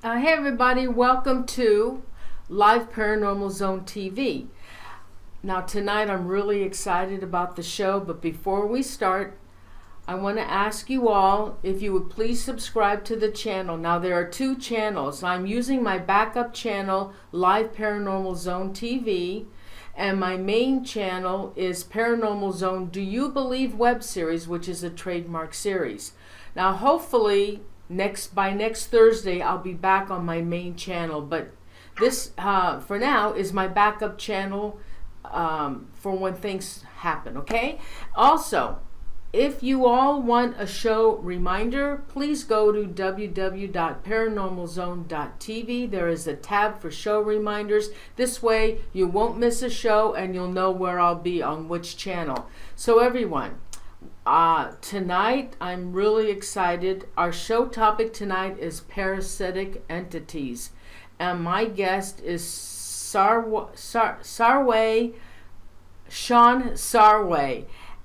Hey everybody, welcome to Live Paranormal Zone TV. Now tonight I'm really excited about the show, but before we start, I want to ask you all if you would please subscribe to the channel. Now there are two channels. I'm using my backup channel, Live Paranormal Zone TV, and my main channel is Paranormal Zone Do You Believe web series, which is a trademark series. Now hopefully by next Thursday I'll be back on my main channel, but this for now is my backup channel for when things happen. Okay, also if you all want a show reminder, please go to www.paranormalzone.tv. There is a tab for show reminders. This way you won't miss a show and you'll know where I'll be on which channel. So everyone, tonight I'm really excited. Our show topic tonight is parasitic entities, and my guest is Sean Sarway.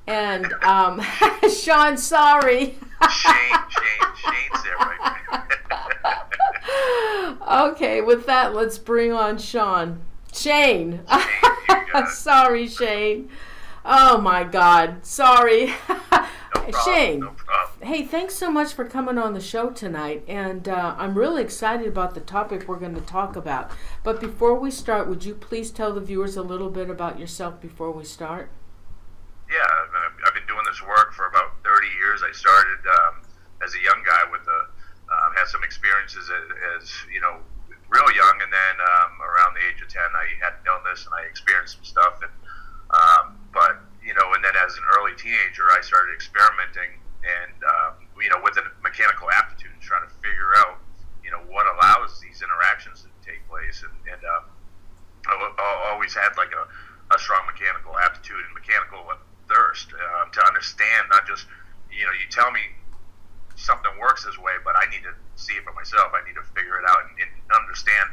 And Sean, sorry. Shane's there right now. Okay, with that, let's bring on Shane. Shane, you got it. Sorry, Shane. Oh my God, sorry. No problem, Shane, no problem. hey, thanks so much for coming on the show tonight, and I'm really excited about the topic we're going to talk about. But before we start, would you please tell the viewers a little bit about yourself before we start? Yeah, I've been doing this work for about 30 years. I started as a young guy with had some experiences as real young, and then around the age of 10, I had an illness and I experienced some stuff. And then as an early teenager, I started experimenting and with a mechanical aptitude, and trying to figure out what allows these interactions to take place. And I always had like a strong mechanical aptitude and mechanical thirst to understand, not just you tell me something works this way, but I need to see it for myself. I need to figure it out and understand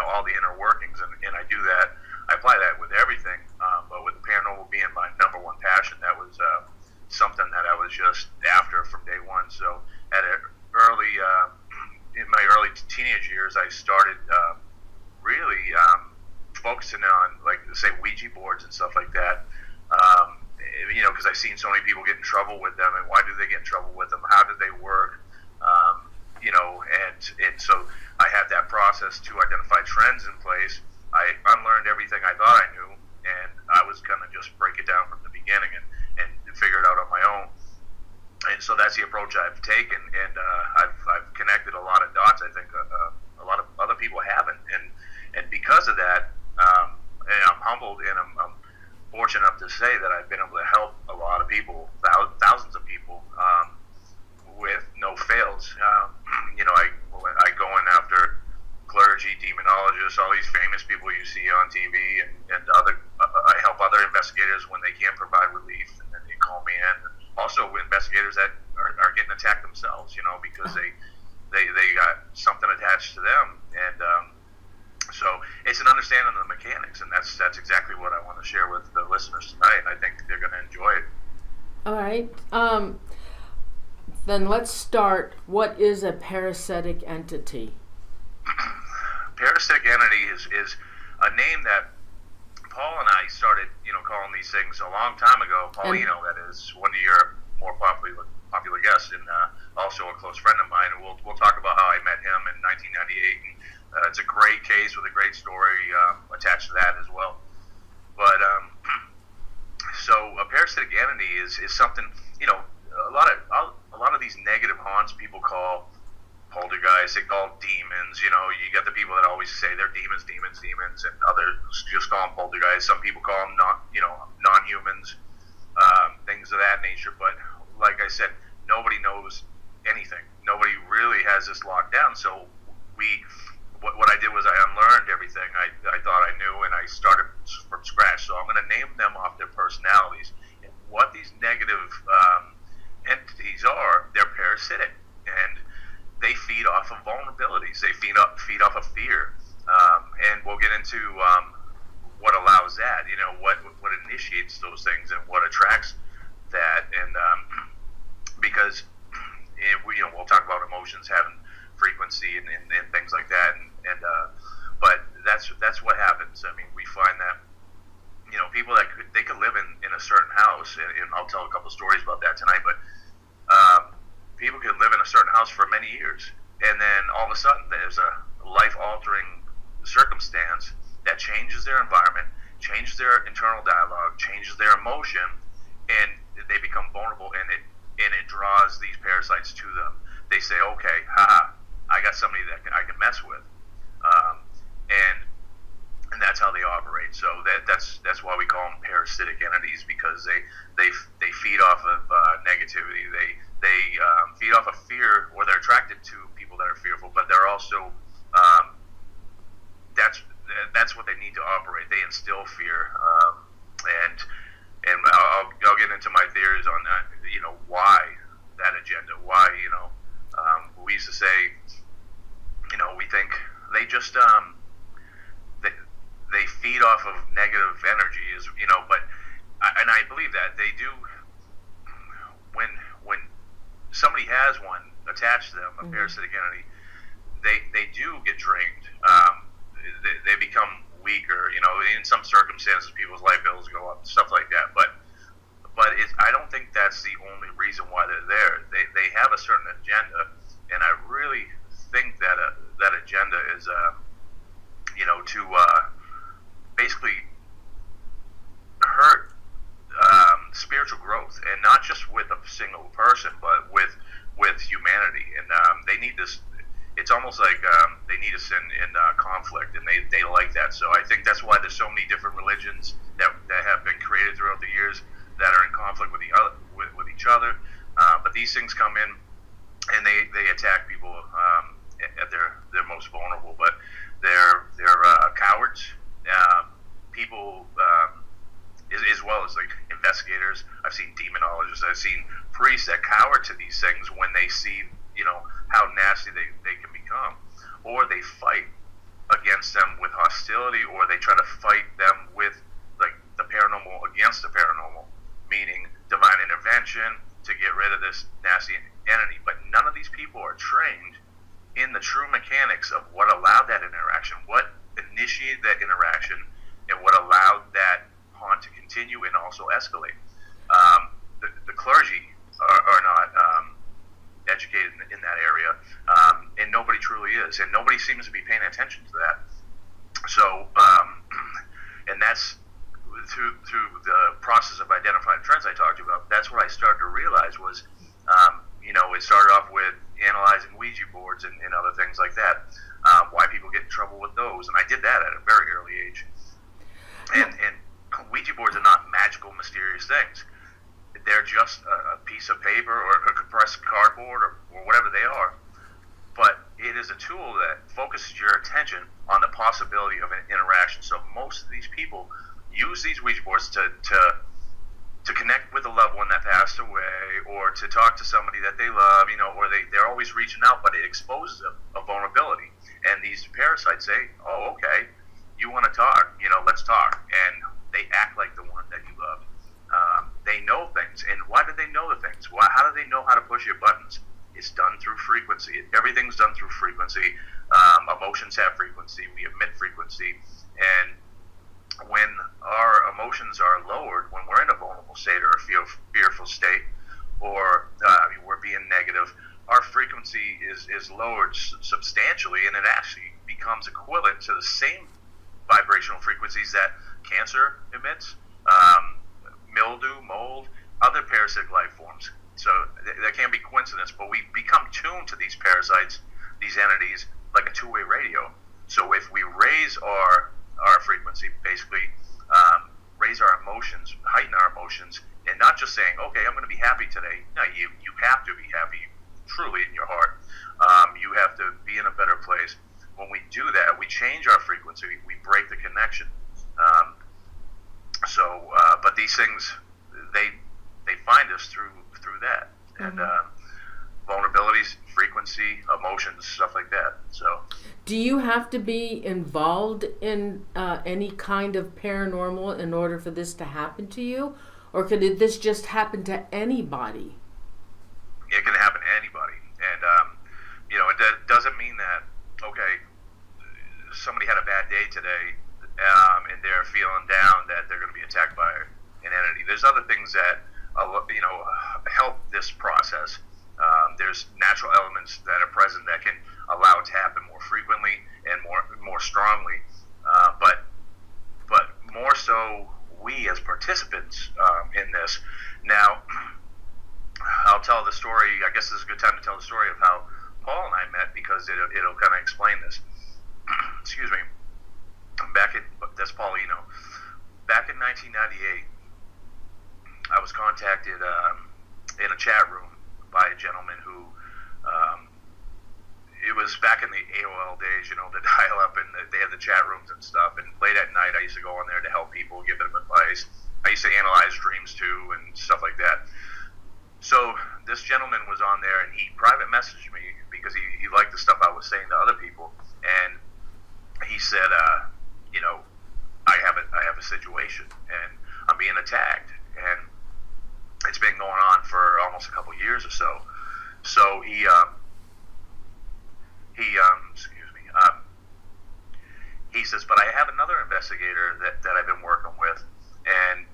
all the inner workings, and I do that. I apply that with everything, but with the paranormal being my number one passion, that was something that I was just after from day one. So in my early teenage years, I started really focusing on, like, say, Ouija boards and stuff like that. Because I've seen so many people get in trouble with them, and why do they get in trouble with them? How do they work? And so I had that process to identify trends in place. I unlearned everything I thought I knew, and I was going to just break it down from the beginning and figure it out on my own. And so that's the approach I've taken, and I've connected a lot of dots. I think a lot of other people haven't, and because of that, and I'm humbled, and I'm fortunate enough to say that I've been able to help a lot of people, thousands of people, with no fails. I go in after clergy, demonologists, all these famous people you see on TV, and other. I help other investigators when they can't provide relief, and then they call me in. Also, investigators that are getting attacked themselves, because they got something attached to them, and so it's an understanding of the mechanics, and that's exactly what I want to share with the listeners tonight. I think they're going to enjoy it. All right. Then let's start. What is a parasitic entity? Parasitic entity is a name that Paul and I started, calling these things a long time ago. Paulino, that is one of your more popular guests, and also a close friend of mine. And we'll talk about how I met him in 1998. And, it's a great case with a great story attached to that as well. But so a parasitic entity is something, a lot of these negative haunts people call poltergeists. They call demons. You got the people that always say they're demons, and others just call them poltergeists. Some people call them non-humans, things of that nature. But like I said, nobody knows anything. Nobody really has this locked down. So what I did was I unlearned everything I thought I knew, and I started from scratch. So I'm going to name them off their personalities. And what these negative entities are, they're parasitic, and they feed off of vulnerabilities. They feed off of fear, and we'll get into what allows that. What initiates those things, and what attracts that. And because we'll talk about emotions having frequency and things like that. But that's what happens. I mean, we find that people that they could live in a certain house, and I'll tell a couple stories about that tonight. But people could live in a certain house for many years, and then all of a sudden there's a life-altering circumstance that changes their environment, changes their internal dialogue, changes their emotion, and they become vulnerable, and it draws these parasites to them. They say, okay, haha, I got somebody that I can mess with, and that's how they operate. So that's why we call them parasitic entities, because they feed off of negativity. They feed off of fear, or they're attracted to people that are fearful, but they're also that's what they need to operate. They instill fear, and I'll get into my theories on that. Why that agenda? Why we used to say, we think they just they feed off of negative energies, but I believe that they do. When somebody has one attached to them, a parasitic entity, they do get drained. They become weaker. In some circumstances, people's light bills go up, stuff like that. But I don't think that's the only reason why they're there. They have a certain agenda, and I really think that that agenda is, to basically hurt spiritual growth, and not just with a single person, but with humanity. And they need this. It's almost like they need us in conflict, and they like that. So I think that's why there's so many different religions that have been created throughout the years that are in conflict with each other. But these things come in, and they attack people at their most vulnerable. But they're cowards. People, as well as like investigators. I've seen demonologists. I've seen priests that cower to these things when they see how nasty they can become, or they fight against them with hostility, or they try to fight them with like the paranormal against the paranormal, meaning divine intervention to get rid of this nasty entity. But none of these people are trained in the true mechanics of what allowed that interaction, what initiated that interaction, and what allowed that haunt to continue and also escalate. The clergy are not educated in that area, and nobody truly is, and nobody seems to be paying attention to that. So, and that's through the process of identifying trends I talked about. That's what I started to realize was, it started off with analyzing Ouija boards and other things like that. Why people get in trouble with those, and I did that at a very early age. And Ouija boards are not magical, mysterious things. They're just a piece of paper or a compressed cardboard or whatever they are. But it is a tool that focuses your attention on the possibility of an interaction. So most of these people use these Ouija boards to connect with a loved one that passed away, or to talk to somebody that they love, or they're always reaching out, but it exposes a vulnerability. And these parasites say, oh, okay, you want to talk, let's talk. And they act like the one that you love. They know things. And why do they know the things? How do they know how to push your buttons? It's done through frequency. Everything's done through frequency. Emotions have frequency. We emit frequency. And when our emotions are lowered, when we're in a vulnerable state or a fearful state, or we're being negative, our frequency is lowered substantially, and it actually becomes equivalent to the same vibrational frequencies that cancer emits, mildew, mold, other parasitic life forms. So there can't be coincidence, but we become tuned to these parasites, these entities, like a two-way radio. So if we raise our frequency, basically raise our emotions, heighten our emotions, and not just saying, okay, I'm going to be happy today. No, you have to be happy truly in your heart. You have to be in a better place. When we do that, we change our frequency, we break the connection. But these things, they find us through that. And vulnerabilities, frequency, emotions, stuff like that. So, do you have to be involved in any kind of paranormal in order for this to happen to you? Or could this just happen to anybody? It can happen to anybody. And, it doesn't doesn't mean that, okay, somebody had a bad day today, and they're feeling down, that they're going to be attacked by an entity. There's other things that help this process. There's natural elements that are present that can allow it to happen more frequently and more strongly, but more so we as participants in this. Now, I'll tell the story. I guess this is a good time to tell the story of how Paul and I met, because it'll kind of explain this. Excuse me. That's Paulino. Back in 1998, I was contacted in a chat room by a gentleman who, it was back in the AOL days, the dial up, and they had the chat rooms and stuff. And late at night, I used to go on there to help people, give them advice. I used to analyze dreams too and stuff like that. So this gentleman was on there, and he private messaged me because he liked the stuff I was saying to other people. And he said, I have a situation, and I'm being attacked, and it's been going on for almost a couple years or so. So he says, but I have another investigator that I've been working with, and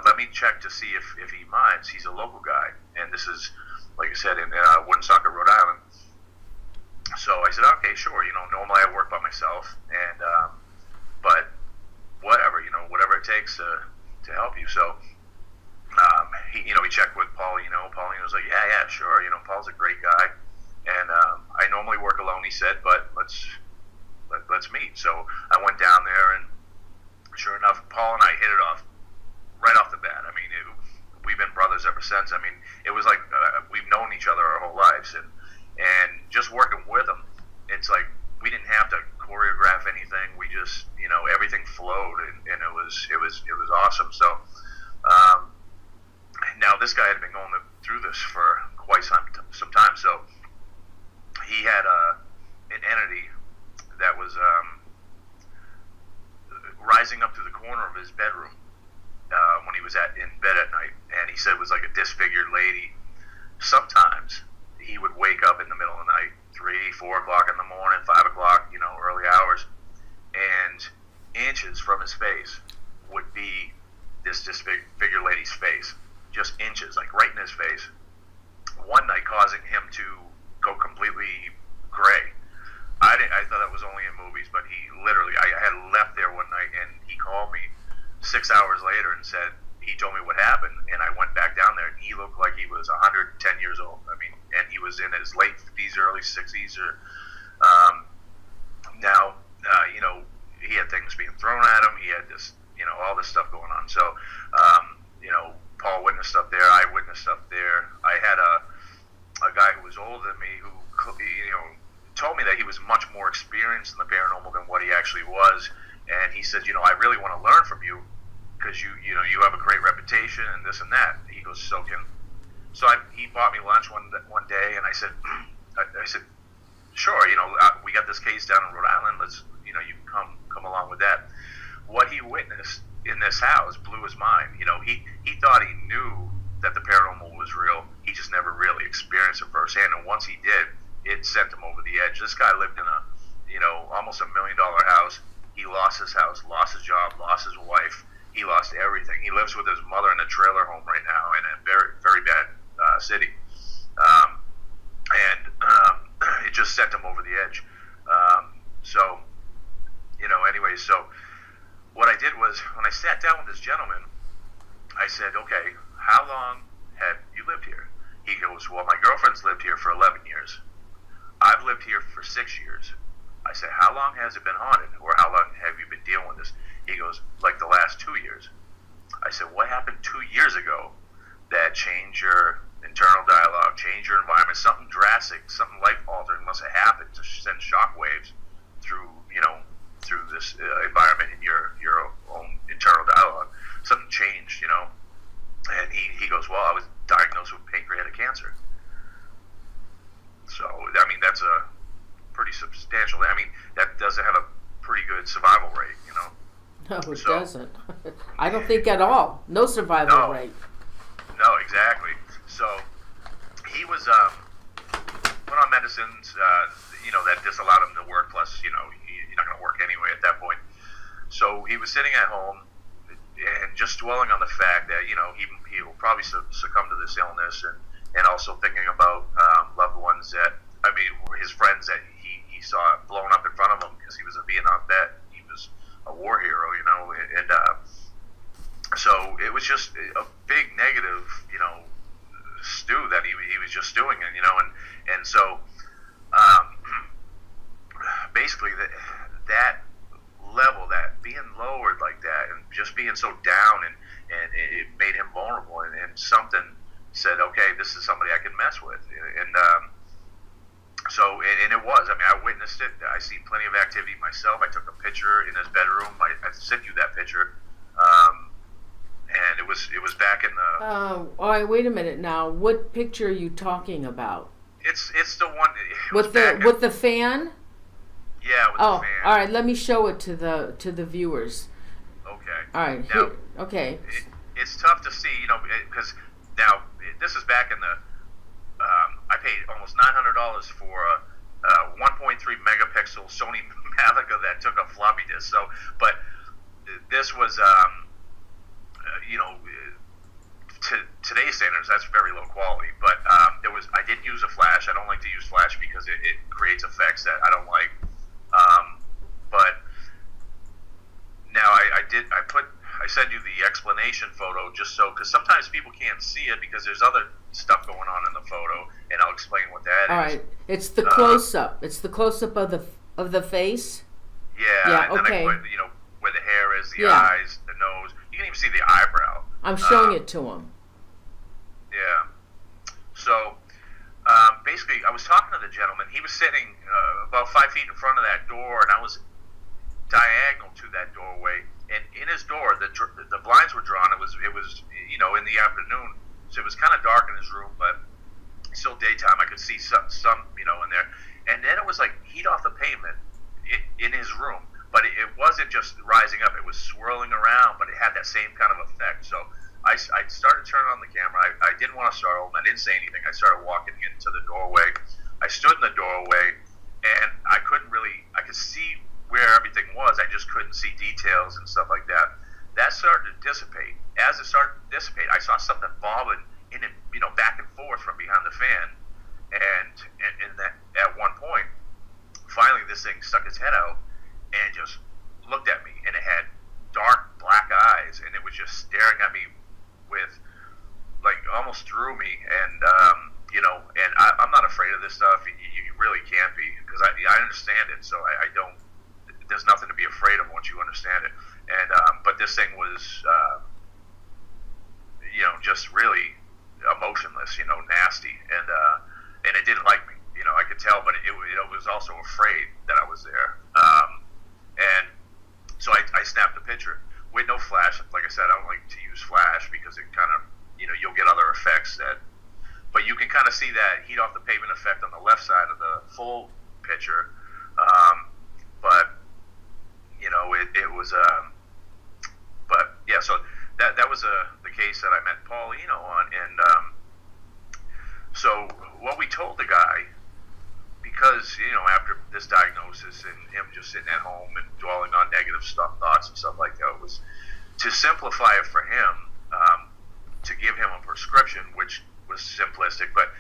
let me check to see if he minds. He's a local guy, and this is, like I said, in Woonsocket, Rhode Island. So I said, okay, sure. Normally I work by myself, and but whatever, whatever it takes to help you. So he checked with Paulino. Paulino's like, yeah, sure. Paul's a great guy, and I normally work alone, he said, but let's meet. So I went down there, and sure enough, Paul and I hit it off right off the bat. I mean, we've been brothers ever since. I mean, it was like we've known each other our whole lives, and just working with him, it's like we didn't have to choreograph anything. We just, everything flowed, and it was awesome. So now this guy had been going through this for quite some time. So he had an entity that was rising up through the corner of his bedroom when he was in bed at night, and he said it was like a disfigured lady. Sometimes he would wake up in the middle of the night, 3, 4 o'clock in the morning, 5 o'clock, early hours, and inches from his face would be this disfigured lady's face, just inches, like right in his face. One night, causing him to go completely gray. I thought that was only in movies, but he literally, I had left there one night, and he called me 6 hours later and said, he told me what happened, and I went back down there, and he looked like he was 110 years old. I mean, and he was in his late 50s, early 60s. Now, he had things being thrown at him. He had this, all this stuff going on. So, Paul witnessed stuff there. I witnessed stuff there. I had a guy who was older than me who, told me that he was much more experienced in the paranormal than what he actually was. And he said, I really want to learn from you, because you have a great reputation and this and that. He goes, so he bought me lunch one day, and I said, sure, we got this case down in Rhode Island. Let's, you can come along with that. What he witnessed in this house blew his mind. He thought he knew that the paranormal was real. He just never really experienced it firsthand. And once he did, it sent him over the edge. This guy lived in a, almost $1 million house. He lost his house, lost his job, lost his wife. He lost everything. He lives with his mother in a trailer home right now in a very, very bad city. It just sent him over the edge. Anyway, so what I did was, when I sat down with this gentleman, I said, okay, how long have you lived here? He goes, well, my girlfriend's lived here for 11 years. I've lived here for 6 years. I said, how long has it been haunted? Or how long have you been dealing with this? He goes, like the last 2 years. I said, what happened 2 years ago that changed your internal dialogue, changed your environment? Something drastic, something life-altering must have happened to send shockwaves through, through this environment in your own internal dialogue. Something changed, And he goes, well, I was diagnosed with pancreatic cancer. So, I mean, that's a pretty substantial. I mean, that doesn't have a pretty good survival rate, No, it doesn't. I don't think at all. No survival rate. No, exactly. So he was put on medicines. that disallowed him to work. Plus, you're not going to work anyway at that point. So he was sitting at home and just dwelling on the fact that he will probably succumb to this illness, and also thinking about loved ones his friends that he saw blown up in front of him because he was a Vietnam vet. He was a war hero, and so it was just a big negative, stew that he was just doing, and so basically that level, that being lowered like that and just being so down, and it made him vulnerable, and something said, okay, this is somebody I can mess with, and it was. I witnessed it. I seen plenty of activity myself. I took a picture in his bedroom. I sent you that picture, and it was back in the. All right, wait a minute now. What picture are you talking about? It's the one with the fan. Yeah, with the fan. All right. Let me show it to the viewers. Okay. All right. Now, okay. It's tough to see, because now this is back in the. I paid almost $900 for a 1.3 megapixel Sony Mavica that took a floppy disk. So, but this was, to today's standards, that's very low quality. But I didn't use a flash. I don't like to use flash because it creates effects that I don't like. But now I sent you the explanation photo just because sometimes people can't see it because there's other stuff going on in the photo, and I'll explain what that is. All right, it's the close-up. It's the close-up of the face. Yeah. And Okay. then I put, where the hair is, the eyes, the nose. You can even see the eyebrow. I'm showing it to him. Yeah. So basically, I was talking to the gentleman. He was sitting about 5 feet in front of that door, and I was diagonal to that doorway. And in his door, the blinds were drawn. It was in the afternoon, so it was kind of dark in his room, but still daytime. I could see some in there. And then it was like heat off the pavement in his room, but it wasn't just rising up. It was swirling around, but it had that same kind of effect. So I started turning on the camera. I didn't want to startle him. I didn't say anything. I started walking into the doorway. I stood in the doorway, and I could see where everything was. I just couldn't see details and stuff like that. That started to dissipate. As it started to dissipate, I saw something bobbing in it, back and forth from behind the fan. And that, at one point, finally this thing stuck its head out and just looked at me, and it had dark black eyes, and it was just staring at me with, like, almost through me. And and I'm not afraid of this stuff. You really can't be, because I understand it. So I don't. There's nothing to be afraid of once you understand it. And but this thing was, just really emotionless, nasty, and it didn't like me. I could tell, but it was also afraid that I was there. And so I snapped the picture with no flash. Like I said, I don't like to use flash because it kind of, you'll get other effects but you can kind of see that heat off the pavement effect on the left side of the full picture. But it was, but yeah, so that was the case that I met Paulino on, and so what we told the guy, because after this diagnosis and him just sitting at home and dwelling on negative thoughts and stuff like that, was to simplify it for him, to give him a prescription, which was simplistic, but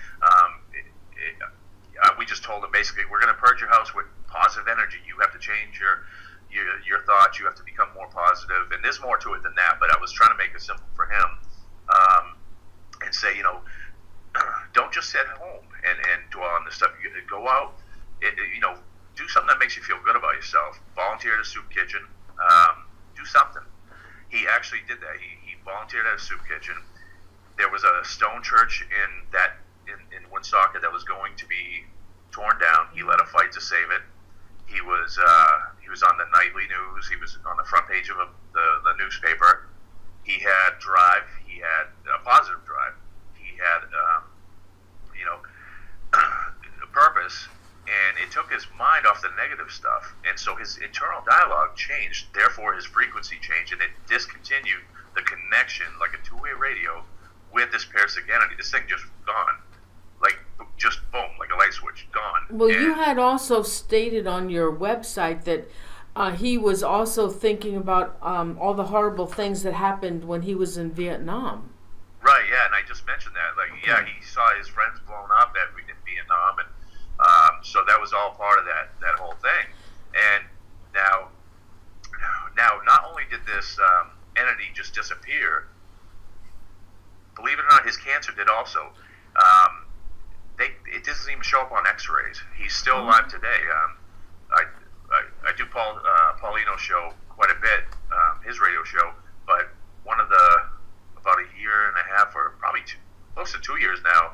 we just told him basically, we're going to purge your house with positive energy. You have to change your thoughts. You have to become more positive, and there's more to it than that. But I was trying to make it simple for him, and say, don't just sit at home and dwell on this stuff. You go out, do something that makes you feel good about yourself. Volunteer at a soup kitchen. Do something. He actually did that. He volunteered at a soup kitchen. There was a stone church in Woonsocket that was going to be torn down. He led a fight to save it. He was on the nightly news. He was on the front page of the newspaper. He had drive. He had a positive drive. He had a purpose, and it took his mind off the negative stuff. And so his internal dialogue changed. Therefore, his frequency changed, and it discontinued the connection, like a two-way radio, with this parasitic entity. This thing just gone, like just boom, like a light switch, gone. Well, you had also stated on your website that he was also thinking about all the horrible things that happened when he was in Vietnam. Right, yeah, and I just mentioned that. Like, Okay. yeah, he saw his friends blown up in Vietnam, and so that was all part of that whole thing. And now, not only did this entity just disappear, believe it or not, his cancer did also. Um, it doesn't even show up on X-rays. He's still alive today. I, I do Paulino's show quite a bit, his radio show, but one of the about a year and a half, or probably close to 2 years now,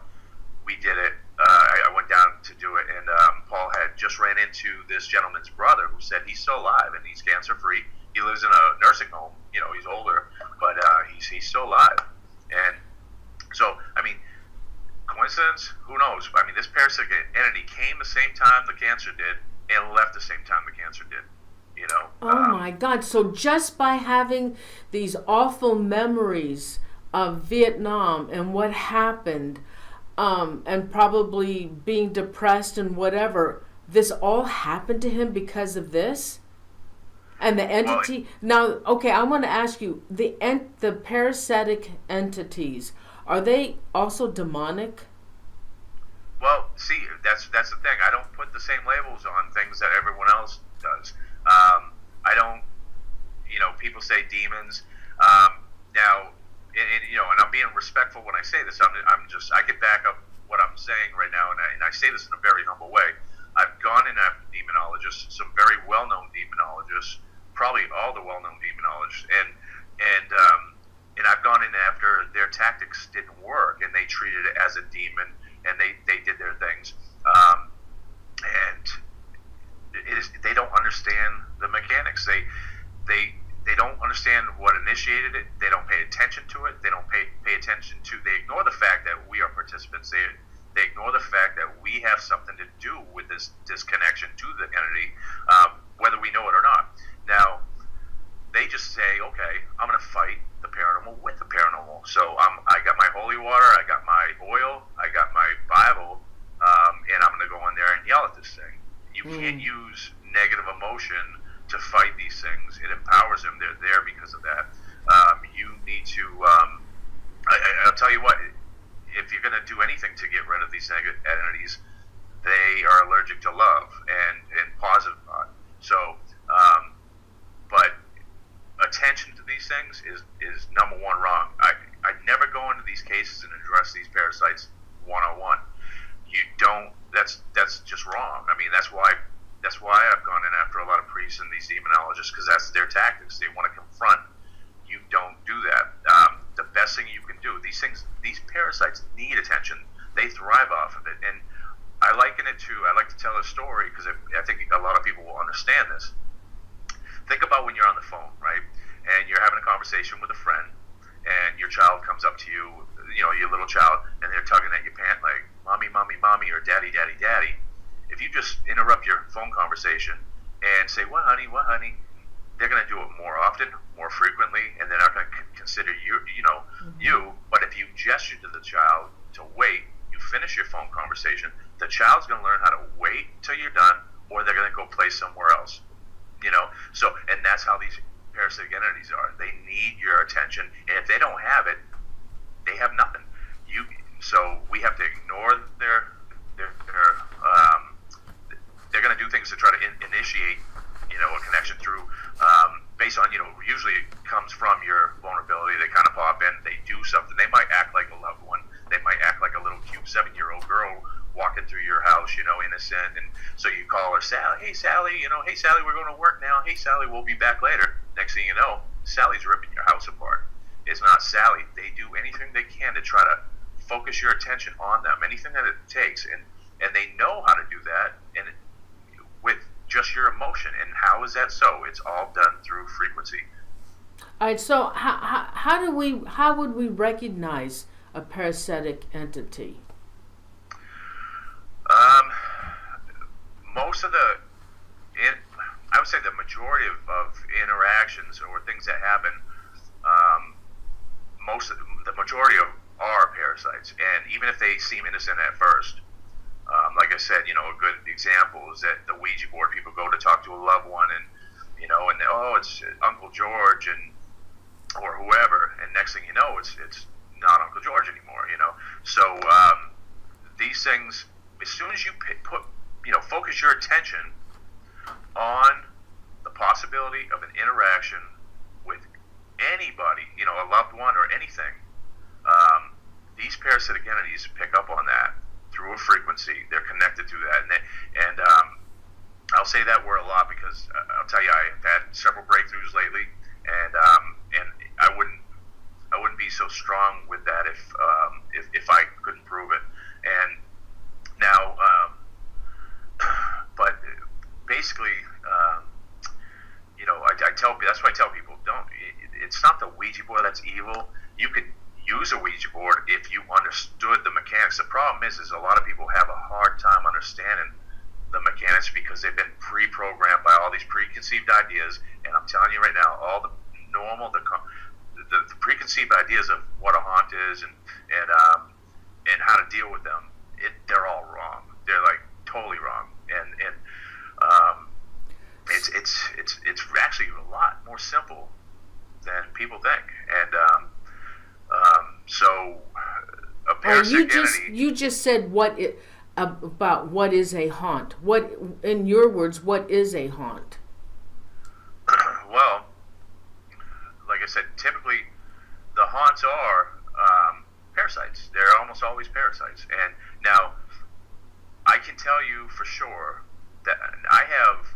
we did it. I went down to do it, and Paul had just ran into this gentleman's brother who said he's still alive and he's cancer free. He lives in a nursing home. He's older, but he's still alive. And so, I mean, coincidence? Who knows? I mean, this parasitic entity came the same time the cancer did and left the same time the cancer did. Oh my God. So just by having these awful memories of Vietnam and what happened, and probably being depressed and whatever, this all happened to him because of this? And the entity... Now, okay, I want to ask you, the parasitic entities, are they also demonic? Well, see, that's the thing. I don't put the same labels on things that everyone else does. I don't, people say demons. Now, and I'm being respectful when I say this. I can back up what I'm saying right now, and I say this in a very humble way. I've gone in after demonologists, some very well-known demonologists, probably all the well-known demonologists, and I've gone in after their tactics didn't work, and they treated it as a demon, and they did their things, and they don't understand the mechanics. They don't understand what initiated it. They don't pay attention to it. They don't pay attention to. They ignore the fact that we are participants. They ignore the fact that we have something to do with this connection to the entity, whether we know it or not. Now, they just say, okay, I'm going to fight the paranormal with the paranormal. So I got my holy water, I got my oil, I got my Bible, and I'm going to go in there and yell at this thing. You can't use negative emotion to fight these things. It empowers them. They're there because of that. You need to, I'll tell you what, if you're going to do anything to get rid of these negative entities, they are allergic to love and positive thought. So, but attention to these things is number one wrong. I never go into these cases and address these parasites one-on-one. You don't. That's just wrong. I mean, that's why I've gone in after a lot of priests and these demonologists, because that's their tactics. They want to confront. You don't do that. The best thing you can do. These parasites need attention. They thrive off of it, and I liken it to. I like to tell a story because I think a lot of people will understand this. Think about when you're on the phone, right? And you're having a conversation with a friend, and your child comes up to you, your little child, and they're tugging at your pant like, "Mommy, mommy, mommy," or "Daddy, daddy, daddy." If you just interrupt your phone conversation and say, "What, honey? What, honey?" They're going to do it more often, more frequently, and they're not going to consider you. But if you gesture to the child to wait, you finish your phone conversation, the child's going to learn how to wait till you're done, or they're going to go play somewhere else. So, and that's how these parasitic entities are. They need your attention, and if they don't have it, they have nothing. So we have to ignore their they're going to do things to try to initiate, a connection through, based on, usually it comes from your vulnerability. They kind of pop in, they do something. They might act like a loved one. They might act like a little cute 7-year-old girl walking through your house, innocent. And so you call her, "Sally, hey Sally, hey Sally, we're going to work now. Hey Sally, we'll be back later." Next thing you know, Sally's ripping your house apart. It's not Sally. They do anything they can to try to focus your attention on them, anything that it takes, and they know how to do that, and with just your emotion. And how is that so? It's all done through frequency. All right. So how would we recognize a parasitic entity? Most of I would say the majority of interactions or things that happen, the majority of are parasites, and even if they seem innocent at first, like like I said, a good example is that the Ouija board. People go to talk to a loved one, and it's Uncle George or whoever, and next thing you know, it's not Uncle George anymore. So these things, as soon as you focus your attention on the possibility of an interaction with anybody, a loved one or anything, these parasitic entities pick up on that through a frequency. They're connected to that, and I'll say that word a lot because I'll tell you, I've had several breakthroughs lately, and I wouldn't be so strong with that if I couldn't prove it. And now, but basically, that's why I tell people, it's not the Ouija board that's evil. You could use a Ouija board if you understood the mechanics. The problem is a lot of people have a hard time understanding the mechanics because they've been pre-programmed by all these preconceived ideas. And I'm telling you right now, all the normal, the preconceived ideas of what a haunt is and how to deal with them, they're all wrong. They're like totally wrong. And it's actually a lot more simple than people think. And so a parasitic entity. You just said about what is a haunt. What, in your words, what is a haunt? Well, like I said, typically the haunts are parasites. They're almost always parasites. And now, I can tell you for sure that I have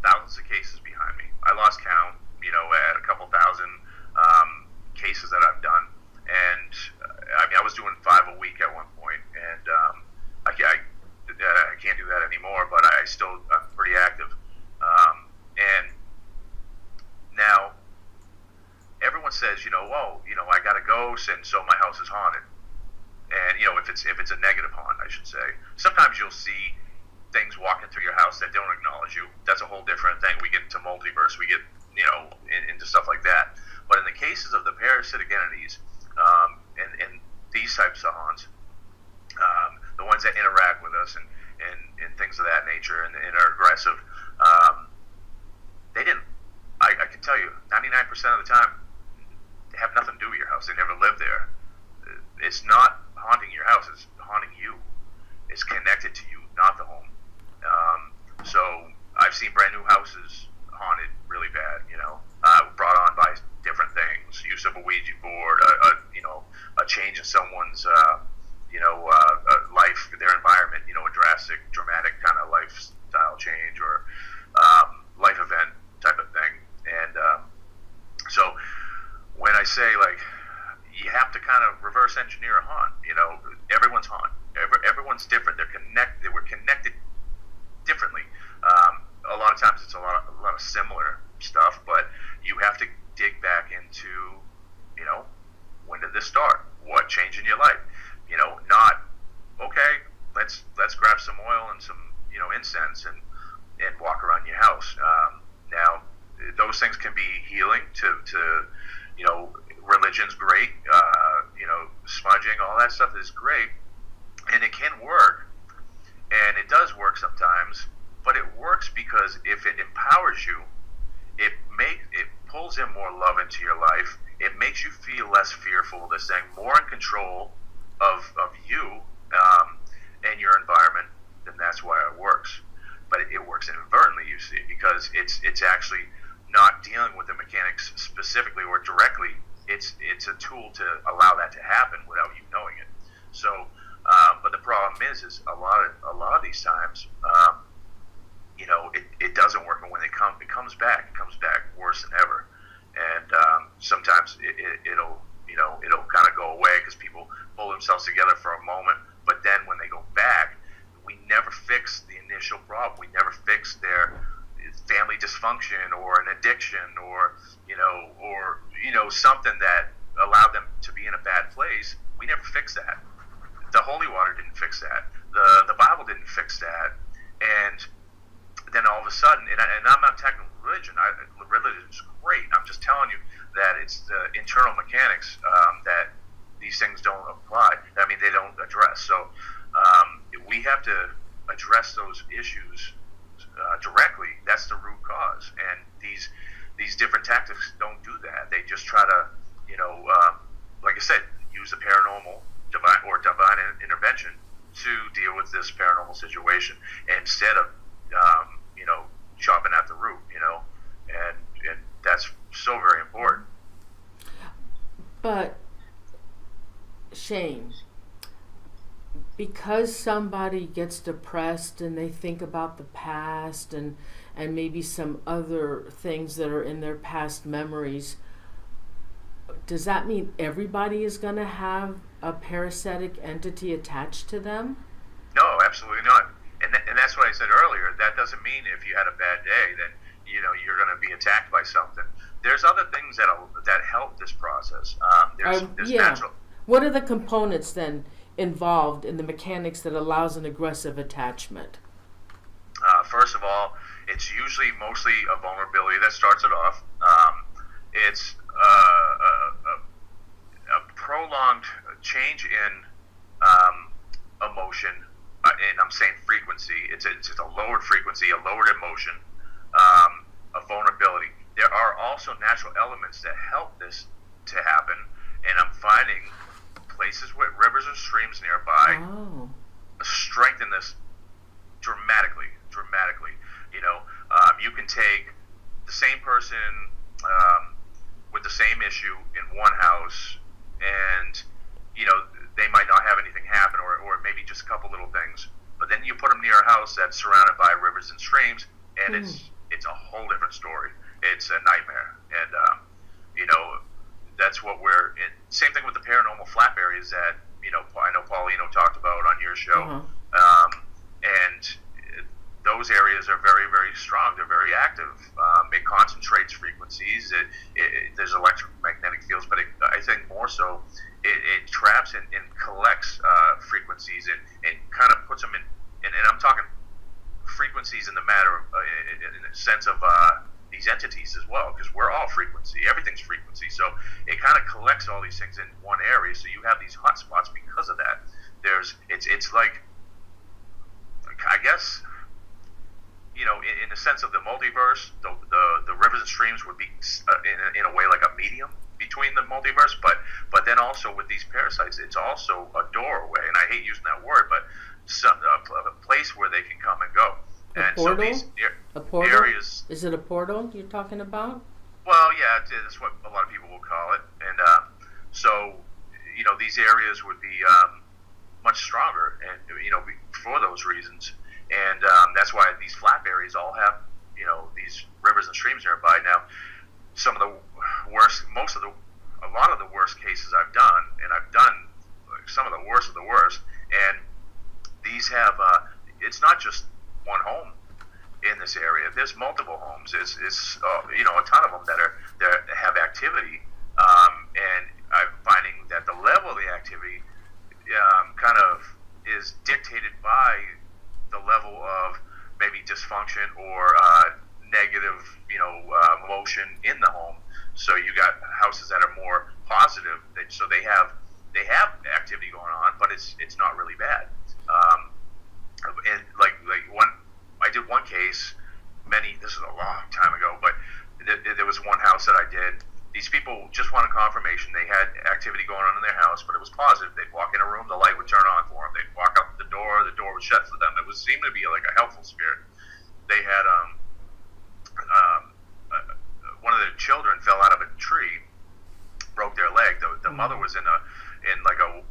thousands of cases behind me. I lost count, at a couple thousand cases that I've done. And I was doing 5 a week at one point, and I can't do that anymore, but I'm pretty active. And now everyone says, I got a ghost, and so my house is haunted. And if it's a negative haunt, I should say. Sometimes you'll see things walking through your house that don't acknowledge you. That's a whole different thing. We get into multiverse. We get into stuff like that. But in the cases of the parasitic entities, and these types of haunts, the ones that interact with us and things of that nature and are aggressive, they didn't. I can tell you, 99% of the time, they have nothing to do with your house. They never lived there. It's not haunting your house. It's haunting you. It's connected to you, not the home. So I've seen brand new houses haunted really bad. Brought on by different things, use of a Ouija board, a change in someone's life, their environment, a dramatic kind of lifestyle change or life event type of thing. And so when I say, like, you have to kind of reverse engineer a haunt, everyone's haunt. Everyone's different. They're connected. We're connected differently. A lot of times it's a lot of similar stuff, but you have to dig back into, when did this start? What changed in your life? Not, okay, let's grab some oil and some, incense and walk around your house. Now, those things can be healing to religion's great, smudging, all that stuff is great, and it can work, and it does work sometimes, but it works because if it empowers you, it pulls in more love into your life. It makes you feel less fearful of this thing, more in control of you and your environment. Then that's why it works. But it works inadvertently, you see, because it's actually not dealing with the mechanics specifically or directly. It's a tool to allow that to happen without you knowing it. So, but the problem is a lot of these times, it doesn't work, and when it comes back worse than ever. And sometimes it'll kind of go away because people pull themselves together for a moment, but then when they go back, we never fix the initial problem. We never fix their family dysfunction or an addiction or something that allowed them to be in a bad place. We never fix that. The holy water didn't fix that. The Bible didn't fix that. And then all of a sudden, and I'm not attacking religion. Religion is great. I'm just telling you that it's the internal mechanics that these things don't apply. I mean, they don't address. So we have to address those issues directly, that's the root cause. And these different tactics don't do that. They just try to, like I said, use the paranormal divine intervention to deal with this paranormal situation instead of chopping at the root, and that's so very important. But Shane, because somebody gets depressed and they think about the past and maybe some other things that are in their past memories, does that mean everybody is going to have a parasitic entity attached to them? No, absolutely not. And that's what I said earlier. That doesn't mean if you had a bad day that you're going to be attacked by something. There's other things that help this process. There's natural. What are the components then involved in the mechanics that allows an aggressive attachment? First of all, it's usually mostly a vulnerability that starts it off. It's a prolonged change in emotion, and I'm saying frequency. It's a lowered frequency, a lowered emotion, a vulnerability. There are also natural elements that help this to happen, and I'm finding places with rivers or streams nearby strengthen this dramatically. You can take the same person with the same issue in one house, and they might not have anything happen, or maybe just a couple little things. But then you put them near a house that's surrounded by rivers and streams, and it's a whole different story. It's a nightmare, and that's what we're in. Same thing with the paranormal flap areas that I know Paulino talked about on your show, and those areas are very, very strong. They're very active. It concentrates frequencies. There's electromagnetic fields, but I think more so, it traps and collects frequencies and kind of puts them in. And I'm talking frequencies in the matter of, in the sense of these entities as well, because we're all frequency. Everything's frequency. So it kind of collects all these things in one area. So you have these hot spots because of that. It's like, I guess, in the sense of the multiverse, the rivers and streams would be in a way like a medium between the multiverse, but then also with these parasites, it's also a doorway, and I hate using that word, but a place where they can come and go. A portal? So a portal? Areas. Is it a portal you're talking about? Well, yeah, that's what a lot of people will call it, and so these areas would be much stronger, and for those reasons. And that's why these flap areas all have, these rivers and streams nearby. Now, some of the worst, a lot of the worst cases I've done, and I've done some of the worst of the worst, and these have, it's not just one home in this area. There's multiple homes. It's a ton of them that have activity, and I'm finding that the level of the activity kind of is dictated by the level of maybe dysfunction or negative, motion in the home. So you got houses that are more positive, so they have activity going on, but it's not really bad. And like I did one case, this is a long time ago, but there was one house that I did. These people just wanted confirmation. They had activity going on in their house, but it was positive. They'd walk in a room, the light would turn on for them. They'd walk up the door would shut for them. It seemed to be like a helpful spirit. They had one of their children fell out of a tree, broke their leg. The mother was in like a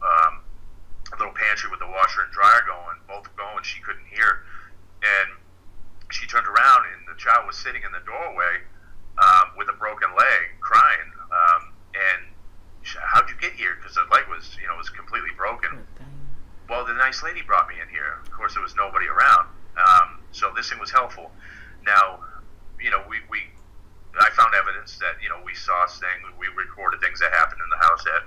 little pantry with the washer and dryer both going. She couldn't hear, and she turned around, and the child was sitting in the doorway with a broken leg, crying. And how'd you get here? Because the leg was completely broken. Well, the nice lady brought me in here. Of course, there was nobody around. So this thing was helpful. Now, I found evidence that, we saw things, we recorded things that happened in the house that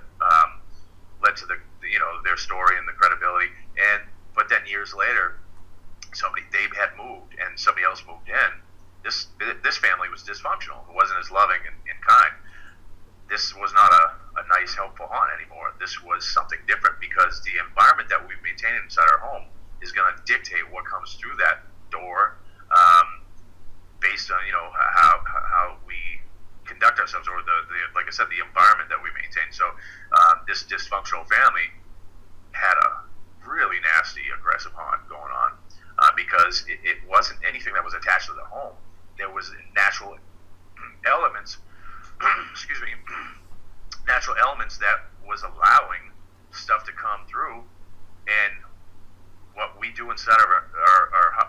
led to their story and the credibility. But then years later, they had moved and somebody else moved in. This family was dysfunctional. It wasn't as loving and kind. This was not a nice, helpful haunt anymore. This was something different because the environment that we maintain inside our home is going to dictate what comes through that door, based on how we conduct ourselves, or the like I said, the environment that we maintain. So this dysfunctional family had a really nasty aggressive haunt going on, because it wasn't anything that was attached to the home. There was natural elements, excuse me, natural elements that was allowing stuff to come through, and what we do inside of our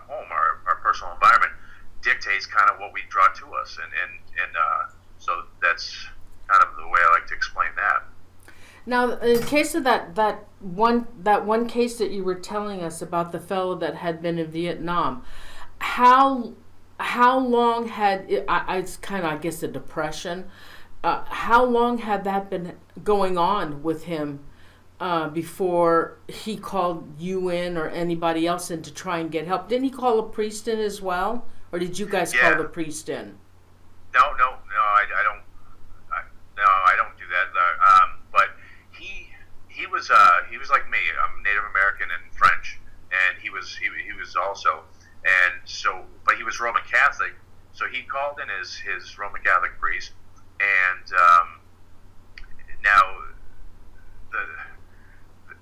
home, our personal environment, dictates kind of what we draw to us, and so that's kind of the way I like to explain that. Now, in case of that one case that you were telling us about, the fellow that had been in Vietnam, how long had it's kind of, I guess, a depression. How long had that been going on with him before he called you in or anybody else in to try and get help? Didn't he call a priest in as well, or did you guys call the priest in? No, I don't do that. But he was like me. I'm Native American and French, and he was also, and so, but he was Roman Catholic, so he called in his Roman Catholic priest, and now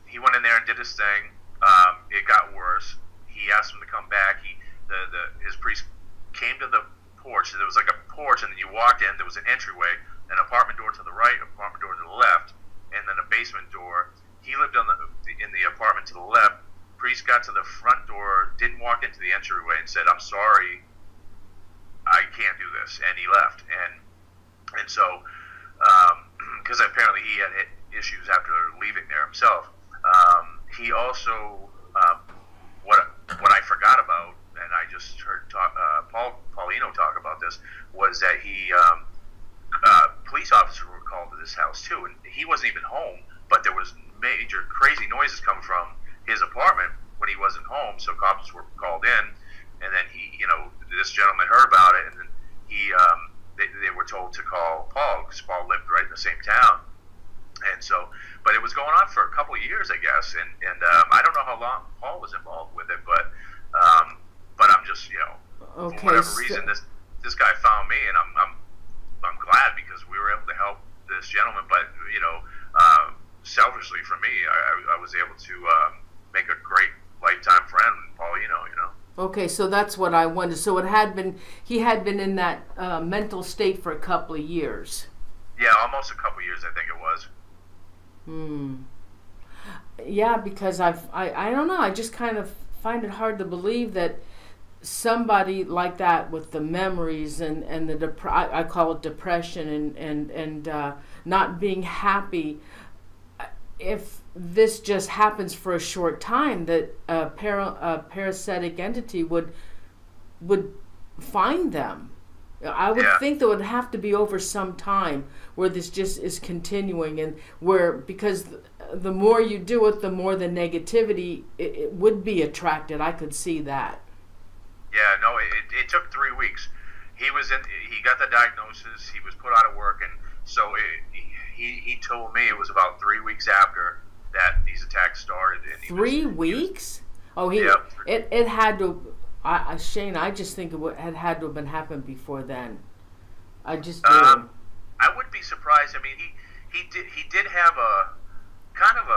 he went in there and did his thing. It got worse. He asked him to come back. His priest came to the porch. There was like a porch, and then you walked in. There was an entryway, an apartment door to the right, an apartment door to the left, and then a basement door. He lived in the apartment to the left. Priest got to the front door, didn't walk into the entryway, and said, "I'm sorry, I can't do this," and he left. And so, because apparently he had issues after leaving there himself. He also, what I forgot about, and I just heard Paulino talk about this, was that police officers were called to this house too, and he wasn't even home, but there was major crazy noises coming from his apartment when he wasn't home, so cops were called in, and then this gentleman heard about it, and then they were told to call Paul, because Paul lived right in the same town. And so, but it was going on for a couple of years, I guess, and I don't know how long Paul was involved with it, but I'm just, okay, for whatever reason, this guy found me, and I'm glad, because we were able to help this gentleman. But selfishly for me, I was able to make a great lifetime friend with Paulino. Okay, so that's what I wondered. So he had been in that mental state for a couple of years. Yeah, almost a couple of years, I think it was. Yeah, because I don't know, I just kind of find it hard to believe that somebody like that, with the memories and the I call it depression and not being happy, if this just happens for a short time, that a parasitic entity would find them. I would think there would have to be over some time where this just is continuing, and because the more you do it, the more the negativity it would be attracted. I could see that. Yeah, no, it took 3 weeks. He got the diagnosis. He was put out of work, and so he told me it was about 3 weeks after that these attacks started. And 3 weeks? It had to. Shane, I just think it had to have been happened before then. I just do. I wouldn't be surprised. I mean, he did have a kind of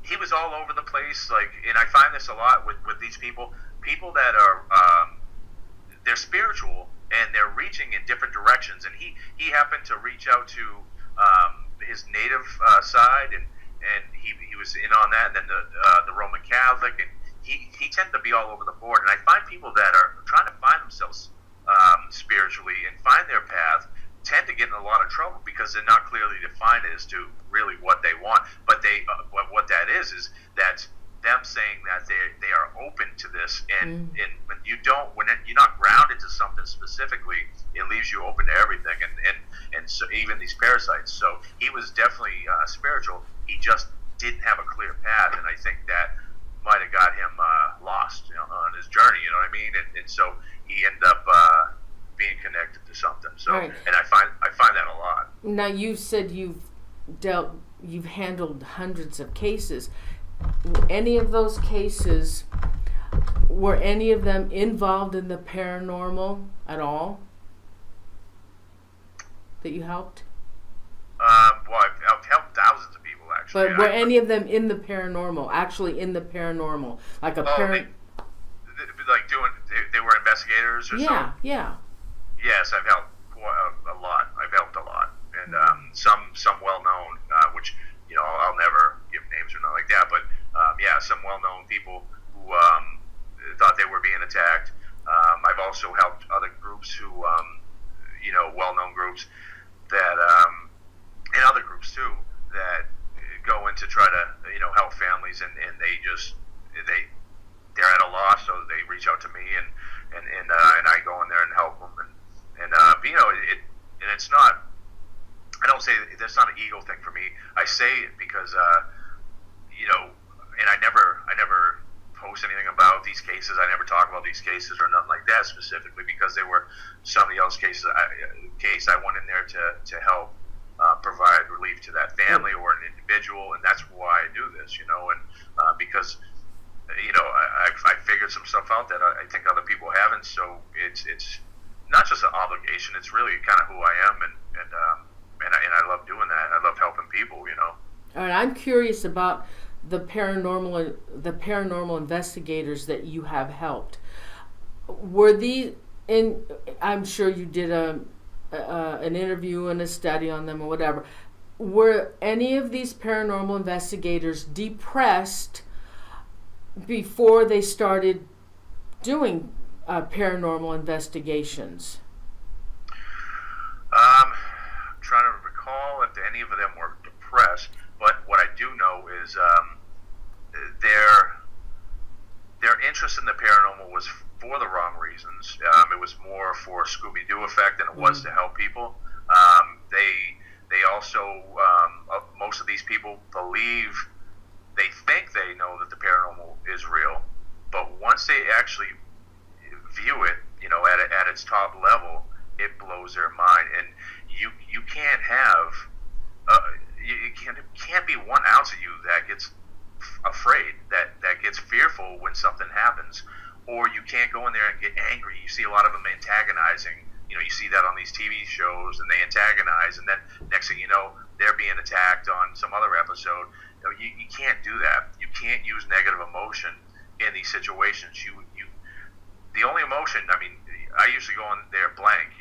he was all over the place. Like, and I find this a lot with these people that are they're spiritual and they're reaching in different directions. And he happened to reach out to his native side, and he was in on that. And then the Roman Catholic, and he tended to be all over the board. And I find people that are trying to find themselves spiritually and find their path tend to get in a lot of trouble, because they're not clearly defined as to really what they want. But what that is that them saying that they are open to this, and when you're not grounded to something specifically, it leaves you open to everything, and so even these parasites. So he was definitely spiritual. He just didn't have a clear path, and I think that might have got him lost, on his journey. You know what I mean? And so he ended up being connected to something. So, right. And I find that a lot. Now, you said you've handled hundreds of cases. any of those cases, were any of them involved in the paranormal at all that you helped? Well, I've helped thousands of people actually. But were any of them in the paranormal, actually in the paranormal, like a parent? Like they were investigators or something? Yeah. Yes, I've helped a lot. I've helped a lot, and some well known, which I'll never give names or nothing like that. But yeah, some well known people who thought they were being attacked. I've also helped other groups who, well known groups that, and other groups too that go in to try to help families, and they're at a loss, so they reach out to me, and I go in there and help them, and it's not. I don't say that's not an ego thing for me. I say it because and I never post anything about these cases. I never talk about these cases or nothing like that specifically because they were somebody else's cases. I went in there to help provide relief to that family or an individual, and that's why I do this. And because. I figured some stuff out that I think other people haven't. So it's not just an obligation. It's really kind of who I am, and I love doing that. I love helping people. All right, I'm curious about the paranormal investigators that you have helped. Were these? And I'm sure you did an interview and a study on them or whatever. Were any of these paranormal investigators depressed before they started doing paranormal investigations? I'm trying to recall if any of them were depressed, but what I do know is their interest in the paranormal was for the wrong reasons. It was more for Scooby-Doo effect than it was to help people. They also, most of these people they think they know that the paranormal is real, but once they actually view it, at its top level, it blows their mind. And you can't have, it can't be 1 ounce of you that gets afraid, that gets fearful when something happens, or you can't go in there and get angry. You see a lot of them antagonizing. You see that on these TV shows, and they antagonize, and then next thing you know, they're being attacked on some other episode. You can't do that. You can't use negative emotion in these situations. The only emotion, I usually go in there blank,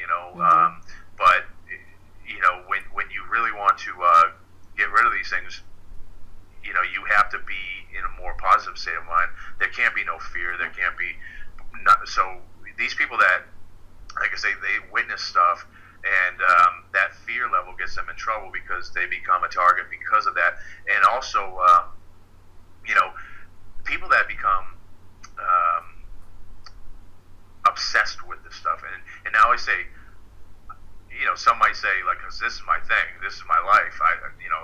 but when you really want to get rid of these things, you have to be in a more positive state of mind. There can't be no fear. There can't be so these people that, like I say, they witness stuff, and that fear level gets them in trouble because they become a target because of that. And also, people that become obsessed with this stuff. And now I say, some might say, like, 'cause this is my thing, this is my life.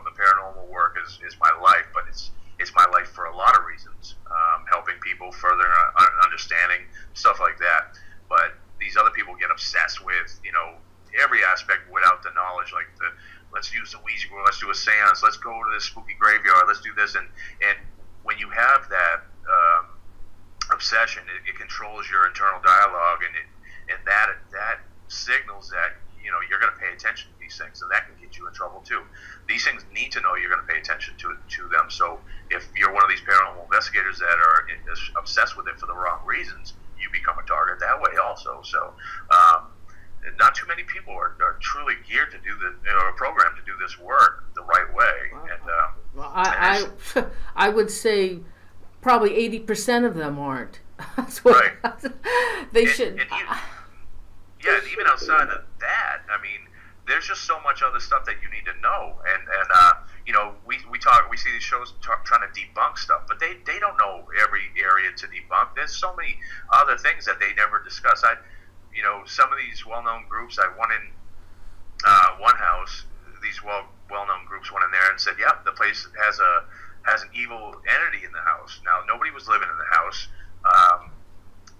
The paranormal work is my life, but it's my life for a lot of reasons, helping people further understanding, stuff like that. But these other people get obsessed with, every aspect without the knowledge, like let's use the Ouija board, let's do a seance, let's go to this spooky graveyard, let's do this. And when you have that obsession, it controls your internal dialogue, and that signals that, you're going to pay attention to these things, and that can get you in trouble too. These things need to know you're going to pay attention to them. So if you're one of these paranormal investigators that are obsessed with it for the wrong reasons, you become a target that way also. So not too many people are truly geared to do programmed to do this work the right way. And I would say probably 80% of them aren't. That's what they should. And even outside of that, there's just so much other stuff that you need to know. And we see these shows trying to debunk stuff, but they don't know every area to debunk. There's so many other things that they never discuss. Some of these well-known groups, I went in one house, these well-known groups went in there and said, yeah, the place has an evil entity in the house. Now, nobody was living in the house.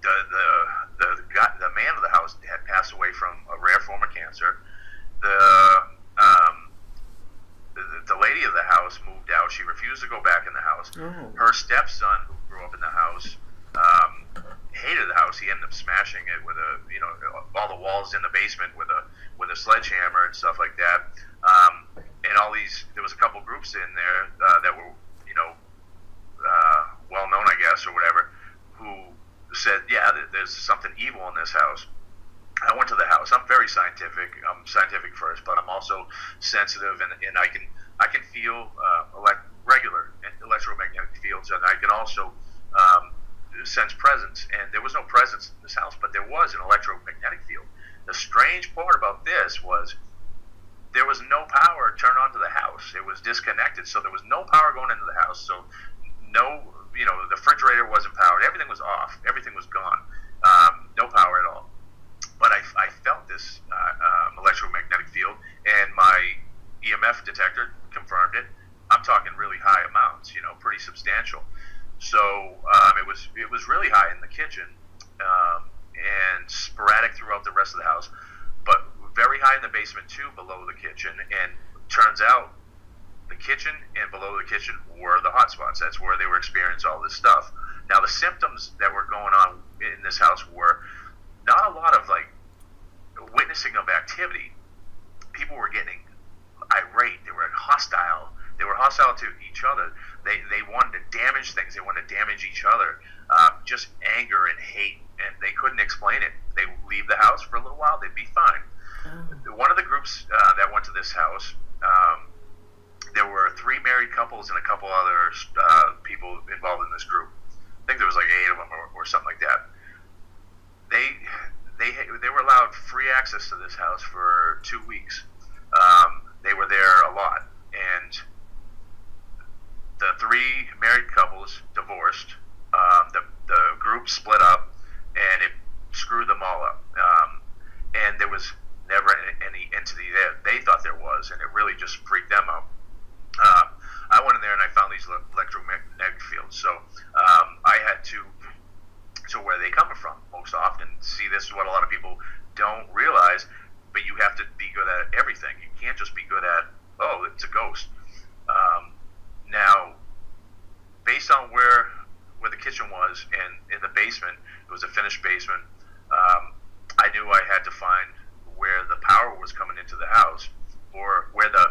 The man of the house had passed away from a rare form of cancer. the lady of the house moved out. She refused to go back in the house. Oh. Her stepson, who grew up in the house, hated the house. He ended up smashing it with all the walls in the basement with a sledgehammer and stuff like that. And there was a couple groups in there that were, well known, I guess, or whatever, who said, yeah, there's something evil in this house. I went to the house. I'm very scientific. I'm scientific first, but I'm also sensitive, and I can feel regular electromagnetic fields, and I can also sense presence. And there was no presence in this house, but there was an electromagnetic field. The strange part about this was there was no power turned onto the house. It was disconnected, so there was no power going into the house. So no, the refrigerator wasn't powered. Everything was off. Everything was gone. No power at all. But I felt this electromagnetic field, and my EMF detector confirmed it. I'm talking really high amounts, pretty substantial. So it was really high in the kitchen and sporadic throughout the rest of the house, but very high in the basement too, below the kitchen. And turns out the kitchen and below the kitchen were the hot spots. That's where they were experiencing all this stuff. Now the symptoms that were going on in this house were not a lot of witnessing of activity. People were getting irate. They were hostile. They were hostile to each other. They wanted to damage things. They wanted to damage each other. Just anger and hate, and they couldn't explain it. They would leave the house for a little while. They'd be fine. Oh. One of the groups that went to this house, there were 3 married couples and a couple other people involved in this group. I think there was 8 of them or something like that. They were allowed free access to this house for 2 weeks. They were there a lot, and the 3 married couples divorced. The group split up, and it screwed them all up. And there was never any entity there. They thought there was, and it really just freaked them out. I went in there and I found these electromagnetic fields. So I had to where are they coming from most often. See, this is what a lot of people don't realize, but you have to be good at everything. You can't just be good at, it's a ghost. Now, based on where the kitchen was and in the basement, it was a finished basement, I knew I had to find where the power was coming into the house, or where the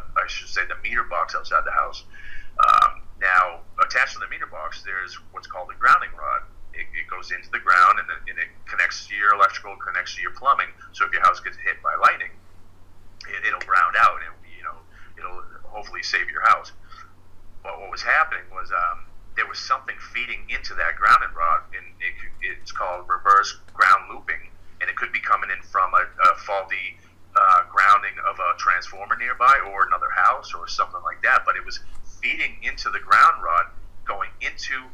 meter box outside the house. Now, attached to the meter box, there's what's called a grounding rod. It goes into the ground, and it connects to your electrical, connects to your plumbing. So if your house gets hit by lightning, it'll ground out, and it'll hopefully save your house. But what was happening was there was something feeding into that grounding rod, and it's called reverse ground looping, and it could be coming in from a faulty grounding of a transformer nearby, or another house, or something like that. But it was feeding into the ground rod, going into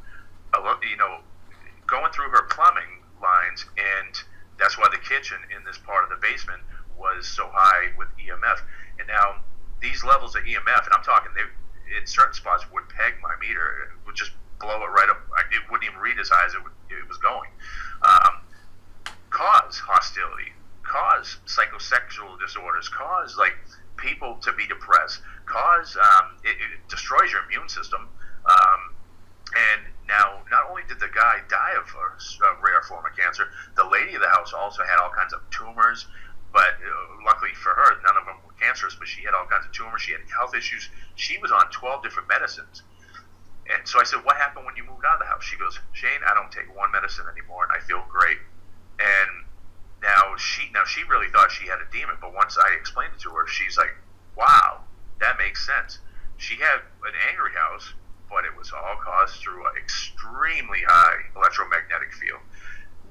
going through her plumbing lines, and that's why the kitchen in this part of the basement was so high with EMF. And now these levels of EMF, and I'm talking, in certain spots would peg my meter. It would just blow it right up. It wouldn't even read as high as it was going. Cause hostility, cause psychosexual disorders, cause people to be depressed, cause it destroys your immune system. And now, not only did the guy die of a rare form of cancer, the lady of the house also had all kinds of tumors, but luckily for her, none of them were cancerous, but she had all kinds of tumors. She had health issues. She was on 12 different medicines. And so I said, what happened when you moved out of the house? She goes, Shane, I don't take one medicine anymore, and I feel great. And now she really thought she had a demon, but once I explained it to her, she's like, wow, that makes sense. She had an angry house, but it was all caused through an extremely high electromagnetic field.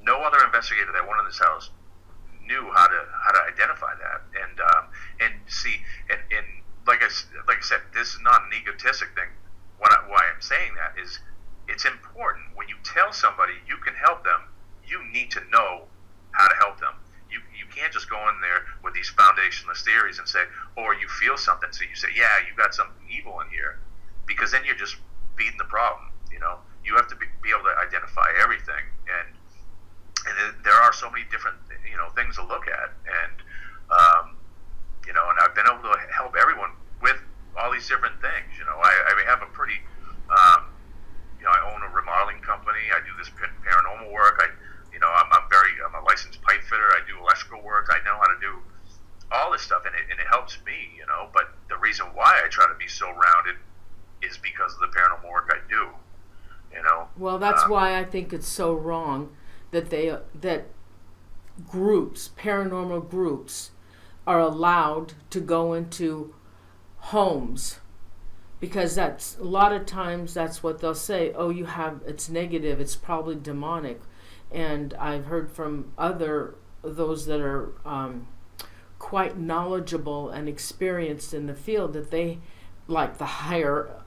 No other investigator that went in this house knew how to identify that. And see, and like I said, this is not an egotistic thing. Why I'm saying that is, it's important when you tell somebody you can help them, you need to know how to help them. You can't just go in there with these foundationless theories and say, or you feel something, so you say, yeah, you got something evil in here, because then you're just feeding the problem. You have to be able to identify everything, and there are so many different things to look at, and and I've been able to help everyone with all these different things. I have a pretty, um, I own a remodeling company. I do this paranormal work. I'm a licensed pipe fitter. I do electrical work. I know how to do all this stuff, and it helps me. But the reason why I try to be so rounded is because of the paranormal work I do. Well, that's why I think it's so wrong that paranormal groups, are allowed to go into homes, because that's a lot of times that's what they'll say. Oh, it's negative. It's probably demonic, and I've heard from those that are quite knowledgeable and experienced in the field, that they, like the higher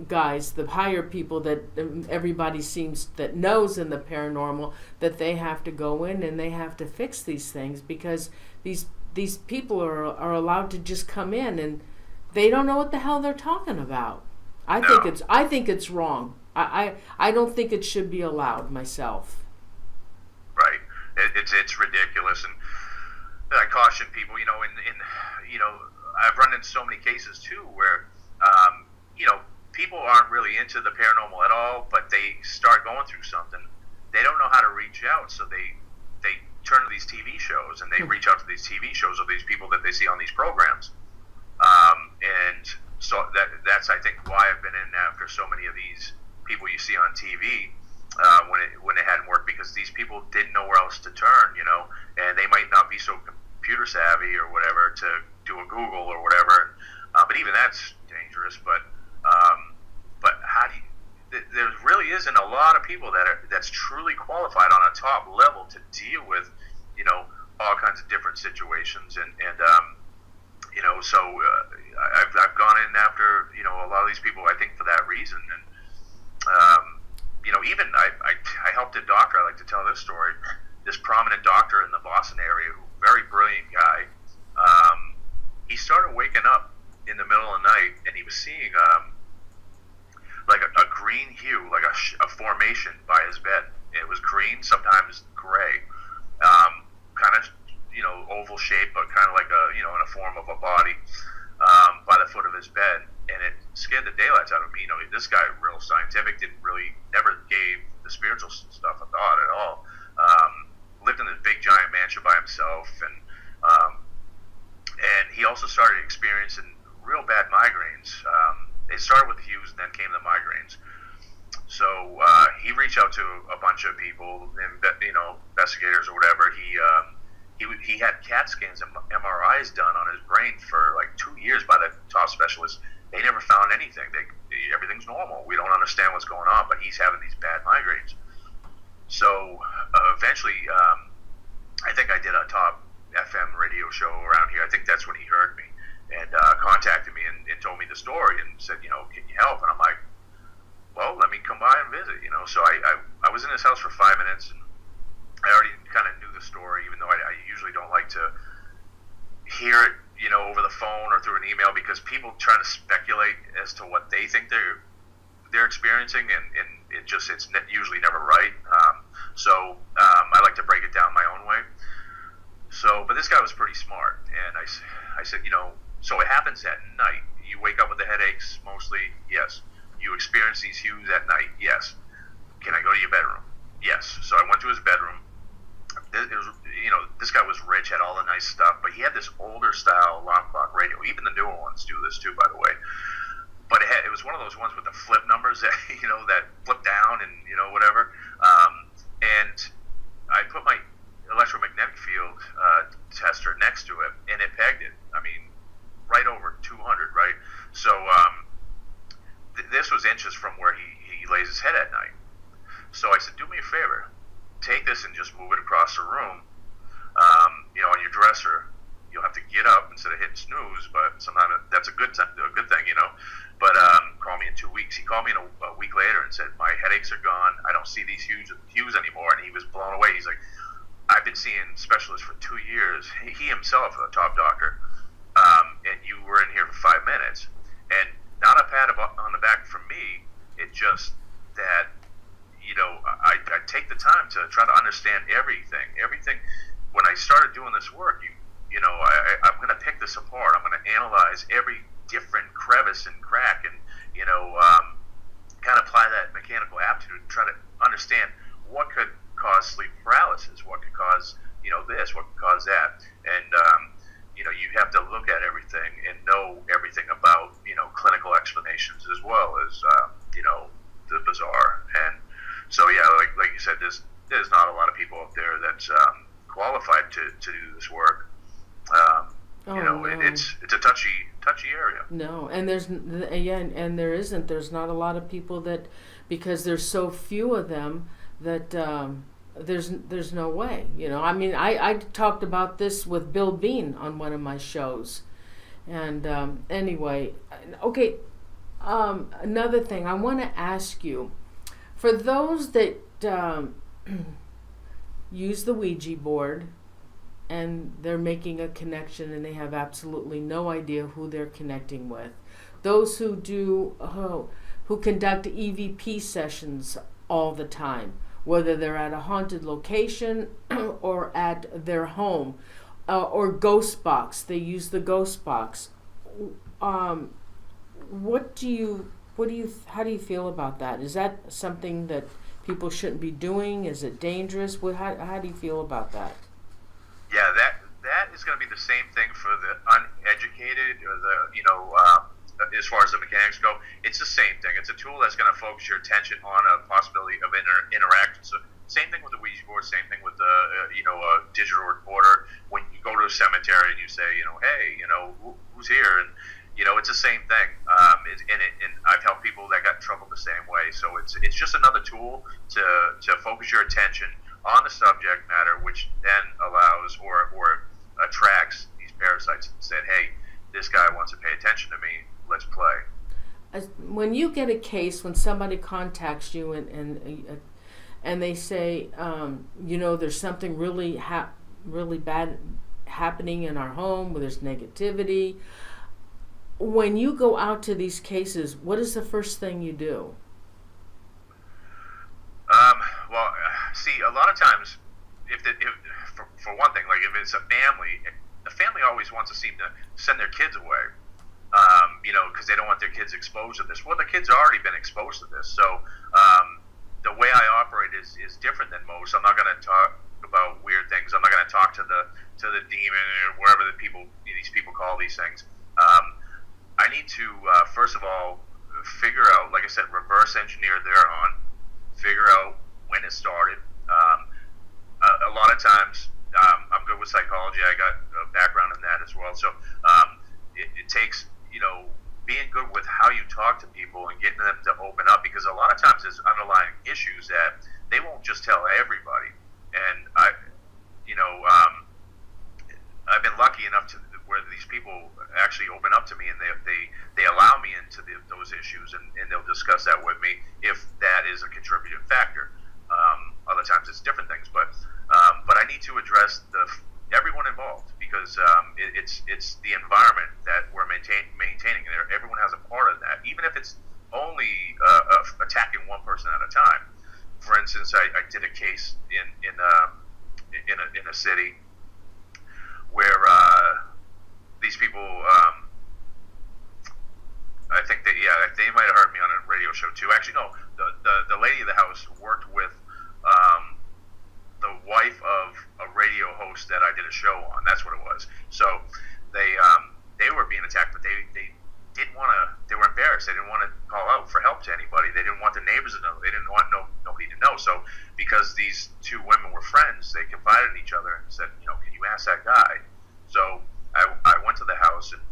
guys, the higher people that everybody seems that knows in the paranormal, that they have to go in and they have to fix these things, because these people are allowed to just come in and they don't know what the hell they're talking about. I think it's wrong. I don't think it should be allowed myself. Right. It's ridiculous, and I caution people. I've run into so many cases too where people aren't really into the paranormal at all, but they start going through something. They don't know how to reach out, so they turn to these TV shows, and they reach out to these TV shows of these people that they see on these programs. And so that's, I think, why I've been in after so many of these people you see on TV when it hadn't worked, because these people didn't know where else to turn, and they might not be so computer savvy or whatever to do a Google or whatever. But even that's dangerous. But how do you? There really isn't a lot of people that's truly qualified on a top level to deal with, all kinds of different situations, and so I've gone in after a lot of these people, I think, for that reason, and even I helped a doctor. I like to tell this story. This prominent doctor in the Boston area, very brilliant guy. He started waking up in the middle of the night, and he was seeing like a green hue, like a formation by his bed. It was green, sometimes gray, kind of oval shape, but kind of like in a form of a body by the foot of his bed, and it scared the daylights out of me. This guy, real scientific, never gave the spiritual stuff a thought at all. Lived in this big giant mansion by himself, and he also started experiencing real bad migraines. It started with the hues, and then came the migraines. So he reached out to a bunch of people, investigators or whatever. He had CAT scans and MRIs done on his brain for like 2 years by the top specialists. They never found anything. Everything's normal. We don't understand what's going on, but he's having these bad migraines. So eventually, I think I did a top FM radio show around here. I think that's when he heard me and contacted me and told me the story and said, can you help? And I'm like, well, let me come by and visit. So I was in his house for 5 minutes, and I already kind of knew the story, even though I usually don't like to hear it, over the phone or through an email, because people try to speculate as to what they think they're experiencing, and it's usually never right. So I like to break it down my own way. So, but this guy was pretty smart, and I said, so it happens at night. You wake up with the headaches mostly? Yes. You experience these hues at night? Yes. Can I go to your bedroom? Yes. So I went to his bedroom. This guy was rich, had all the nice stuff, but he had this older style alarm clock radio. Even the newer ones do this too, by the way. But it was one of those ones with the flip numbers that that flip down and whatever. And I put my electromagnetic field tester next to it, and it pegged it. I mean, right over 200, right? So this was inches from where he lays his head at night. So I said, do me a favor, take this and just move it across the room. On your dresser. You'll have to get up instead of hitting snooze, but sometimes that's a good thing, But call me in 2 weeks. He called me a week later and said, my headaches are gone. I don't see these hues anymore. And he was blown away. He's like, I've been seeing specialists for 2 years. He himself, a top doctor, and you were in here for 5 minutes. And not a pat on the back from me. It just that, I take the time to try to understand everything. When I started doing this work, I'm going to pick this apart. I'm going to analyze every different crevice and crack, and kind of apply that mechanical aptitude and try to understand what could cause sleep paralysis, what could cause this, what could cause that, and you have to look at everything and know everything about clinical explanations as well as the bizarre. And so yeah, like you said, there's not a lot of people out there that's qualified to do this work. No. It's a touchy area. No, and there's not a lot of people that, because there's so few of them, that there's no way. I mean, I talked about this with Bill Bean on one of my shows, and anyway, okay. Another thing I want to ask you, for those that use the Ouija board and they're making a connection and they have absolutely no idea who they're connecting with, those who who conduct EVP sessions all the time, whether they're at a haunted location or at their home, or ghost box, they use the ghost box. How do you feel about that? Is that something that people shouldn't be doing? Is it dangerous? How do you feel about that? Yeah, that is going to be the same thing for the uneducated, or as far as the mechanics go. It's the same thing. It's a tool that's going to focus your attention on a possibility of interaction. So same thing with the Ouija board, same thing with the a digital recorder. When you go to a cemetery and you say, hey, who's here, and it's the same thing. And I've helped people that got in trouble the same way. So it's just another tool to focus your attention on the subject matter, which then allows or attracts these parasites and said, hey, this guy wants to pay attention to me, let's play. When you get a case, when somebody contacts you and they say, there's something really bad happening in our home, where there's negativity, when you go out to these cases, what is the first thing you do? Well, see, a lot of times, for one thing, like if it's a family, the family always wants to seem to send their kids away, because they don't want their kids exposed to this. Well, the kids have already been exposed to this, so the way I operate is different than most. I'm not going to talk about weird things. I'm not going to talk to the demon or wherever these people call these things. I need to first of all figure out, like I said, reverse engineer their on, figure out when it started. A lot of times, I'm good with psychology. I got a background in that as well. So it takes, being good with how you talk to people and getting them to open up, because a lot of times there's underlying issues that they won't just tell everybody. And I've been lucky enough to where these people actually open up to me, and they allow me into those issues, and they'll discuss that with me if that is a contributing factor. Other times it's different things, but I need to address everyone involved, because it's the environment that we're maintaining, and everyone has a part of that, even if it's only attacking one person at a time. For instance, I did a case in a city where these people, I think they might have heard me on a radio show too. Actually, no, the lady of the house worked with the wife of a radio host that I did a show on. That's what it was. So they were being attacked, but they didn't want to. They were embarrassed. They didn't want to call out for help to anybody. They didn't want the neighbors to know. They didn't want nobody to know. So because these two women were friends, they confided in each other and said, can you ask that guy? So I went to the house, and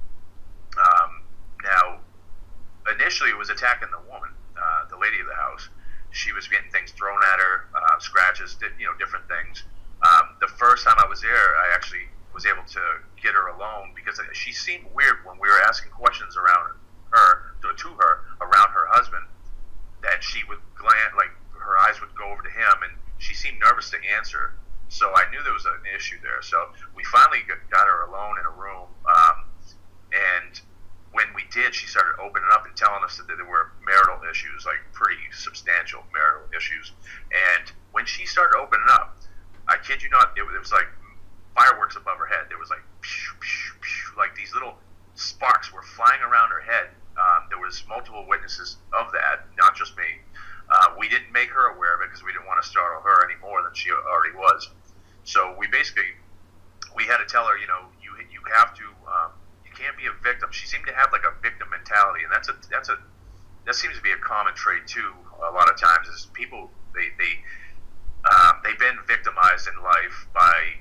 now initially it was attacking the woman, the lady of the house. She was getting things thrown at her, scratches, different things. The first time I was there, I actually was able to get her alone, because she seemed weird when we were asking questions around her around her husband, that she would glance, like her eyes would go over to him, and she seemed nervous to answer. So I knew there was an issue there. So we finally got her alone in a room, and when we did, she started opening up and telling us that there were marital issues, like pretty substantial marital issues. And when she started opening up, I kid you not, it was like fireworks above her head. There was like, pew, pew, pew, like these little sparks were flying around her head. There was multiple witnesses of that, not just me. We didn't make her aware of it because we didn't want to startle her any more than she already was. So we had to tell her, you have to, you can't be a victim. She seemed to have like a victim mentality, and that seems to be a common trait too. A lot of times is people they've been victimized in life by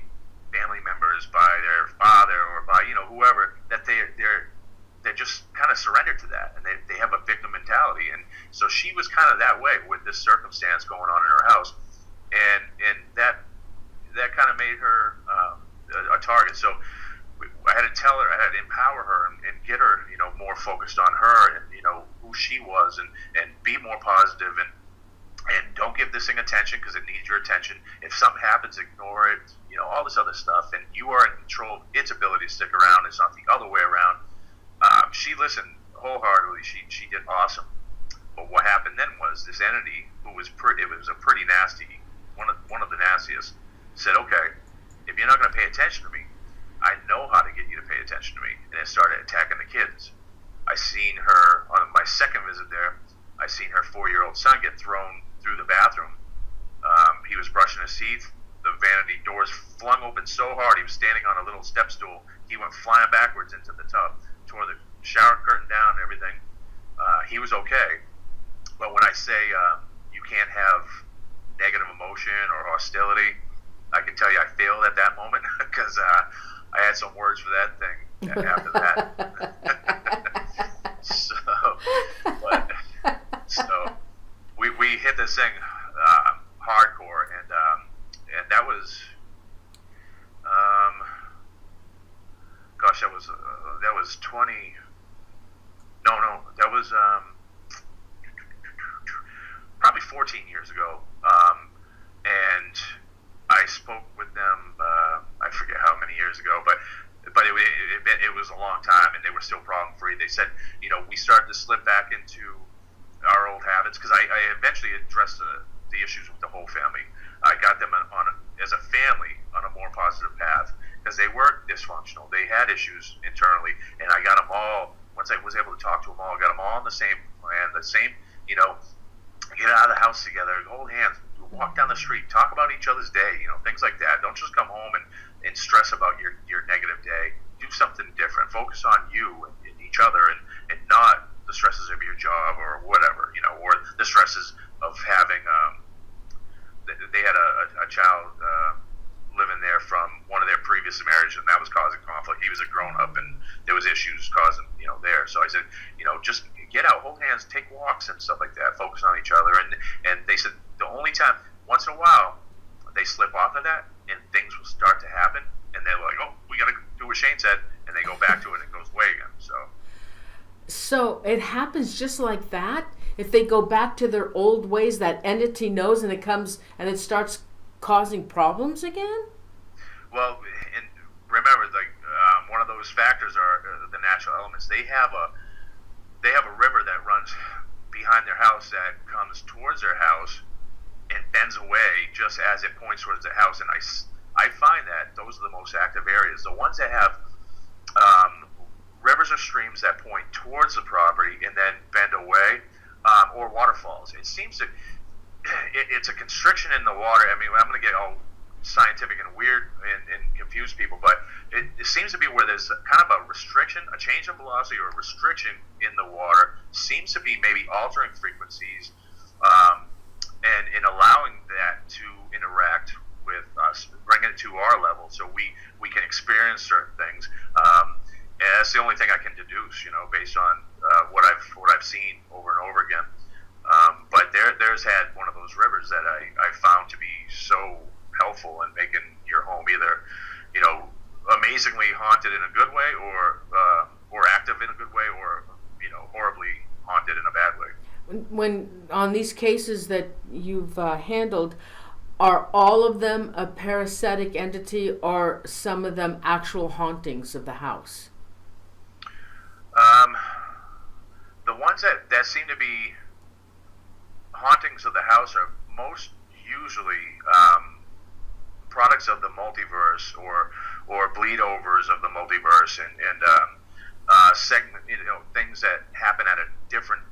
family members, by their father, or by whoever, that they're just kind of surrendered to that, and they have a victim mentality. And so she was kind of that way with this circumstance going on in her house, and that kind of made her a target. So I had to tell her, I had to empower her and get her more focused on her and who she was, and be more positive, and don't give this thing attention because it needs your attention. If something happens, ignore it, all this other stuff, and you are in control of its ability to stick around. It's not the other way around. She listened wholeheartedly. She did awesome. But what happened then was this entity, who was it was a pretty nasty, one of the nastiest, said, okay, if you're not going to pay attention to me, I know how to get you to pay attention to me. And it started attacking the kids. I seen her on my second visit there. I seen her 4-year-old son get thrown through the bathroom. He was brushing his teeth. The vanity doors flung open so hard, he was standing on a little step stool. He went flying backwards into the tub, tore the shower curtain down and everything. He was okay. But when I say you can't have negative emotion or hostility, I can tell you I failed at that moment because I had some words for that thing after that. So we hit this thing hardcore, and that was that was 20. No, that was probably 14 years ago. And I spoke with them. I forget how many years ago, but it was a long time, and they were still problem free. They said, we started to slip back into our old habits, because I eventually addressed the issues with the whole family. I got them as a family on a more positive path, because they were dysfunctional. They had issues internally, and I got them all. Once I was able to talk to them all, I got them all on the same plan, the same, get out of the house together, hold hands, walk down the street, talk about each other's day, things like that. Don't just come home and stress about your negative day. Do something different. Focus on you and each other, and not the stresses of your job or whatever, or the stresses of having, they had a child living there from one of their previous marriages, and that was causing conflict. He was a grown-up, and there was issues causing, there. So I said, just get out, hold hands, take walks and stuff like that, focus on each other. And they said the only time, once in a while, they slip off of that, and things will start to happen, and they're like, oh, we got to do what Shane said, and they go back to it, and it goes away again. So it happens just like that? If they go back to their old ways, that entity knows, and it comes and it starts causing problems again? Well, and remember, one of those factors are the natural elements. They have a river that runs behind their house that comes towards their house and bends away just as it points towards the house. And I find that those are the most active areas. The ones that have rivers or streams that point towards the property and then bend away, or waterfalls. It seems to, it's a constriction in the water. I mean, I'm going to get all scientific and weird and confuse people, but it seems to be where there's kind of a restriction, a change in velocity or a restriction in the water, seems to be maybe altering frequencies, and in allowing that to interact with us, bringing it to our level so we can experience certain things. And that's the only thing I can deduce, based on what I've seen over and over again. But there's had one of those rivers that I found to be so helpful in making your home either, amazingly haunted in a good way, or active in a good way, or horribly haunted in a bad way. When on these cases that you've handled, are all of them a parasitic entity, or some of them actual hauntings of the house? The ones that seem to be hauntings of the house are most usually products of the multiverse, or bleed overs of the multiverse, and segment, things that happen at a different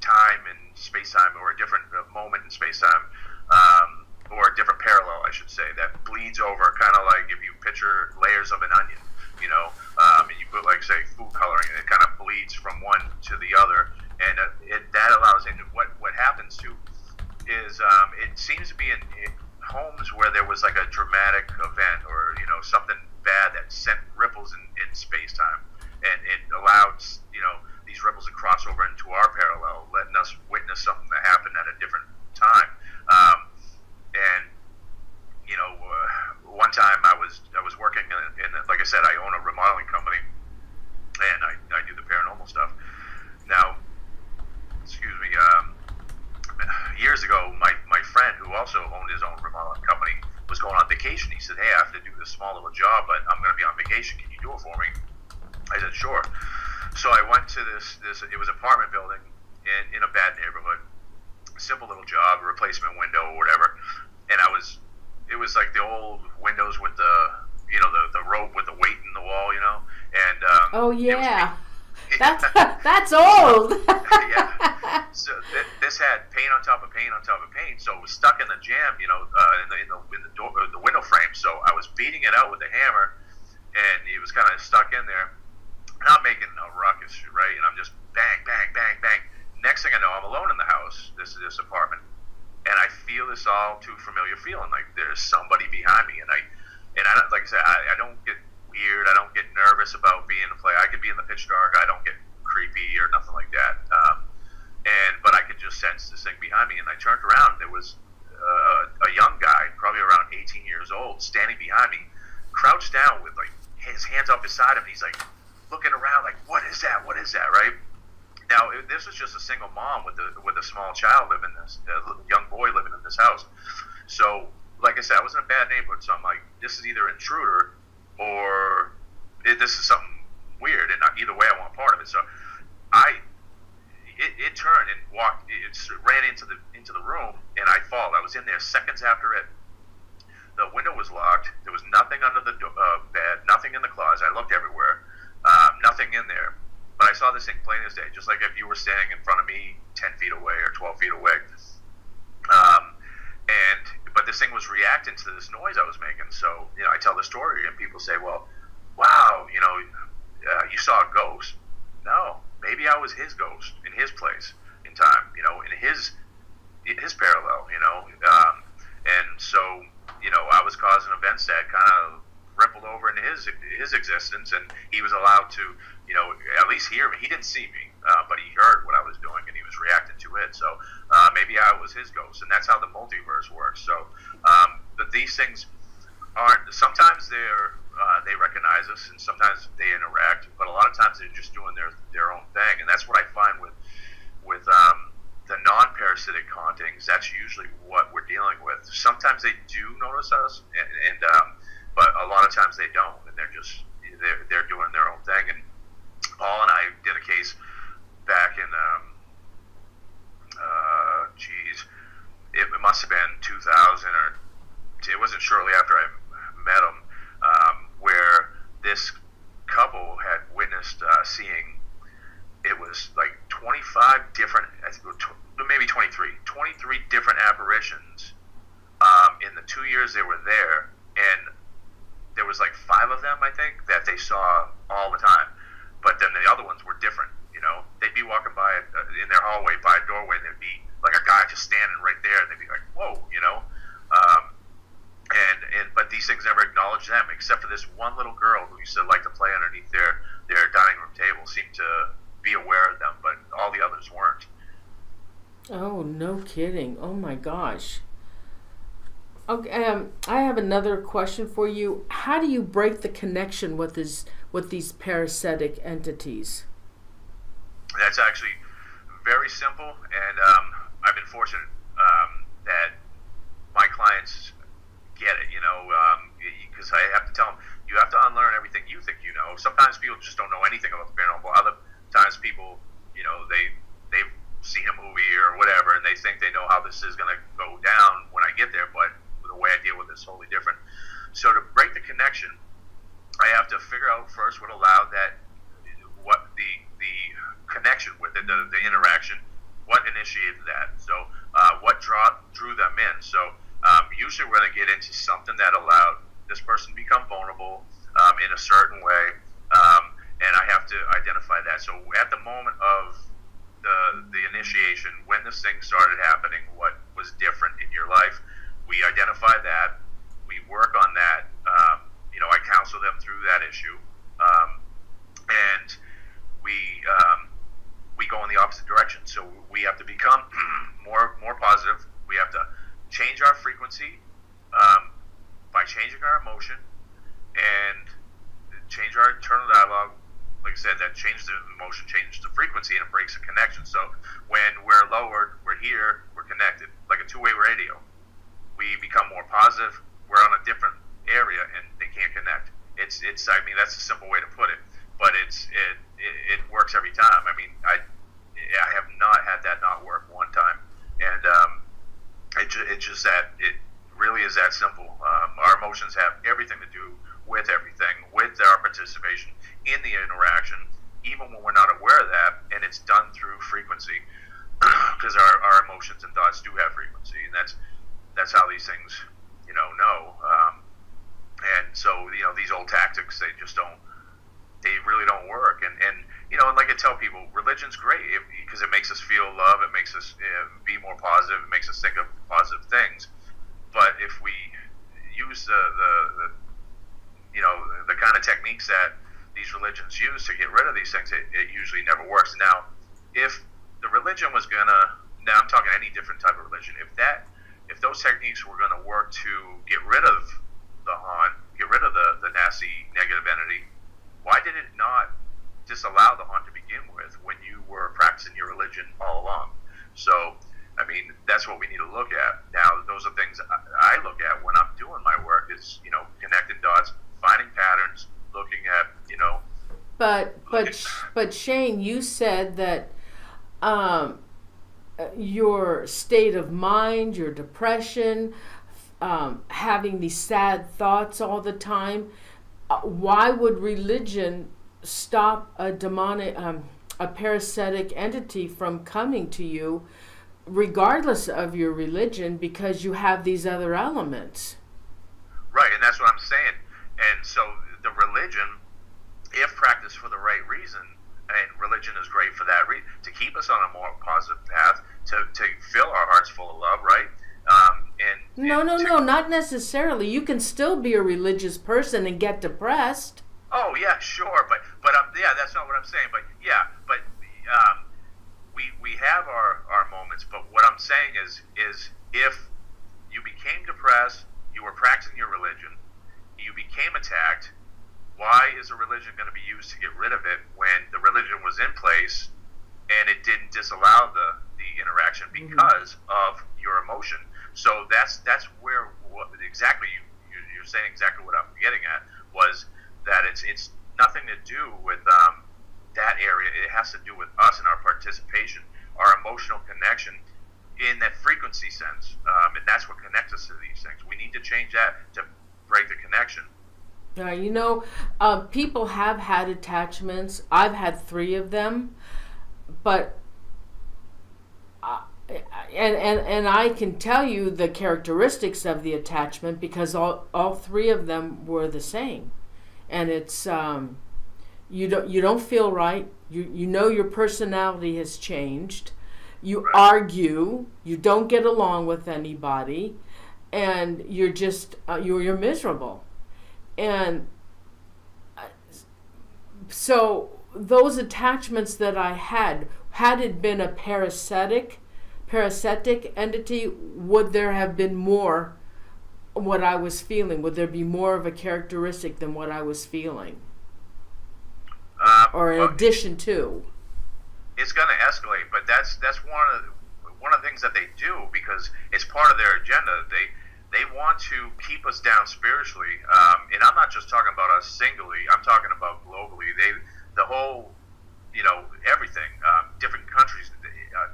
time in space-time, or a different moment in space-time, or a different parallel, I should say, that bleeds over, kind of like if you picture layers of an onion, and you put, like, say, food coloring, and it kind of bleeds from one to the other, and that allows, and what happens too is it seems to be in homes where there was like a dramatic event, or something bad that sent ripples in space-time, and it allowed these ripples to cross over into our parallel, letting us witness something that happened at a different time. And one time I was working in like I said, I own a remodeling company, and I do the paranormal stuff. Now, excuse me, years ago, my friend, who also owned his own remodeling company, was going on vacation. He said, "Hey, I have to do this small little job, but I'm going to be on vacation. Can you do it for me?" I said, "Sure." So I went to this it was an apartment building in a bad neighborhood. Simple little job, a replacement window or whatever. And it was like the old windows with the rope with the weight in the wall, and oh yeah. That's old. Yeah. So this had paint on top of paint on top of paint, so it was stuck in the jam, in the window frame. So I was beating it out with a hammer, and it was kind of stuck in there. Not making a ruckus, right? And I'm just bang, bang, bang, bang. Next thing I know, I'm alone in the house. This apartment, and I feel this all too familiar feeling, like there's somebody behind me, and I like I said, I don't get weird. I don't get nervous about being in a play. I could be in the pitch dark. I don't get creepy or nothing like that. But I could just sense this thing behind me, and I turned around. There was a young guy, probably around 18 years old, standing behind me, crouched down with like his hands up beside him. And he's like looking around, like, "What is that? What is that?" Right? Now, this was just a single mom with a small child living in this, young boy living in this house. So, like I said, I was in a bad neighborhood, so I'm like, this is either intruder or this is something weird, and either way, I want part of it. So, it turned and walked, it ran into the room, and I followed. I was in there seconds after it. The window was locked. There was nothing under the bed, nothing in the closet. I looked everywhere, nothing in there. But I saw this thing plain as day, just like if you were standing in front of me 10 feet away or 12 feet away. But this thing was reacting to this noise I was making. So, I tell the story, and people say, "Well, wow, you saw a ghost." No, maybe I was his ghost in his place in time, in his parallel, and so, I was causing events that kind of rippled over into his existence, and he was allowed to, at least hear me. He didn't see me, but he heard what I was doing, and he was reacting to it. So maybe I was his ghost, and that's how the multiverse works. So, but these things aren't. Sometimes they recognize us, and sometimes they interact. But a lot of times they're just doing their own thing, and that's what I find with the non-parasitic hauntings. That's usually what we're dealing with. Sometimes they do notice us, and but a lot of times they don't, and they're doing their own thing. And Paul and I did a case back in it must have been 2000, or it wasn't shortly after I met him, where this couple had witnessed seeing, it was like 25 different, maybe 23 different apparitions in the 2 years they were there, and there was like 5 of them, I think, that they saw all the time. But then the other ones were different, They'd be walking by in their hallway, by a doorway, and there'd be like a guy just standing right there, and they'd be like, "Whoa," but these things never acknowledged them, except for this one little girl who used to like to play underneath their dining room table, seemed to be aware of them, but all the others weren't. Oh, no kidding. Oh my gosh. Okay, I have another question for you. How do you break the connection with these parasitic entities? That's actually very simple, and I've been fortunate that my clients get it, because I have to tell them, you have to unlearn everything you think you know. Sometimes people just don't know anything about the paranormal. Other times people, they've seen a movie or whatever, and they think they know how this is going to go down when I get there, but the way I deal with it is totally different. So to break the connection, I have to figure out first what the interaction, what initiated that? So what drew them in? So usually we're going to get into something that allowed this person to become vulnerable in a certain way, and I have to identify that. So at the moment of the initiation, when this thing started happening, what was different in your life, we identify that, we work on that. I counsel them through that issue, and we go in the opposite direction. So we have to become more positive. We have to change our frequency by changing our emotion and change our internal dialogue. Like I said, that changes the emotion, changes the frequency, and it breaks the connection. So when we're lowered, we're here, we're connected, like a two-way radio. We become more positive. We're on a different area, and they can't connect. It's. I mean, that's a simple way to put it, but it works every time. I mean, I have not had that not work one time, and it's just that it really is that simple. Our emotions have everything to do with everything, with our participation in the interaction, even when we're not aware of that, and it's done through frequency, because our emotions and thoughts do have frequency, and that's how these things, know. And so, these old tactics, they really don't work. And like I tell people, religion's great because it makes us feel love, it makes us be more positive, it makes us think of positive things. But if we use the kind of techniques that these religions use to get rid of these things, it usually never works. Now, if the religion was now I'm talking any different type of religion, if those techniques were going to work to get rid of the haunt, get rid of the nasty negative entity, why did it not disallow the haunt to begin with when you were practicing your religion all along? So, I mean, that's what we need to look at. Now, those are things I look at when I'm doing my work is, connecting dots, finding patterns, looking at, But Shane, you said that your state of mind, your depression, having these sad thoughts all the time, why would religion stop a demonic, a parasitic entity from coming to you, regardless of your religion, because you have these other elements? Right, and that's what I'm saying. And so the religion, if practiced for the right reason, and religion is great for that reason, to keep us on a more positive path, to fill our hearts full of love, right? No, not necessarily. You can still be a religious person and get depressed. Oh yeah, sure, but that's not what I'm saying. But we have our moments. But what I'm saying is if you became depressed, you were practicing your religion, you became attacked, why is a religion going to be used to get rid of it when the religion was in place and it didn't disallow the interaction because of your emotion? So that's where exactly you're saying exactly what I'm getting at, was that it's nothing to do with that area. It has to do with us and our participation, our emotional connection in that frequency sense, and that's what connects us to these things. We need to change that to break the connection. People have had attachments. I've had 3 of them, but and I can tell you the characteristics of the attachment because all 3 of them were the same, and it's you don't feel right. You know your personality has changed. You argue. You don't get along with anybody, and you're just you're miserable. And so those attachments that I had it been a parasitic entity, would there have been more what I was feeling? Would there be more of a characteristic than what I was feeling? Or in addition to? It's going to escalate, but that's one of the things that they do because it's part of their agenda. They want to keep us down spiritually, and I'm not just talking about us singly. I'm talking about globally. The whole, everything, different countries,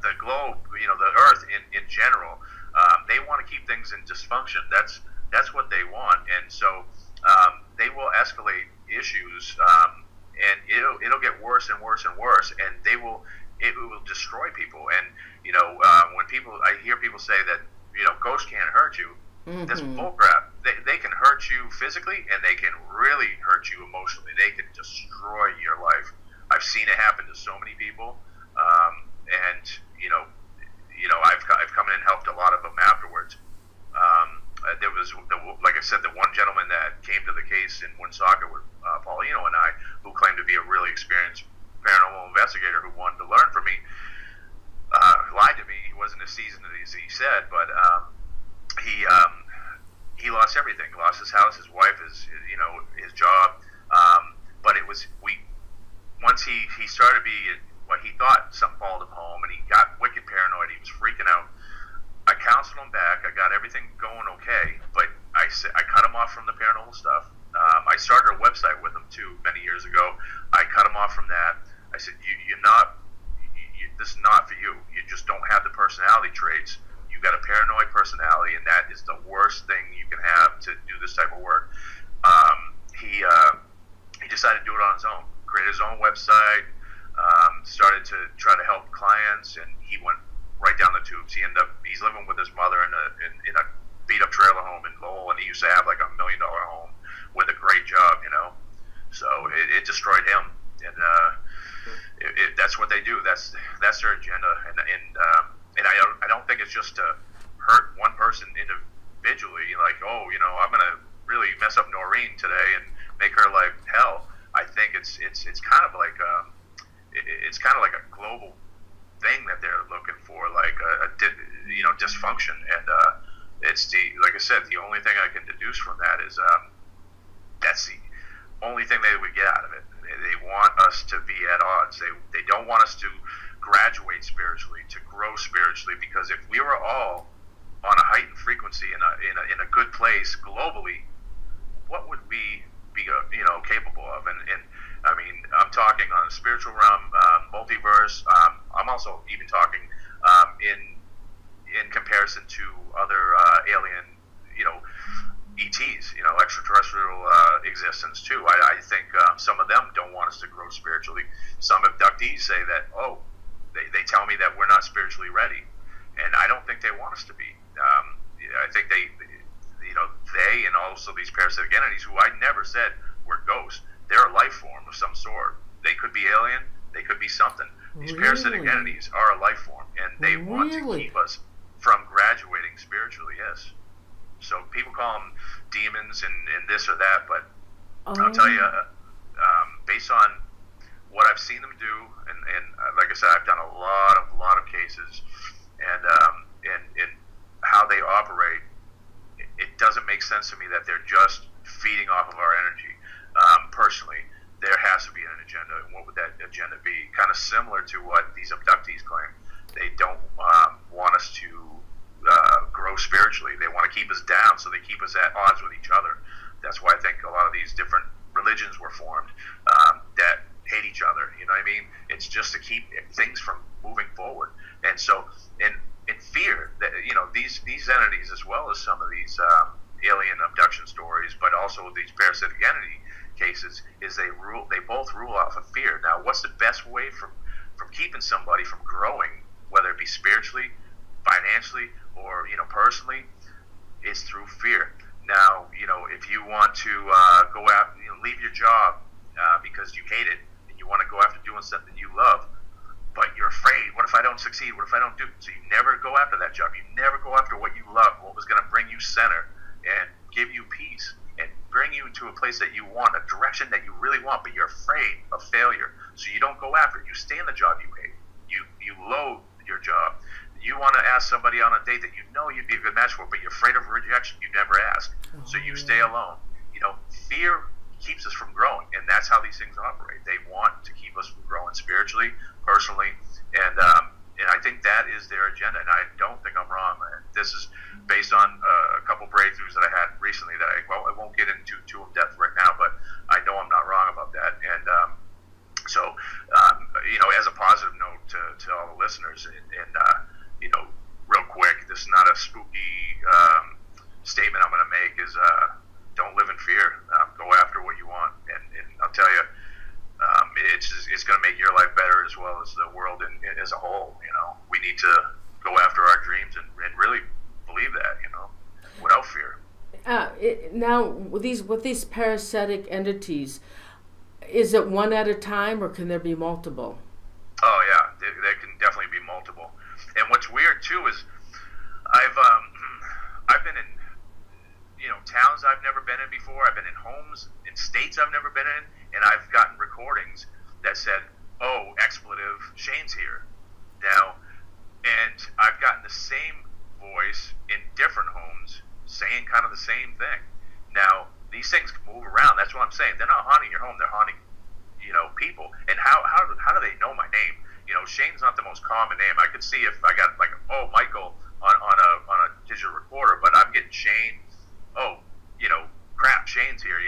the globe, the earth in general. They want to keep things in dysfunction. That's what they want, and so they will escalate issues, and it'll get worse and worse and worse, and they will it will destroy people. And when I hear people say that ghosts can't hurt you, that's bullcrap. They can hurt you physically, and they can really hurt you emotionally. They can destroy your life. I've seen it happen to so many people, and I've come in and helped a lot of them afterwards. There was, like I said, the one gentleman that came to the case in Woonsocket with Paulino and I, who claimed to be a really experienced paranormal investigator who wanted to learn from me, lied to me. He wasn't as seasoned as he said, but he lost everything. He lost his house, his wife, his job. But it was once he started to be what he thought something followed him home, and he got wicked paranoid. He was freaking out. I counseled him back. I got everything going okay, but I cut him off from the paranormal stuff. I started a website with him too many years ago. I cut him off from that. I said, this is not for you. You just don't have the personality traits. You got a paranoid personality, and that is the worst thing you can have to do this type of work. He decided to do it on his own. Created his own website. Started to try to help clients, and he went right down the tubes. He's living with his mother in a beat up trailer home in Lowell, and he used to have like $1 million home with a great job, So it destroyed him, and that's what they do. That's their agenda, and I don't think it's just to hurt one person individually. Like, I'm gonna really mess up Noreen today and make her life hell. I think it's kind of like a global thing that they're looking for, like a dysfunction, and it's like I said, the only thing I can deduce from that is that's the only thing they would get out of it. They want us to be at odds. They don't want us to graduate spiritually, to grow spiritually, because if we were all on a heightened frequency in a good place globally, what would we be capable of? And I mean, I'm talking on a spiritual realm, multiverse. I'm also even talking in comparison to other alien, ETs, extraterrestrial existence too. I think some of them don't want us to grow spiritually. Some abductees say that, they tell me that we're not spiritually ready, and I don't think they want us to be. I think they and also these parasitic entities, who I never said were ghosts, they're a life form of some sort. They could be alien, they could be something. These parasitic entities are a life form, and they want to keep us from graduating spiritually, yes. So people call them demons and this or that, but I'll tell you, based on what I've seen them do, and like I said, I've done a lot of cases, and how they operate, it doesn't make sense to me that they're just feeding off of our energy. Personally, there has to be an agenda, and what would that agenda be? Kind of similar to what these abductees claim. They don't want us to grow spiritually. They want to keep us down, so they keep us at odds with each other. That's why I think a lot of these different religions were formed that hate each other. You know what I mean? It's just to keep things from moving forward. And so, in fear that these entities, as well as some of these alien abduction stories, but also these parasitic entity cases, is they both rule off of fear. Now, what's the best way from keeping somebody from growing, whether it be spiritually, financially, or personally, is through fear. Now, if you want to go out, leave your job because you hate it, and you want to go after doing something you love, but you're afraid, what if I don't succeed? What if I don't do? So you never go after that job. You never go after what you love, what was going to bring you center and give you peace and bring you into a place that you want, a direction that you really want, but you're afraid of failure. So you don't go after it. You stay in the job you hate. You loathe your job. You want to ask somebody on a date that you'd be a good match for, but you're afraid of rejection. You never ask. So you stay alone. Fear keeps us from growing, and that's how these things operate. They want to keep us from growing spiritually, personally, and I think that is their agenda, and I don't think I'm wrong. This is based on a couple breakthroughs that I had recently that I won't get into too in depth right now, but I know I'm not wrong about that. And so, as a positive note to all the listeners, and real quick, this is not a spooky statement I'm going to make, is don't live in fear. Go after what you want, and I'll tell you, it's going to make your life better as well as the world in now with these parasitic entities, is it one at a time or can there be multiple? Oh yeah, there can definitely be multiple. And what's weird too is I've been in towns I've never been in before. I've been in homes in states I've never been in, and I've gotten recordings that said, "Oh, expletive, Shane's here now," and I've gotten the same voice in different homes saying kind of the same thing. Now these things move around. That's what I'm saying. They're not haunting your home. They're haunting people. And how do they know my name? Shane's not the most common name. I could see if I got like, oh, Michael on a digital recorder, but I'm getting Shane. Oh, crap, Shane's here.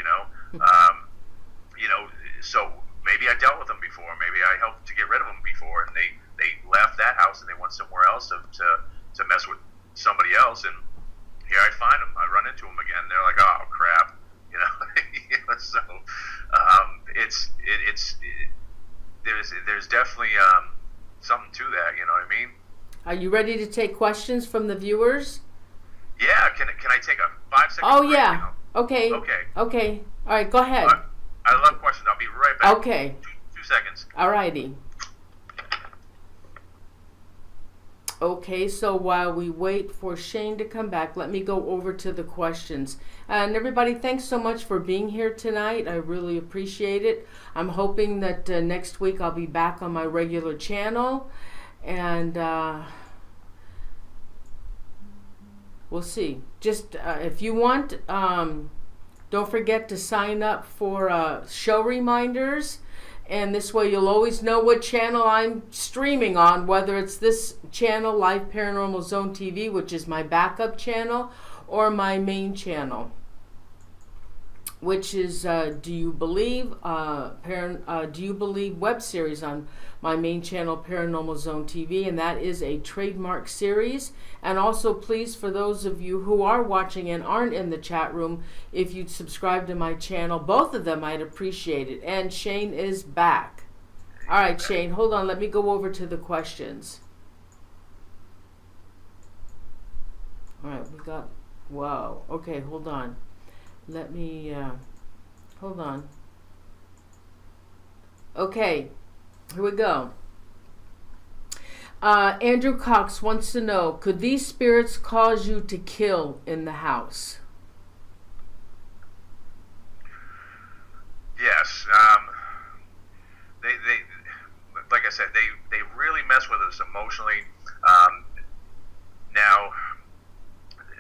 So maybe I dealt with them before. Maybe I helped to get rid of them before, and they left that house and they went somewhere else to mess with somebody else. And here I find them. I run into them again. They're like, oh crap, So there's definitely something to that. You know what I mean? Are you ready to take questions from the viewers? Yeah. Can I take a 5 second? Oh break, yeah. Okay. All right. Go ahead. I love questions. I'll be right back. Okay. 2 seconds. All righty. Okay, so while we wait for Shane to come back, let me go over to the questions. And everybody, thanks so much for being here tonight. I really appreciate it. I'm hoping that next week I'll be back on my regular channel. And we'll see. Just if you want, don't forget to sign up for show reminders. And this way you'll always know what channel I'm streaming on, whether it's this channel, Live Paranormal Zone TV, which is my backup channel, or my main channel, which is Do You Believe web series on my main channel, Paranormal Zone TV, and that is a trademark series. And also, please, for those of you who are watching and aren't in the chat room, if you'd subscribe to my channel, both of them, I'd appreciate it. And Shane is back. All right, Shane, hold on. Let me go over to the questions. All right, we got, wow. Okay, hold on. Let me, hold on. Okay, here we go. Andrew Cox wants to know, could these spirits cause you to kill in the house? Yes. They like I said, they really mess with us emotionally. Now,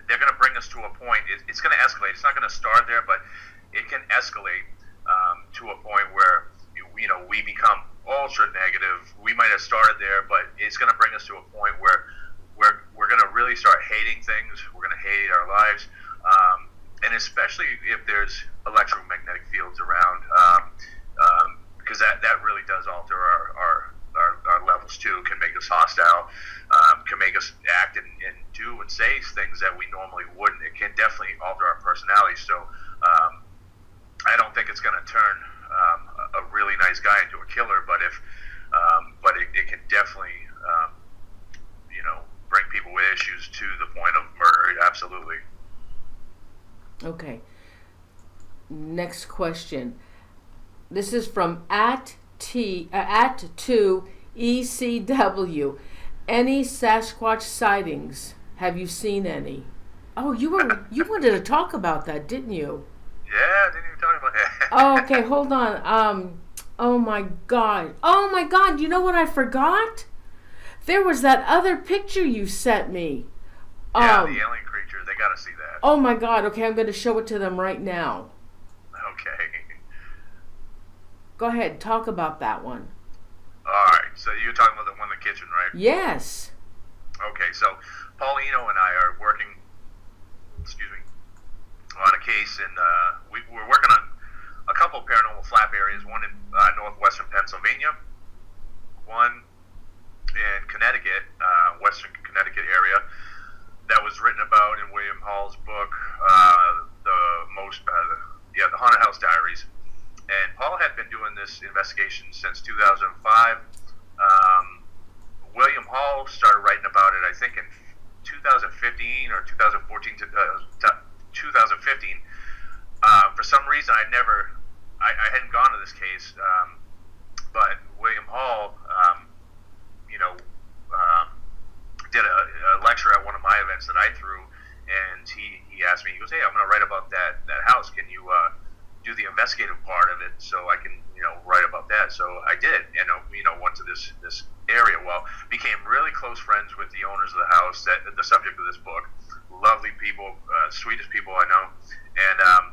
they're going to bring us to a point. It's going to escalate. It's not going to start there, but it can escalate to a point where we become ultra negative. We might have started there, but it's going to bring us to a point where we're going to really start hating things. We're going to hate our lives, and especially if there's electromagnetic fields around, because that really does alter our levels too. Can make us hostile, can make us act and do and say things that we normally wouldn't. It can definitely alter our personality. So I don't think it's going to turn a really nice guy into a killer, but it can definitely bring people with issues to the point of murder. Absolutely. Okay. Next question. This is from @2ECW. Any Sasquatch sightings? Have you seen any? Oh, you wanted to talk about that, didn't you? Yeah, I didn't even talk about that. Oh, okay, hold on. Oh my God, you know what I forgot? There was that other picture you sent me. Yeah, the alien creature. They got to see that. Oh my God, okay, I'm going to show it to them right now. Okay. Go ahead, talk about that one. All right, so you're talking about the one in the kitchen, right? Yes. Okay, so Paulino and I are working, on a case, and we're working on a couple of paranormal flap areas, one in northwestern Pennsylvania, one in Connecticut, western Connecticut area, that was written about in William Hall's book, the Haunted House Diaries. And Paul had been doing this investigation since 2005. William Hall started writing about it, I think, in 2015 or 2014, 2015. For some reason, I hadn't gone to this case, but William Hall, you know, did a lecture at one of my events that I threw, and he asked me, he goes, "Hey, I'm going to write about that house. Can you do the investigative part of it so I can, write about that?" So I did, and went to this area. Well, became really close friends with the owners of the house, the subject of this book. Lovely people, sweetest people I know, and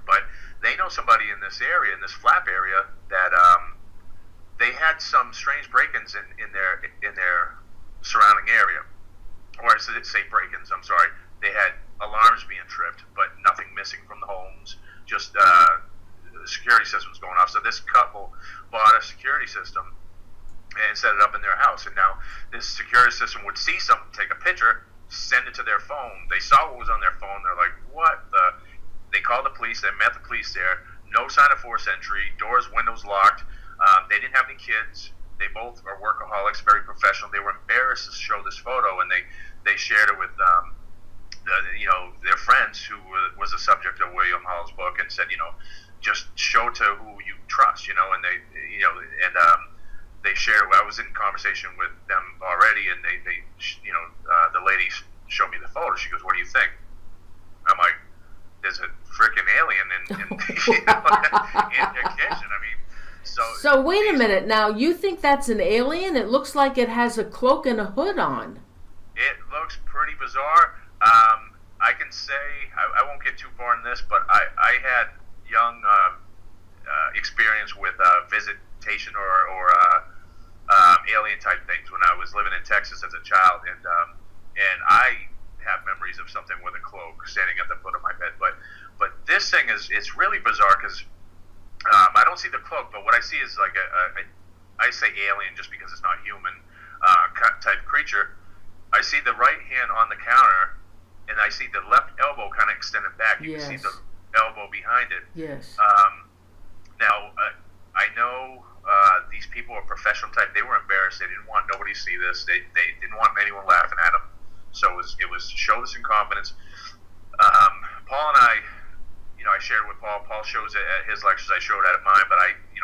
but they know somebody in this area, in this flap area, that they had some strange break-ins in their surrounding area, or I should say break-ins. I'm sorry. They had alarms being tripped, but nothing missing from the homes. Just security systems going off. So this couple bought a security system and set it up in their house. And now this security system would see something, take a picture, send it to their phone. They saw what was on their phone. They're like, "What the?" They called the police. They met the police there. No sign of forced entry. Doors, windows locked. They didn't have any kids. They both are workaholics, very professional. They were embarrassed to show this photo, and they shared it with their friends, who was the subject of William Hall's book, and said, just show to who you trust, and they shared it. I was in conversation with them already, and they the lady showed me the photo. She goes, "What do you think?" I'm like, "There's a freaking alien in their kitchen." I mean, so wait a minute. Now, you think that's an alien? It looks like it has a cloak and a hood on. It looks pretty bizarre. I can say, I won't get too far in this, but I had young experience with visitation or alien type things when I was living in Texas as a child, and I have memories of something with a cloak standing at the foot of my bed. But this thing it's really bizarre, because I don't see the cloak, but what I see is like I say alien just because it's not human type creature. I see the right hand on the counter, and I see the left elbow kind of extended back. You Yes. can see the elbow behind it. Yes. Now, I know these people are professional type. They were embarrassed. They didn't want nobody to see this. They didn't want anyone laughing at them. So it was to show this in confidence. Paul and I shared it with Paul. Paul shows it at his lectures. I showed it at mine, but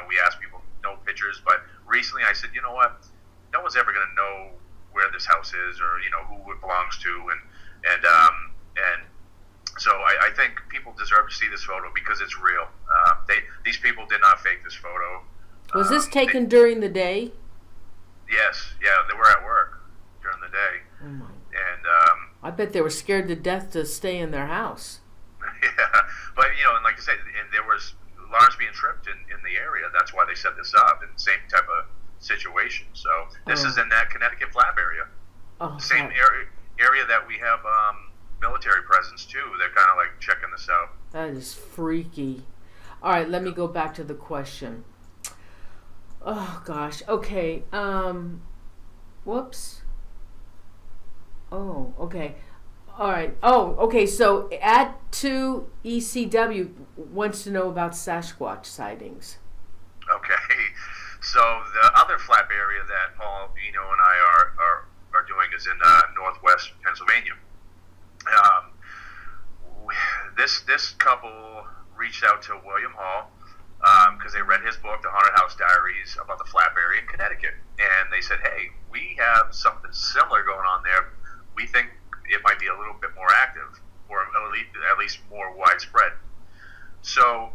we asked people no pictures. But recently I said, you know what? No one's ever going to know where this house is, or who it belongs to, and so I think people deserve to see this photo because it's real. These people did not fake this photo. Was this taken during the day? Yes, yeah, they were at work during the day, Oh my! and I bet they were scared to death to stay in their house. yeah, but and like I said, and there was alarms being tripped in the area. That's why they set this up, in the same type of situation. So this is in that Connecticut flap area. Oh, Same area that we have military presence too. They're kind of like checking this out. that is freaky. All right, let me go back to the question. Oh gosh. Okay. Whoops. Oh, okay. All right. Oh, okay. So @2 ECW wants to know about Sasquatch sightings. Okay, so the other flap area that Paul, and I are doing is in northwest Pennsylvania. This couple reached out to William Hall because they read his book, The Haunted House Diaries, about the flap area in Connecticut, and they said, "Hey, we have something similar going on there. We think it might be a little bit more active, or at least more widespread." So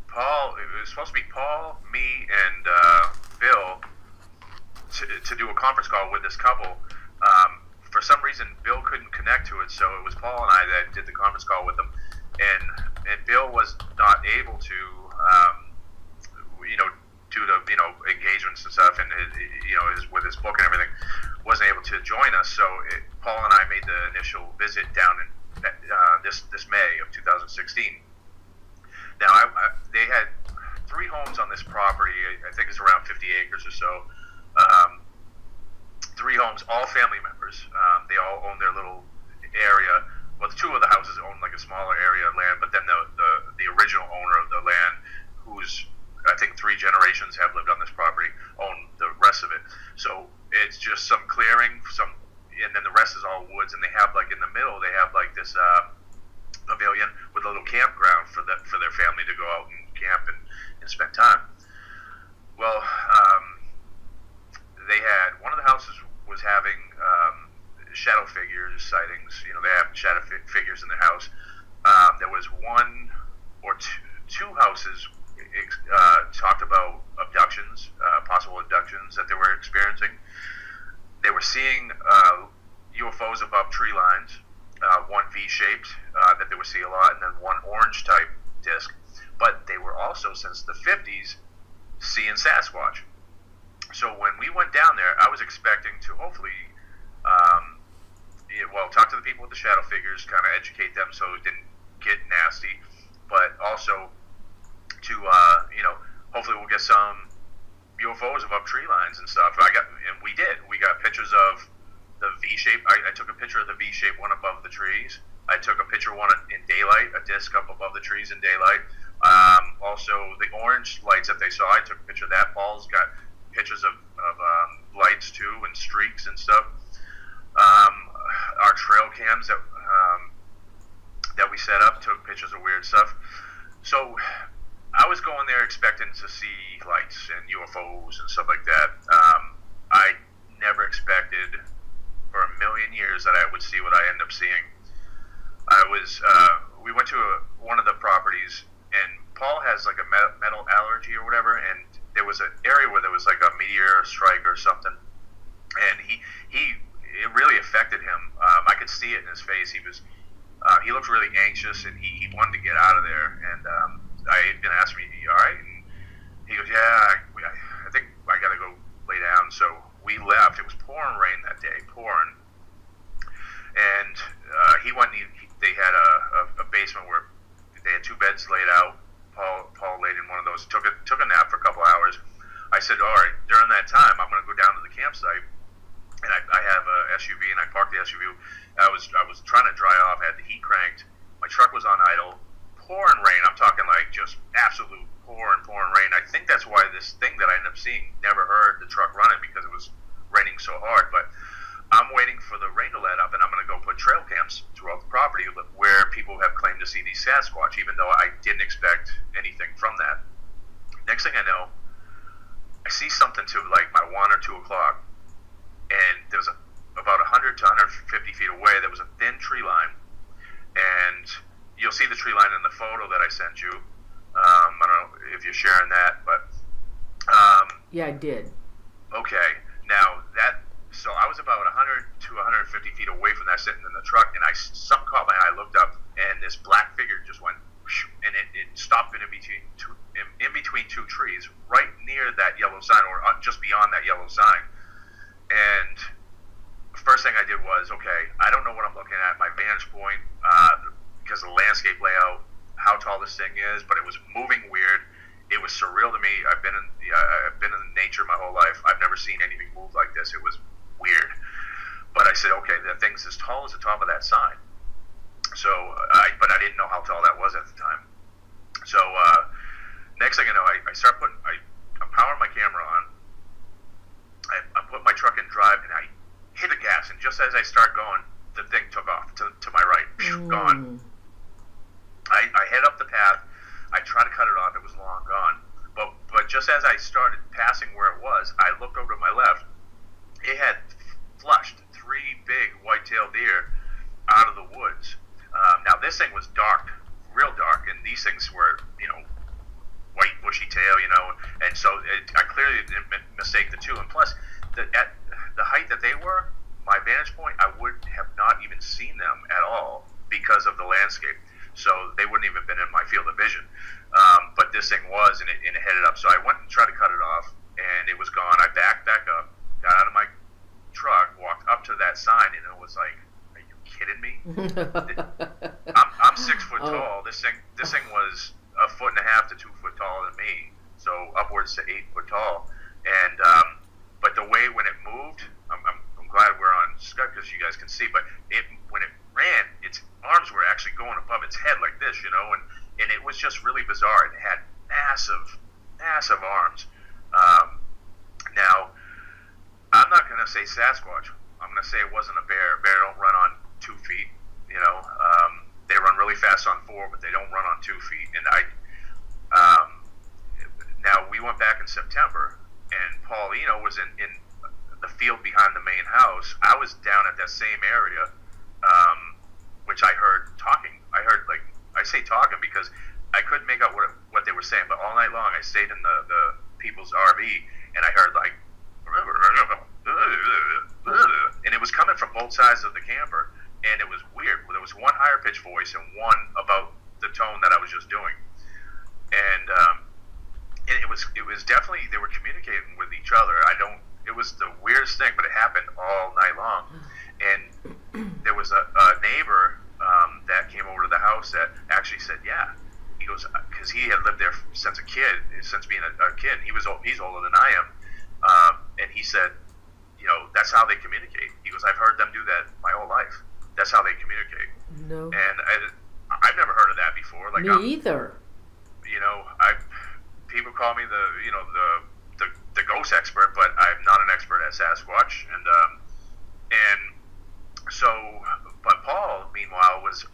Paul, it was supposed to be Paul, me, and Bill to do a conference call with this couple. For some reason, Bill couldn't connect to it, so it was Paul and I that did the conference call with them. And Bill was not able to, due to engagements and stuff, and with his book and everything, wasn't able to join us. So Paul and I made the initial visit down in this May of 2016. Now, they had 3 homes on this property. I think it's around 50 acres or so. 3 homes, all family members. They all own their little area. Well, 2 of the houses own like a smaller area of land, but then the original owner of the land, who's I think 3 generations have lived on this property, own the rest of it. So it's just some clearing, and then the rest is all woods. And they have, like, in the middle this pavilion with a little campground for their family to go out and camp and spend time. Well, they had one of the houses was having shadow figures sightings. You know, they have shadow figures in their house. There was one or two houses talked about abductions, possible abductions that they were experiencing. They were seeing UFOs above tree lines, one V-shaped that they would see a lot, and then one orange type disc. But they were also, since the 50s, seeing Sasquatch. So when we went down there, I was expecting to hopefully, talk to the people with the shadow figures, kind of educate them so it didn't get nasty, but also to, hopefully we'll get some UFOs above tree lines and stuff. And we did. We got pictures of the V-shape. I took a picture of the V-shape one above the trees. I took a picture one in daylight, a disc up above the trees in daylight. Also, the orange lights that they saw, I took a picture of that. Paul's got pictures of lights too, and streaks and stuff. Our trail cams that we set up took pictures of weird stuff. So I was going there expecting to see lights and UFOs and stuff like that. I never expected for a million years that I would see what I ended up seeing. We went to one of the properties, and Paul has like a metal allergy or whatever, and there was an area where there was like a meteor strike or something, and it really affected him. I could see it in his face. He looked really anxious, and he wanted to get out of there. And I even asked me, "You all right?" And he goes, "Yeah, I think I got to go lay down." So we left. It was pouring rain that day, pouring. And he went. They had a basement where they had two beds laid out. Paul laid in one of those. Took a nap for a couple hours. I said, "All right." During that time, I'm going to go down to the campsite. And I have a SUV, and I parked the SUV. I was trying to dry off. I had the heat cranked. My truck was on idle. Pouring rain. I'm talking like just absolute pouring rain. I think that's why this thing that I ended up seeing never heard the truck running, because it was raining so hard. But I'm waiting for the rain to let up, and I'm going to go put trail cams throughout the property where people have claimed to see these Sasquatch, even though I didn't expect anything from that. Next thing I know, I see something to like my 1 or 2 o'clock. And there was about 100 to 150 feet away, there was a thin tree line. And you'll see the tree line in the photo that I sent you. I don't know if you're sharing that, but... yeah, I did. Okay. Now, so I was about 100 to 150 feet away from that, sitting in the truck, and something caught my eye. I looked up, and this black figure just went, and it stopped in between two trees, right near that yellow sign, or just beyond that yellow sign. And the first thing I did was, okay, I don't know what I'm looking at, my vantage point, because of the landscape layout, how tall this thing is, but it was moving weird. It was surreal to me. I've been in nature my whole life. I've never seen anything move like this. It was weird. But I said, okay, the thing's as tall as the top of that sign. So, but I didn't know how tall that was at the time. So, next thing I know, I'm powering my camera on. I put my truck in drive, and I hit the gas, and just as I start going, the thing took off to my right. Gone. I head up the path. I try to cut it off. It was long gone. But just as I started passing where it was, I looked over to my left. It had flushed 3 big white-tailed deer out of the woods. Now, this thing was dark, real dark, and these things were, white bushy tail, and so I clearly didn't mistake the two. And plus, at the height that they were, my vantage point, I would have not even seen them at all because of the landscape. So they wouldn't even been in my field of vision. But this thing was, and it headed up. So I went and tried to cut it off, and it was gone. I backed back up, got out of my truck, walked up to that sign, and it was like, are you kidding me? I'm 6 foot tall. This thing was 1.5 to 2 foot taller than me, so upwards to 8 foot tall. And but the way when it moved, I'm glad we're on Skype because you guys can see. But when it ran, its arms were actually going above its head like this, and it was just really bizarre. It had massive arms. Now, I'm not going to say Sasquatch. I'm going to say it wasn't a bear. A bear don't run on 2 feet, run really fast on 4, but they don't run on 2 feet. And um, now we went back in September, and Paulino was in the field behind the main house. I was down at that same area, which I heard talking. I say talking because I couldn't make out what they were saying, but all night long I stayed in the people's RV, and I heard like, and it was coming from both sides of the camper, and it was weird. There was one higher pitched voice and one about the tone that I was just doing, and it was definitely, they were communicating with each other. It was the weirdest thing, but it happened all night long. And there was a neighbor that came over to the house that actually said, yeah. He goes, because he had lived there since being a kid. He's older than I am. And he said, that's how they communicate. He goes, I've heard them do that my whole life. That's how they communicate. No. And I've never heard of that before. Like, me either. People call me the ghost expert, but I'm not an expert at Sasquatch. And so, but Paul, meanwhile, was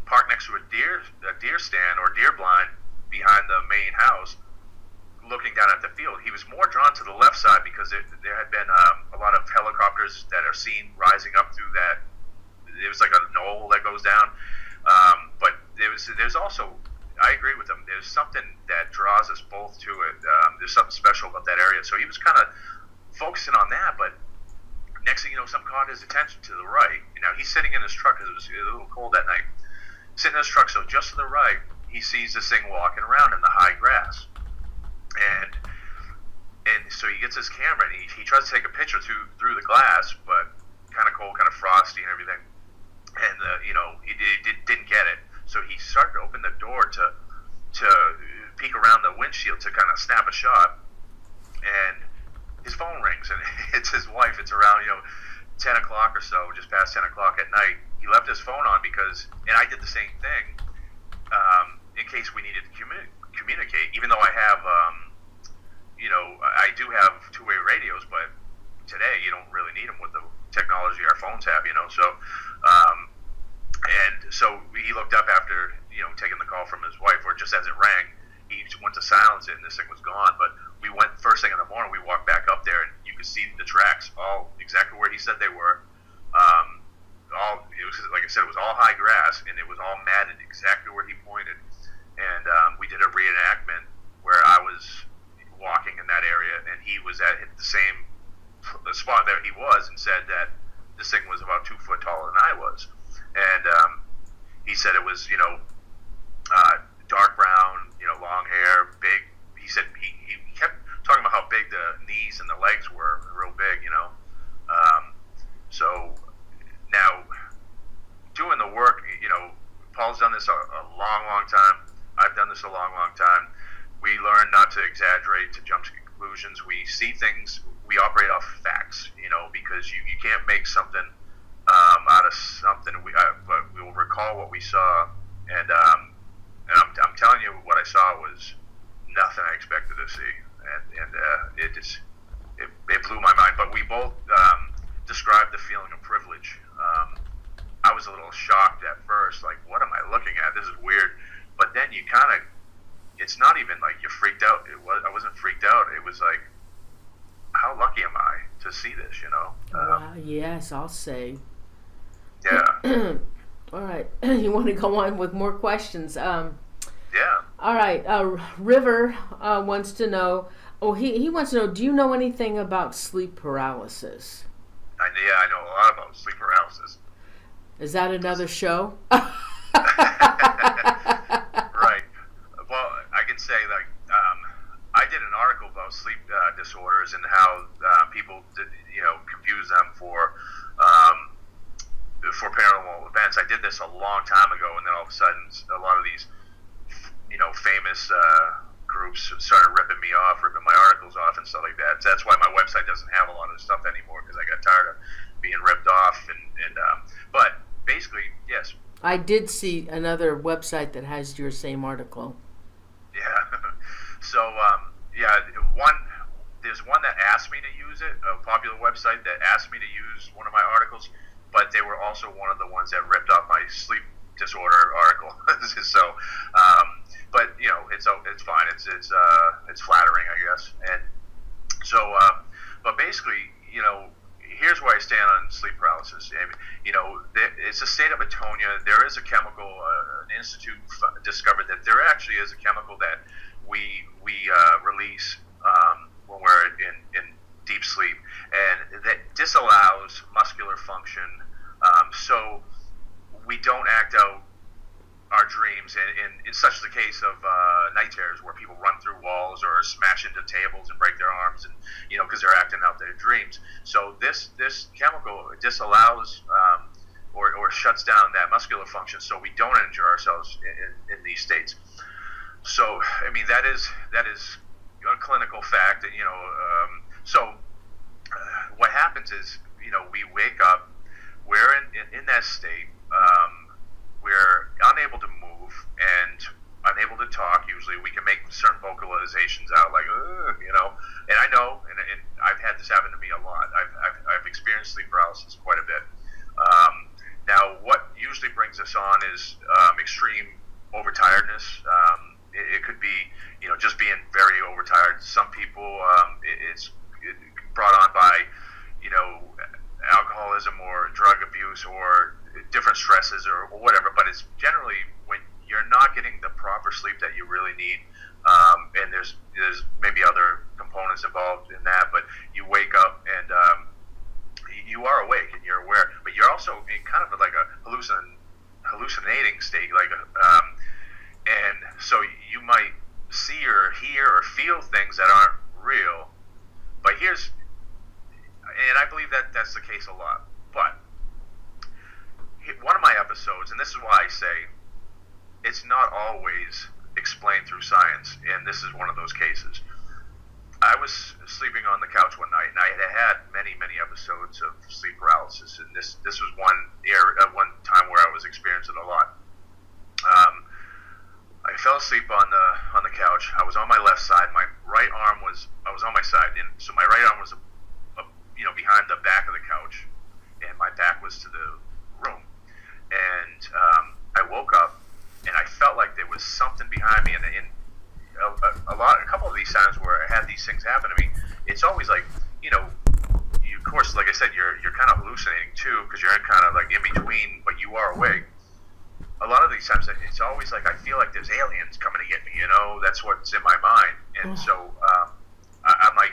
parked next to a deer stand or deer blind behind the main house, looking down at the field. He was more drawn to the left side because there had been a lot of helicopters that are seen rising up through that. It was like a knoll that goes down, but there's also, I agree with him, there's something that draws us both to it. There's something special about that area. So he was kind of focusing on that, but next thing you know, something caught his attention to the right. He's sitting in his truck because it was a little cold that night. Sitting in his truck, so just to the right, he sees this thing walking around in the high grass. And so he gets his camera and he tries to take a picture through the glass, but kind of cold, kind of frosty and everything. And, he didn't get it. So he started to open the door to peek around the windshield to kind of snap a shot. And his phone rings, and it's his wife. It's around 10 o'clock or so, just past 10 o'clock at night. He left his phone on and I did the same thing, in case we needed to communicate. Even though I have, I do have two-way radios, but today you don't really need them with the technology our phones have. And so he looked up after taking the call from his wife, or just as it rang, he went to silence it, and this thing was gone. But we went first thing in the morning. We walked back up there, and you could see the tracks all exactly where he said they were. It was, like I said, it was all high grass, and it was all matted exactly where he pointed. And we did a reenactment where I was walking in that area, and he was at the spot that he was, and said that this thing was about 2 foot taller than I was. And he said it was, dark brown, long hair, big. He said he kept talking about how big the knees and the legs were, real big, So now, doing the work, Paul's done this a long, long time. I've done this a long, long time. We learn not to exaggerate, to jump to conclusions. We see things, we operate off facts, because you can't make something out of something. But we will recall what we saw, and I'm telling you, what I saw was nothing I expected to see, and it blew my mind. But we both described the feeling of privilege. I was a little shocked at first, like, what am I looking at? This is weird. But then you kind of, it's not even like you're freaked out. I wasn't freaked out. It was like, how lucky am I to see this, Wow, yes, I'll say. Yeah. All right. You want to go on with more questions? Yeah. All right. River wants to know, he wants to know, do you know anything about sleep paralysis? I know a lot about sleep paralysis. Is that another show? Right. Well, I can say, like, I did an article about sleep disorders and how people, confuse them for paranormal events. I did this a long time ago, and then all of a sudden, a lot of these, famous groups started ripping me off, ripping my articles off, and stuff like that. So that's why my website doesn't have a lot of stuff anymore, because I got tired of being ripped off. But basically, yes. I did see another website that has your same article. Yeah. So, there's one that asked me to use it, a popular website that asked me to use one of my articles. but they were also one of the ones that ripped off my sleep disorder article. So, but it's fine. It's flattering, I guess. And so, but basically, here's where I stand on sleep paralysis. It's a state of atonia. There is a chemical. An institute discovered that there actually is a chemical that we release when we're in deep sleep, and that disallows muscular function. So we don't act out our dreams, and it's such the case of night terrors where people run through walls or smash into tables and break their arms, and because they're acting out their dreams. So this chemical disallows or shuts down that muscular function, so we don't injure ourselves in these states. So I mean that is a clinical fact, and so what happens is we wake up, we're in that state. We're unable to move and unable to talk. Usually, we can make certain vocalizations out, like And I know, and I've had this happen to me a lot. I've experienced sleep paralysis quite a bit. Now, what usually brings us on is extreme overtiredness. It could be, just being very overtired. Some people, it's brought on by, alcoholism or drug abuse or different stresses or whatever, but it's generally when you're not getting the proper sleep that you really need, and there's maybe other components involved in that, but you wake up and you are awake and you're aware, but you're also in kind of like a hallucinating state, and so you might see or hear or feel things that aren't real, but and I believe that that's the case a lot. But one of my episodes, and this is why I say it's not always explained through science, and this is one of those cases. I was sleeping on the couch one night, and I had many episodes of sleep paralysis, and this was one time where I was experiencing a lot. I fell asleep on the couch. I was on my left side. My right arm I was on my side, and so my right arm was behind the back of the couch, and my back was to the room. And I woke up, and I felt like there was something behind me. And a couple of these times where I had these things happen to me, it's always like, of course, like I said, you're kind of hallucinating too, because you're kind of like in between, but you are awake. A lot of these times, it's always like I feel like there's aliens coming to get me. That's what's in my mind. And so I'm like,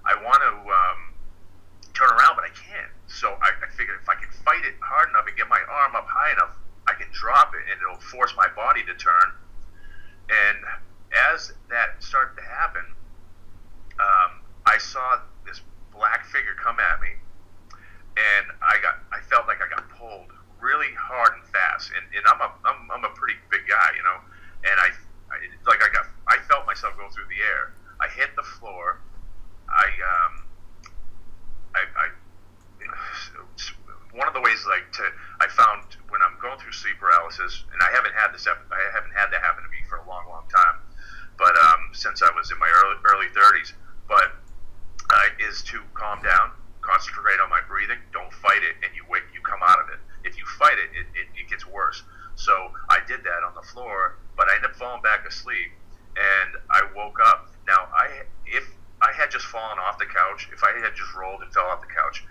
I want to turn around, but I can't. So I figured if I can fight it hard enough and get my arm up high enough, I can drop it and it'll force my body to turn. And as that started to happen, I saw this black figure come at me, and I felt like I got pulled really hard and fast. And I'm a pretty big guy, and I felt myself go through the air. I hit the floor. One of the ways I found when I'm going through sleep paralysis, and I haven't had that happen to me for a long time, but since I was in my early 30s, but is to calm down, concentrate on my breathing, don't fight it, and you come out of it. If you fight it, it gets worse. So I did that on the floor, but I ended up falling back asleep, and I woke up. Now, if I had just fallen off the couch, if I had just rolled and fell off the couch,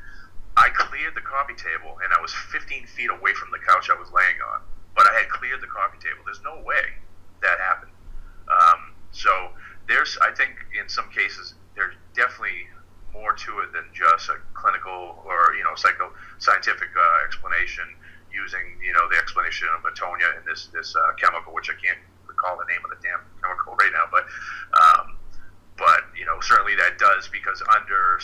I cleared the coffee table, and I was 15 feet away from the couch I was laying on. But I had cleared the coffee table. There's no way that happened. So I think in some cases, there's definitely more to it than just a clinical or scientific explanation using the explanation of atonia and this chemical, which I can't recall the name of the damn chemical right now, but certainly that does, because under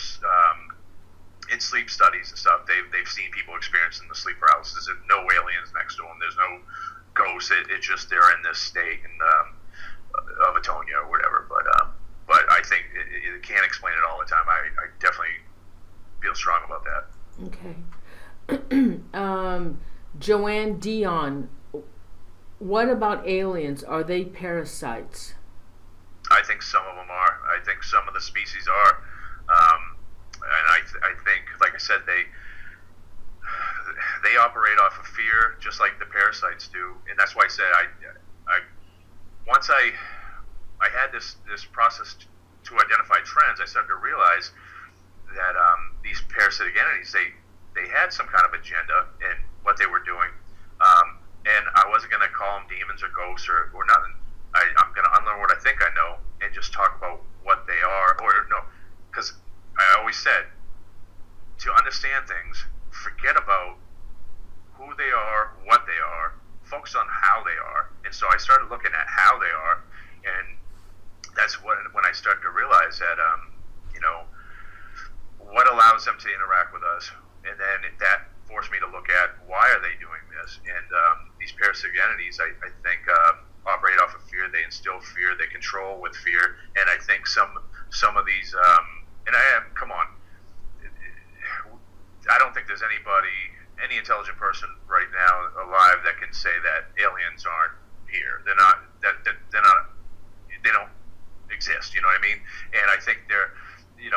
in sleep studies and stuff, they've seen people experiencing the sleep paralysis, and no aliens next to them. There's no ghosts. It's just they're in this state of atonia or whatever. But I think it can't explain it all the time. I definitely feel strong about that. Okay. Joanne Dion, what about aliens? Are they parasites? I think some of them are. I think some of the species are. And I think, like I said, operate off of fear, just like the parasites do, and that's why I said once I had this process to identify trends, I started to realize that these parasitic entities, they had some kind of agenda in what they were doing, and I wasn't going to call them demons or ghosts or nothing. I'm going to unlearn what I think I know and just talk about what they are, or no, because I always said, to understand things, forget about who they are, what they are, focus on how they are. And so I started looking at how they are, and that's when I started to realize that, what allows them to interact with us, and then that forced me to look at why are they doing this. And these parasitic entities, I think, operate off of fear. They instill fear. They control with fear. And I think some of these, come on, I don't think there's any intelligent person right now alive that can say that aliens aren't here. They're not. They don't exist. You know what I mean? And I think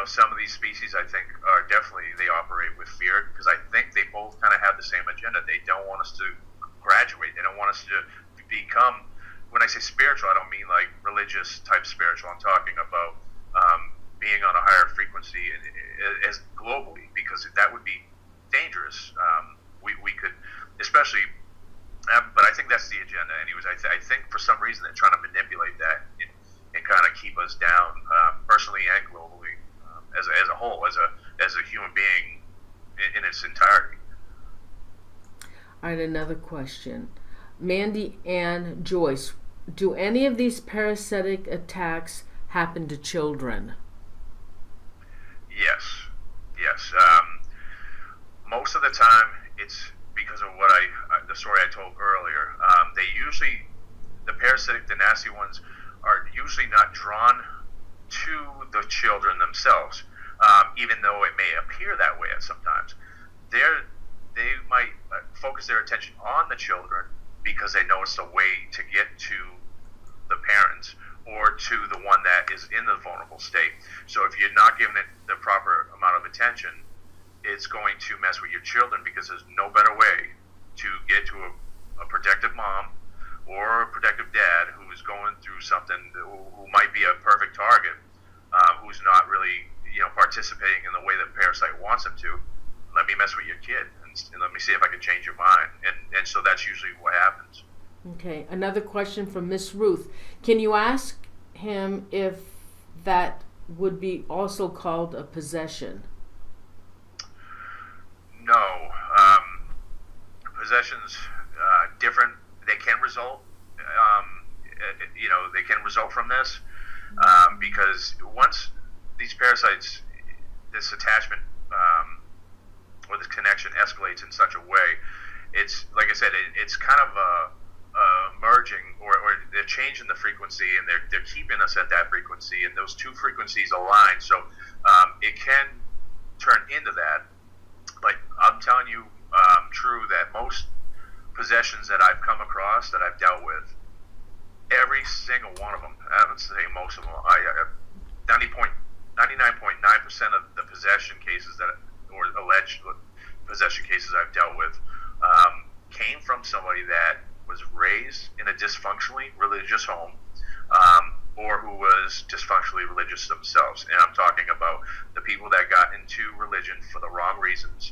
some of these species, I think, are definitely, they operate with fear, because I think they both kind of have the same agenda. They don't want us to graduate. They don't want us to become. When I say spiritual, I don't mean like religious type spiritual. I'm talking about being on a higher frequency as globally, because that would be dangerous. We could, especially, but I think that's the agenda. Anyways, I think for some reason they're trying to manipulate that and kind of keep us down, personally and globally, as a whole, as a human being in its entirety. All right, another question. Mandy Ann Joyce, do any of these parasitic attacks happen to children? Yes. Most of the time, it's because of the story I told earlier. The parasitic, the nasty ones, are usually not drawn to the children themselves, even though it may appear that way at sometimes. They might focus their attention on the children because they know it's a way to get to the parents or to the one that is in the vulnerable state. So if you're not giving it the proper amount of attention, it's going to mess with your children, because there's no better way to get to a protective mom or a protective dad who is going through something, who might be a perfect target, who's not really participating in the way that parasite wants them to. Let me mess with your kid and let me see if I can change your mind. And so that's usually what happens. Okay, another question from Miss Ruth. Can you ask him if that would be also called a possession? No. Possessions, different. They can result, they can result from this, because once these parasites, this attachment, or this connection escalates in such a way, it's, like I said, it's kind of merging, or they're changing the frequency, and they're keeping us at that frequency, and those two frequencies align, so it can turn into that. But I'm telling you, true, that most possessions that I've come across, that I've dealt with, every single one of them, I would say most of them, 99.9% of the possession cases or alleged possession cases I've dealt with, came from somebody that was raised in a dysfunctionally religious home, or who was dysfunctionally religious themselves. And I'm talking about the people that got into religion for the wrong reasons,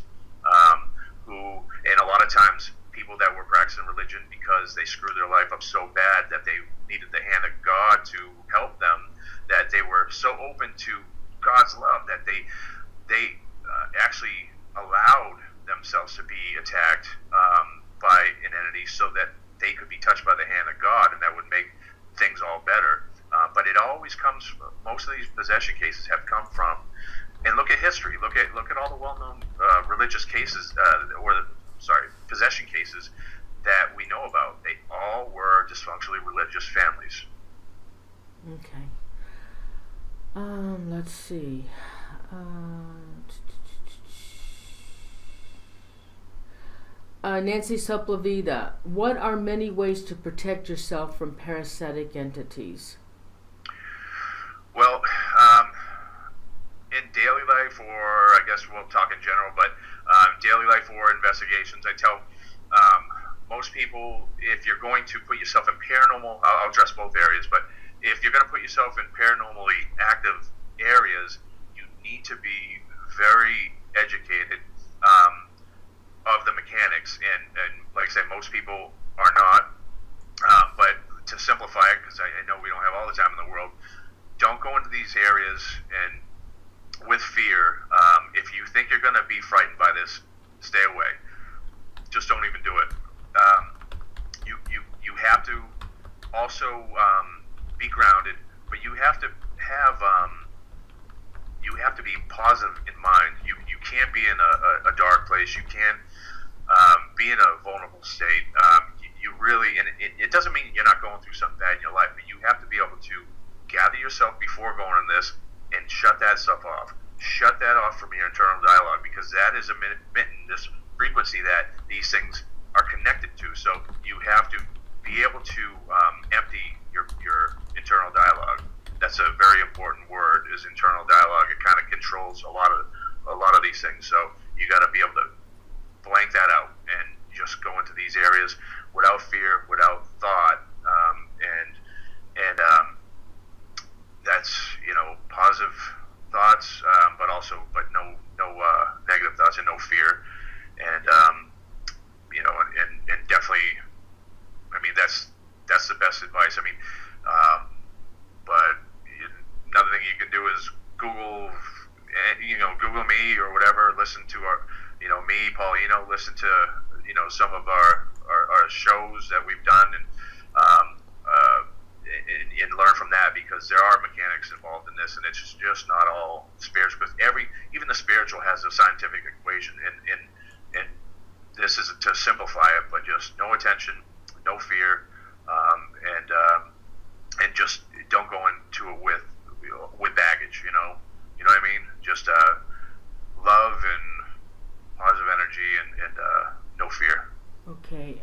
and a lot of times people that were practicing religion because they screwed their life up so bad that they needed the hand of God to help them, that they were so open to God's love that they actually allowed themselves to be attacked by an entity so that they could be touched by the hand of God, and that would make things all better. But it always comes. Most of these possession cases have come from, and look at history. Look at all the well-known religious cases, possession cases that we know about. They all were dysfunctionally religious families. Okay. Let's see. Nancy Sepulveda, what are many ways to protect yourself from parasitic entities? Well, in daily life, or I guess we'll talk in general, but daily life horror investigations. I tell most people, if you're going to put yourself in paranormal, I'll address both areas, but if you're going to put yourself in paranormally active areas, you need to be very educated of the mechanics, and like I say, most people are not. But to simplify it, because I know we don't have all the time in the world, don't go into these areas and with fear. If you think you're going to be frightened by this, stay away. Just don't even do it. You have to also be grounded, but you have to be positive in mind. You can't be in a dark place. You can't be in a vulnerable state. You really, and it doesn't mean you're not going through something bad in your life, but you have to be able to gather yourself before going on this and shut that stuff off. Shut that off from your internal dialogue, because that is emitting this frequency that these things are connected to. So you have to be able to empty your internal dialogue. That's a very important word, is internal dialogue. It kind of controls a lot of these things. So you got to be able to blank that out and just go into these areas without fear, without thought, and that's positive thoughts, but no negative thoughts and no fear, and and definitely, I mean, that's the best advice. I mean, but another thing you can do is Google me or whatever. Listen to our, me, Paulino. Listen to some of our shows that we've done, and learn from that, because there are mechanics involved in this, and it's just not all spiritual. Because even the spiritual has a scientific equation, and this is to simplify it, but just no attention, no fear, and just don't go into it with baggage. You know what I mean? Just love and positive energy, and no fear. Okay.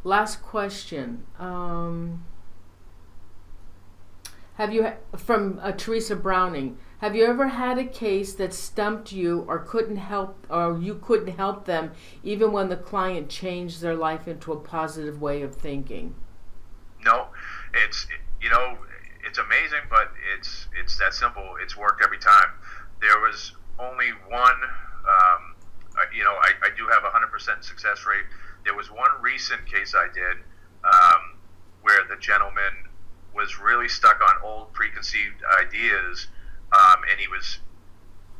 Last question. Have you, from Teresa Browning, have you ever had a case that stumped you, or you couldn't help them, even when the client changed their life into a positive way of thinking? No, it's amazing, but it's that simple. It's worked every time. There was only one. I do have a 100% success rate. There was one recent case I did where the gentleman was really stuck on old preconceived ideas, and he was,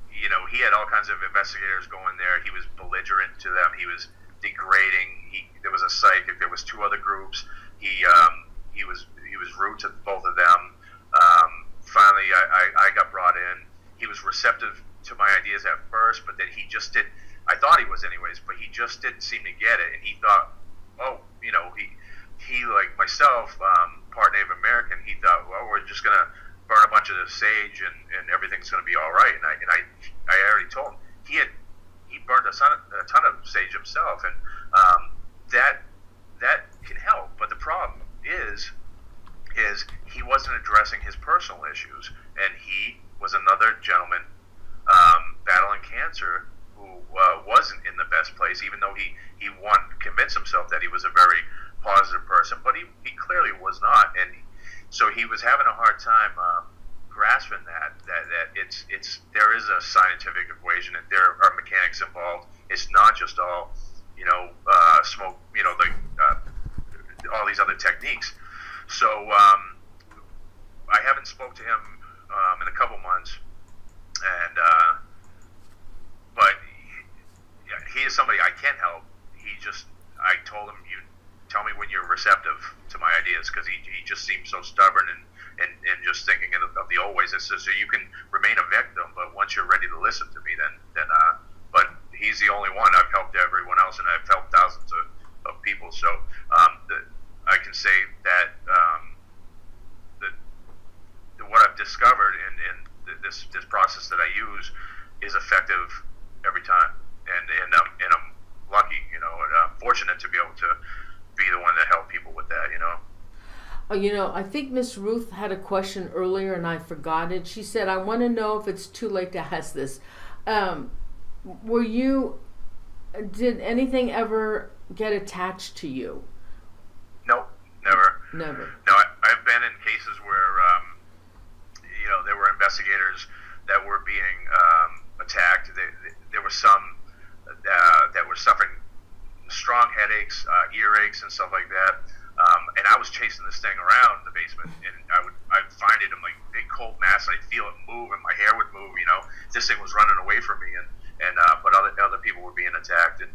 he had all kinds of investigators going there. He was belligerent to them. He was degrading. There was a psychic. There was two other groups. He was rude to both of them. Finally, I got brought in. He was receptive to my ideas at first, but then he just did. I thought he was anyways, but he just didn't seem to get it. And he thought, he like myself, part Native American, he thought, well, we're just going to burn a bunch of sage and everything's going to be all right. And I already told him he burned a ton of sage himself, and that can help. But the problem is he wasn't addressing his personal issues, and he was another gentleman battling cancer who wasn't in the best place, even though he convinced himself that he was a very positive person, but he clearly was not, and so he was having a hard time grasping that there is a scientific equation, and there are mechanics involved. It's not just all smoke, all these other techniques. So I haven't spoke to him in a couple months, and but he is somebody I can help. I told him, you tell me when you're receptive to my ideas, because he just seems so stubborn and just thinking of the old ways. So you can remain a victim, but once you're ready to listen to me, then but he's the only one. I've helped everyone else, and I've helped thousands of people. So I can say that what I've discovered in this process that I use is effective every time, and I'm lucky, and I'm fortunate to be able to be the one that help people with that. I think Miss Ruth had a question earlier and I forgot it. She said, I want to know if it's too late to ask this. Were you Did anything ever get attached to you? No, never. Never. No, I've been in cases where, there were investigators that were being attacked. There were some that were suffering strong headaches, earaches, and stuff like that. And I was chasing this thing around the basement, and I'd find it in like big cold mass, and I'd feel it move, and my hair would move. This thing was running away from me, but other people were being attacked, and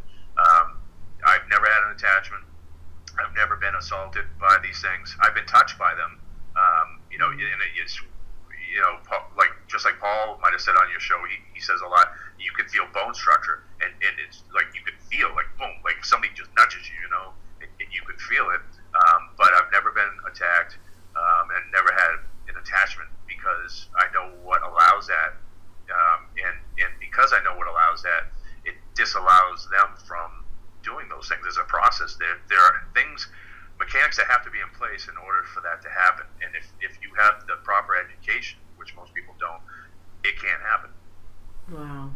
I've never had an attachment. I've never been assaulted by these things. I've been touched by them. And it's like just like Paul might have said on your show, he says a lot. You can feel bone structure, and it's like you can feel like boom, like if somebody just nudges you, and you can feel it. But I've never been attacked, and never had an attachment because I know what allows that, and because I know what allows that, it disallows them from doing those things. There's a process. There are things, mechanics that have to be in place in order for that to happen. And if you have the proper education, which most people don't, it can't happen. Wow.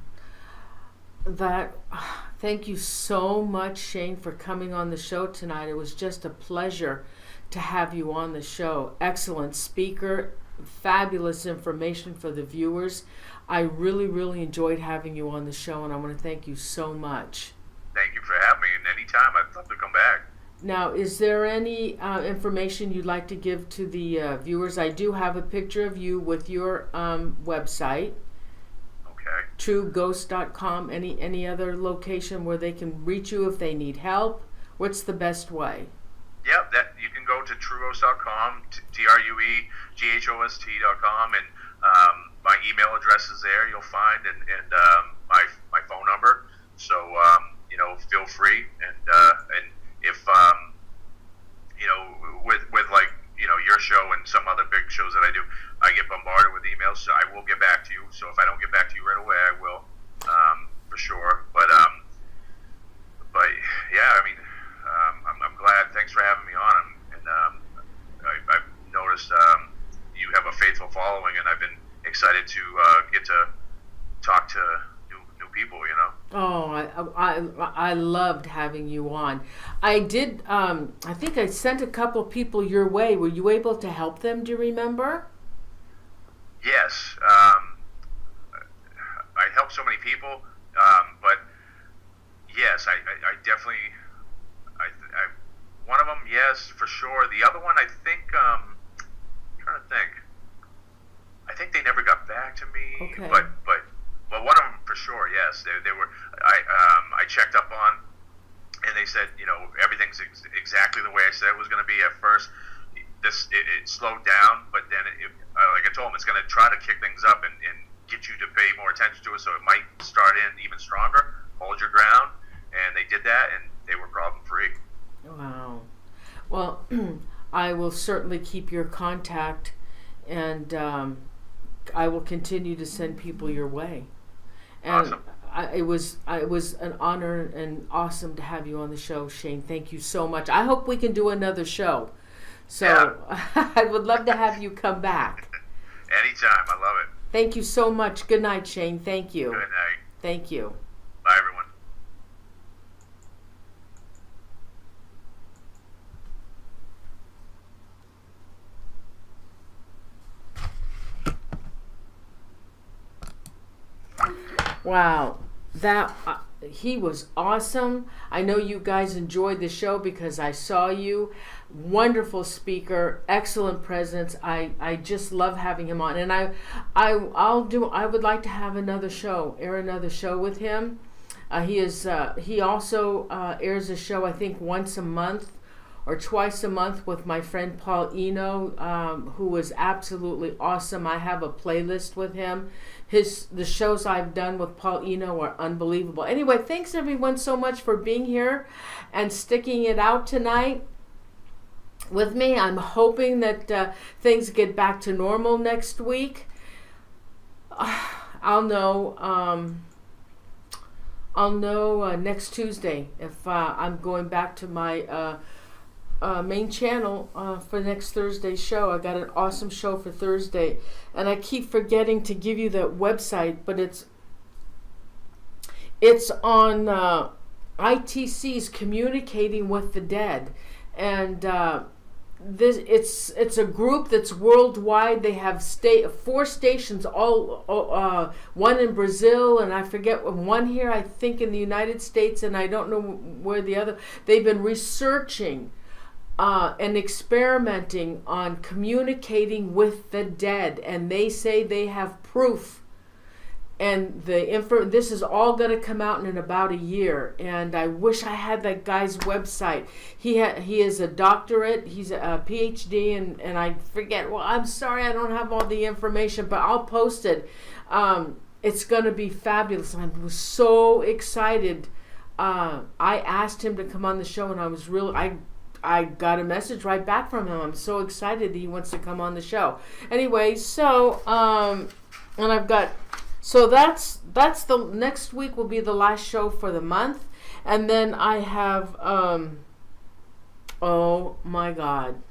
Thank you so much, Shane, for coming on the show tonight. It was just a pleasure to have you on the show. Excellent speaker, fabulous information for the viewers. I really, really enjoyed having you on the show, and I want to thank you so much. Thank you for having me, and anytime I'd love to come back. Now, is there any information you'd like to give to the viewers? I do have a picture of you with your website. Okay. TrueGhost.com. Any other location where they can reach you if they need help? What's the best way? Yep, that you can go to trueghost.com, TRUEGHOST.com, and my email address is there. You'll find and my phone number. So feel free, and if with like your show and some other big shows that I do, I get bombarded with emails, so I will get back to you. So if I don't get back to you right away, I will, for sure. But yeah, I mean, I'm glad. Thanks for having me on, and I've noticed you have a faithful following, and I've been excited to get to talk to new people. Oh, I loved having you on. I did. I think I sent a couple people your way. Were you able to help them? Do you remember? Yes. I helped so many people, but yes, I definitely. I one of them, yes, for sure. The other one, I think. I'm trying to think. I think they never got back to me. Okay. But one of them for sure, yes. They were. I checked up on, and they said, everything's exactly the way I said it was going to be at first. It slowed down, but then like I told them, it's going to try to kick things up and get you to pay more attention to it. So it might start in even stronger. Hold your ground, and they did that, and they were problem free. Wow. Well, I will certainly keep your contact, and I will continue to send people your way. And awesome. It was an honor and awesome to have you on the show, Shane. Thank you so much. I hope we can do another show. So yeah. I would love to have you come back. Anytime. I love it. Thank you so much. Good night, Shane. Thank you. Good night. Thank you. Bye, everyone. Wow, he was awesome. I know you guys enjoyed the show because I saw you. Wonderful speaker, excellent presence. I just love having him on, and I would like to have another show, air another show with him. He also airs a show, I think, once a month or twice a month with my friend Paul Eno, who was absolutely awesome. I have a playlist with him. The shows I've done with Paul Eno are unbelievable. Anyway, thanks everyone so much for being here and sticking it out tonight with me. I'm hoping that things get back to normal next week. I'll know next Tuesday if I'm going back to my main channel for next Thursday's show. I got an awesome show for Thursday, and I keep forgetting to give you the website, but it's on ITCs communicating with the dead, and it's a group that's worldwide. They have 4 stations, all one in Brazil, and I forget one here, I think in the United States, and I don't know where the other. They've been researching and experimenting on communicating with the dead, and they say they have proof. And this is all going to come out in about a year. And I wish I had that guy's website. He is a doctorate. He's a PhD, and I forget. Well, I'm sorry, I don't have all the information, but I'll post it. It's going to be fabulous. I'm so excited. I asked him to come on the show, and I was I got a message right back from him. I'm so excited that he wants to come on the show. Anyway, so and I've got. So that's the next week will be the last show for the month, and then I have oh my God,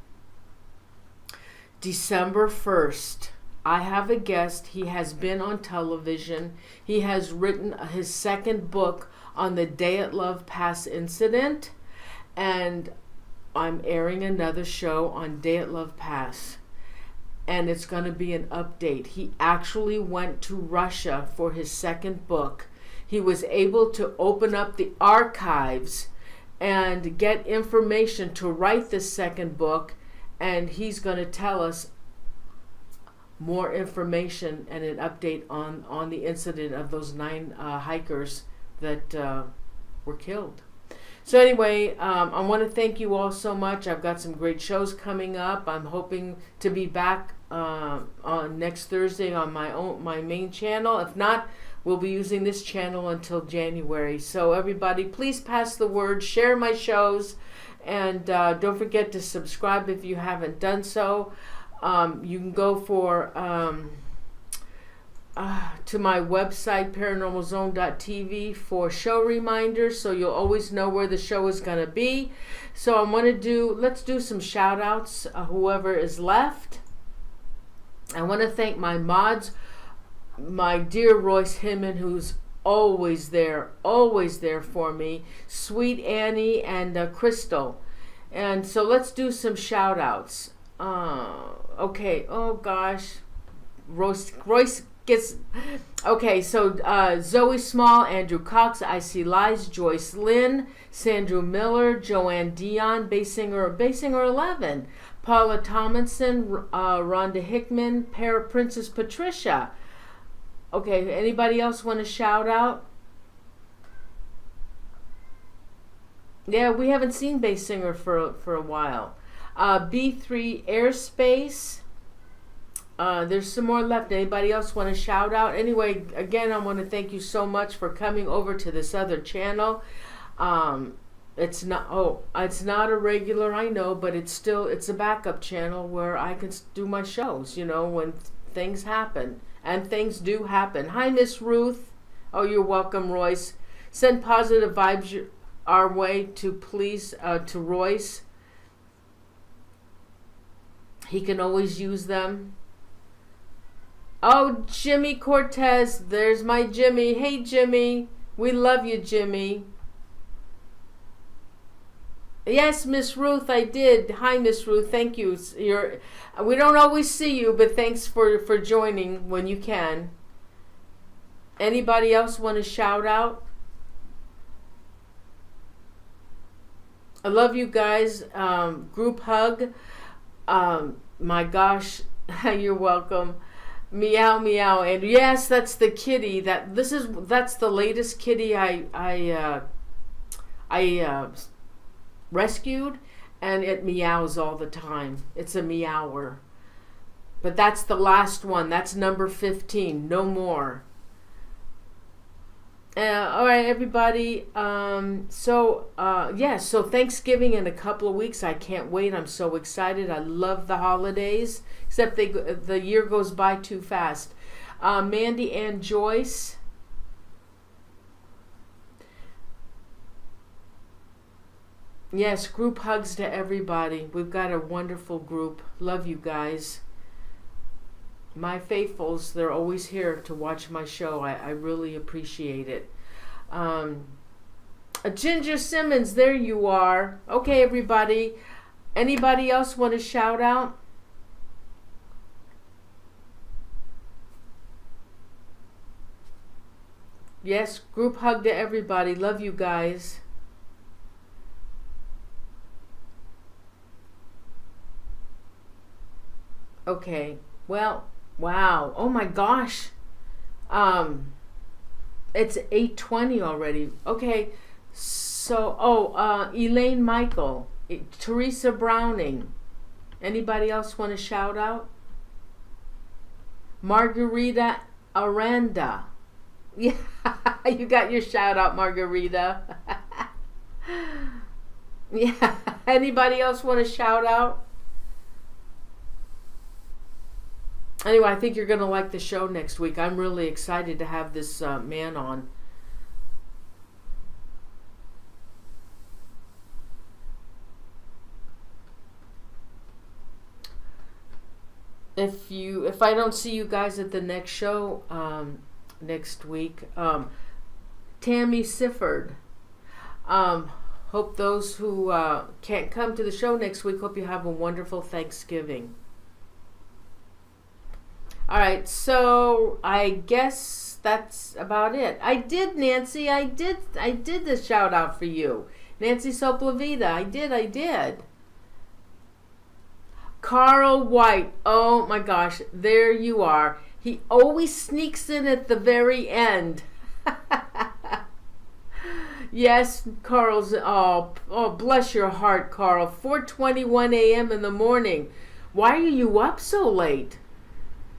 December 1st. I have a guest. He has been on television. He has written his 2nd book on the Day at Love Pass incident, and I'm airing another show on Day at Love Pass. And it's going to be an update. He actually went to Russia for his 2nd book. He was able to open up the archives and get information to write the 2nd book. And he's going to tell us more information and an update on the incident of those 9 hikers that were killed. So anyway, I want to thank you all so much. I've got some great shows coming up. I'm hoping to be back on next Thursday on my main channel. If not, we'll be using this channel until January. So everybody, please pass the word, share my shows, and don't forget to subscribe if you haven't done so. You can go to my website, paranormalzone.tv, for show reminders, so you'll always know where the show is going to be. So let's do some shout outs, whoever is left. I want to thank my mods, my dear Royce Hinman, who's always there for me, Sweet Annie, and Crystal. And so let's do some shout outs. Okay, oh gosh, Royce gets, okay, so Zoe Small, Andrew Cox, I See Lies, Joyce Lynn, Sandra Miller, Joanne Dion, Baysinger 11, Paula Tomlinson, Rhonda Hickman, Princess Patricia. Okay, anybody else want to shout out? Yeah, we haven't seen Baysinger for a while. B3 Airspace. There's some more left. Anybody else want to shout out? Anyway, again, I want to thank you so much for coming over to this other channel. It's not a regular, I know, but it's a backup channel where I can do my shows, when things happen. And things do happen. Hi, Miss Ruth. Oh, you're welcome, Royce. Send positive vibes our way to Royce. He can always use them. Oh, Jimmy Cortez. There's my Jimmy. Hey, Jimmy. We love you, Jimmy. Yes, Miss Ruth, I did. Hi, Miss Ruth. Thank you. We don't always see you, but thanks for joining when you can. Anybody else want to shout out? I love you guys. Group hug. My gosh, you're welcome. Meow meow, and yes, that's the kitty. That's the latest kitty I rescued, and it meows all the time. It's a meower. But that's the last one. That's number 15. No more. All right, everybody. So Thanksgiving in a couple of weeks. I can't wait. I'm so excited. I love the holidays, except the year goes by too fast. Mandy and Joyce. Yes, group hugs to everybody. We've got a wonderful group. Love you guys. My faithfuls, they're always here to watch my show. I really appreciate it. Ginger Simmons, there you are. Okay, everybody. Anybody else want to shout out? Yes, group hug to everybody. Love you guys. Okay. Well, wow. Oh my gosh. It's 8:20 already. Okay. So, Elaine Michael, Teresa Browning. Anybody else want to shout out? Margarita Aranda. Yeah, you got your shout out, Margarita. Yeah. Anybody else want to shout out? Anyway, I think you're going to like the show next week. I'm really excited to have this man on. If I don't see you guys at the next show next week, Tammy Sifford. Hope those who can't come to the show next week, hope you have a wonderful Thanksgiving. All right, so I guess that's about it. I did, Nancy. I did the shout out for you, Nancy Soplavita. I did. Carl White. Oh my gosh, there you are. He always sneaks in at the very end. Yes, Carl's. Oh, bless your heart, Carl. 4:21 a.m. in the morning. Why are you up so late?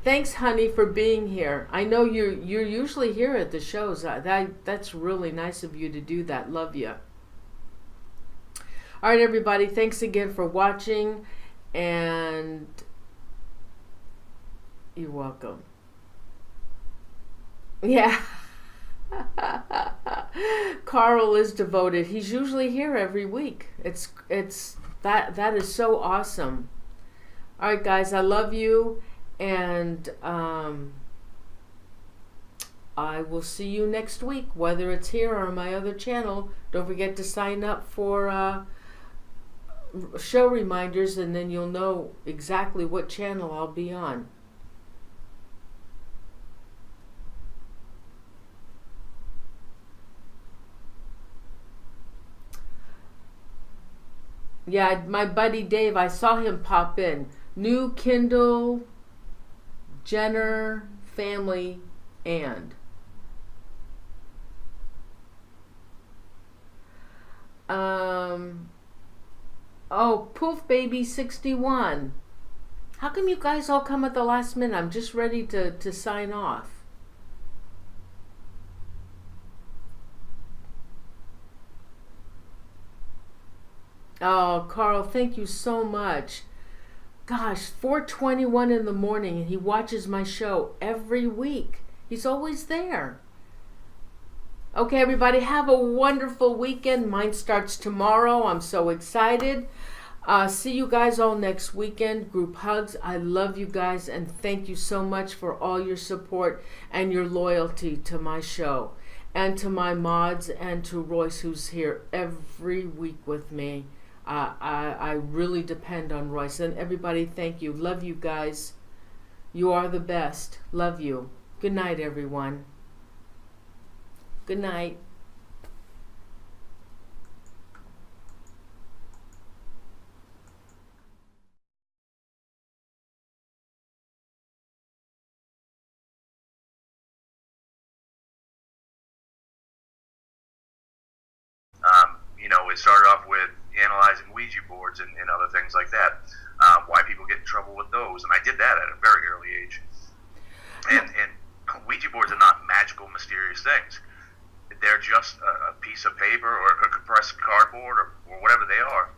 Thanks, honey, for being here. I know you're usually here at the shows. That's really nice of you to do that. Love you. All right, everybody. Thanks again for watching, and you're welcome. Yeah. Carl is devoted. He's usually here every week. That is so awesome. All right, guys. I love you. And I will see you next week, whether it's here or on my other channel. Don't forget to sign up for show reminders, and then you'll know exactly what channel I'll be on. Yeah, my buddy Dave, I saw him pop in. New Kindle Jenner family and Poof Baby 61. How come you guys all come at the last minute? I'm just ready to sign off. Oh, Carl, thank you so much. Gosh, 4:21 in the morning, and he watches my show every week. He's always there. Okay, everybody, have a wonderful weekend. Mine starts tomorrow. I'm so excited. See you guys all next weekend. Group hugs. I love you guys, and thank you so much for all your support and your loyalty to my show, and to my mods, and to Royce, who's here every week with me. I really depend on Royce. And everybody, thank you. Love you guys. You are the best. Love you. Good night, everyone. Good night. It started off with analyzing Ouija boards and other things like that. Why people get in trouble with those, and I did that at a very early age. And Ouija boards are not magical, mysterious things. They're just a piece of paper or a compressed cardboard or whatever they are.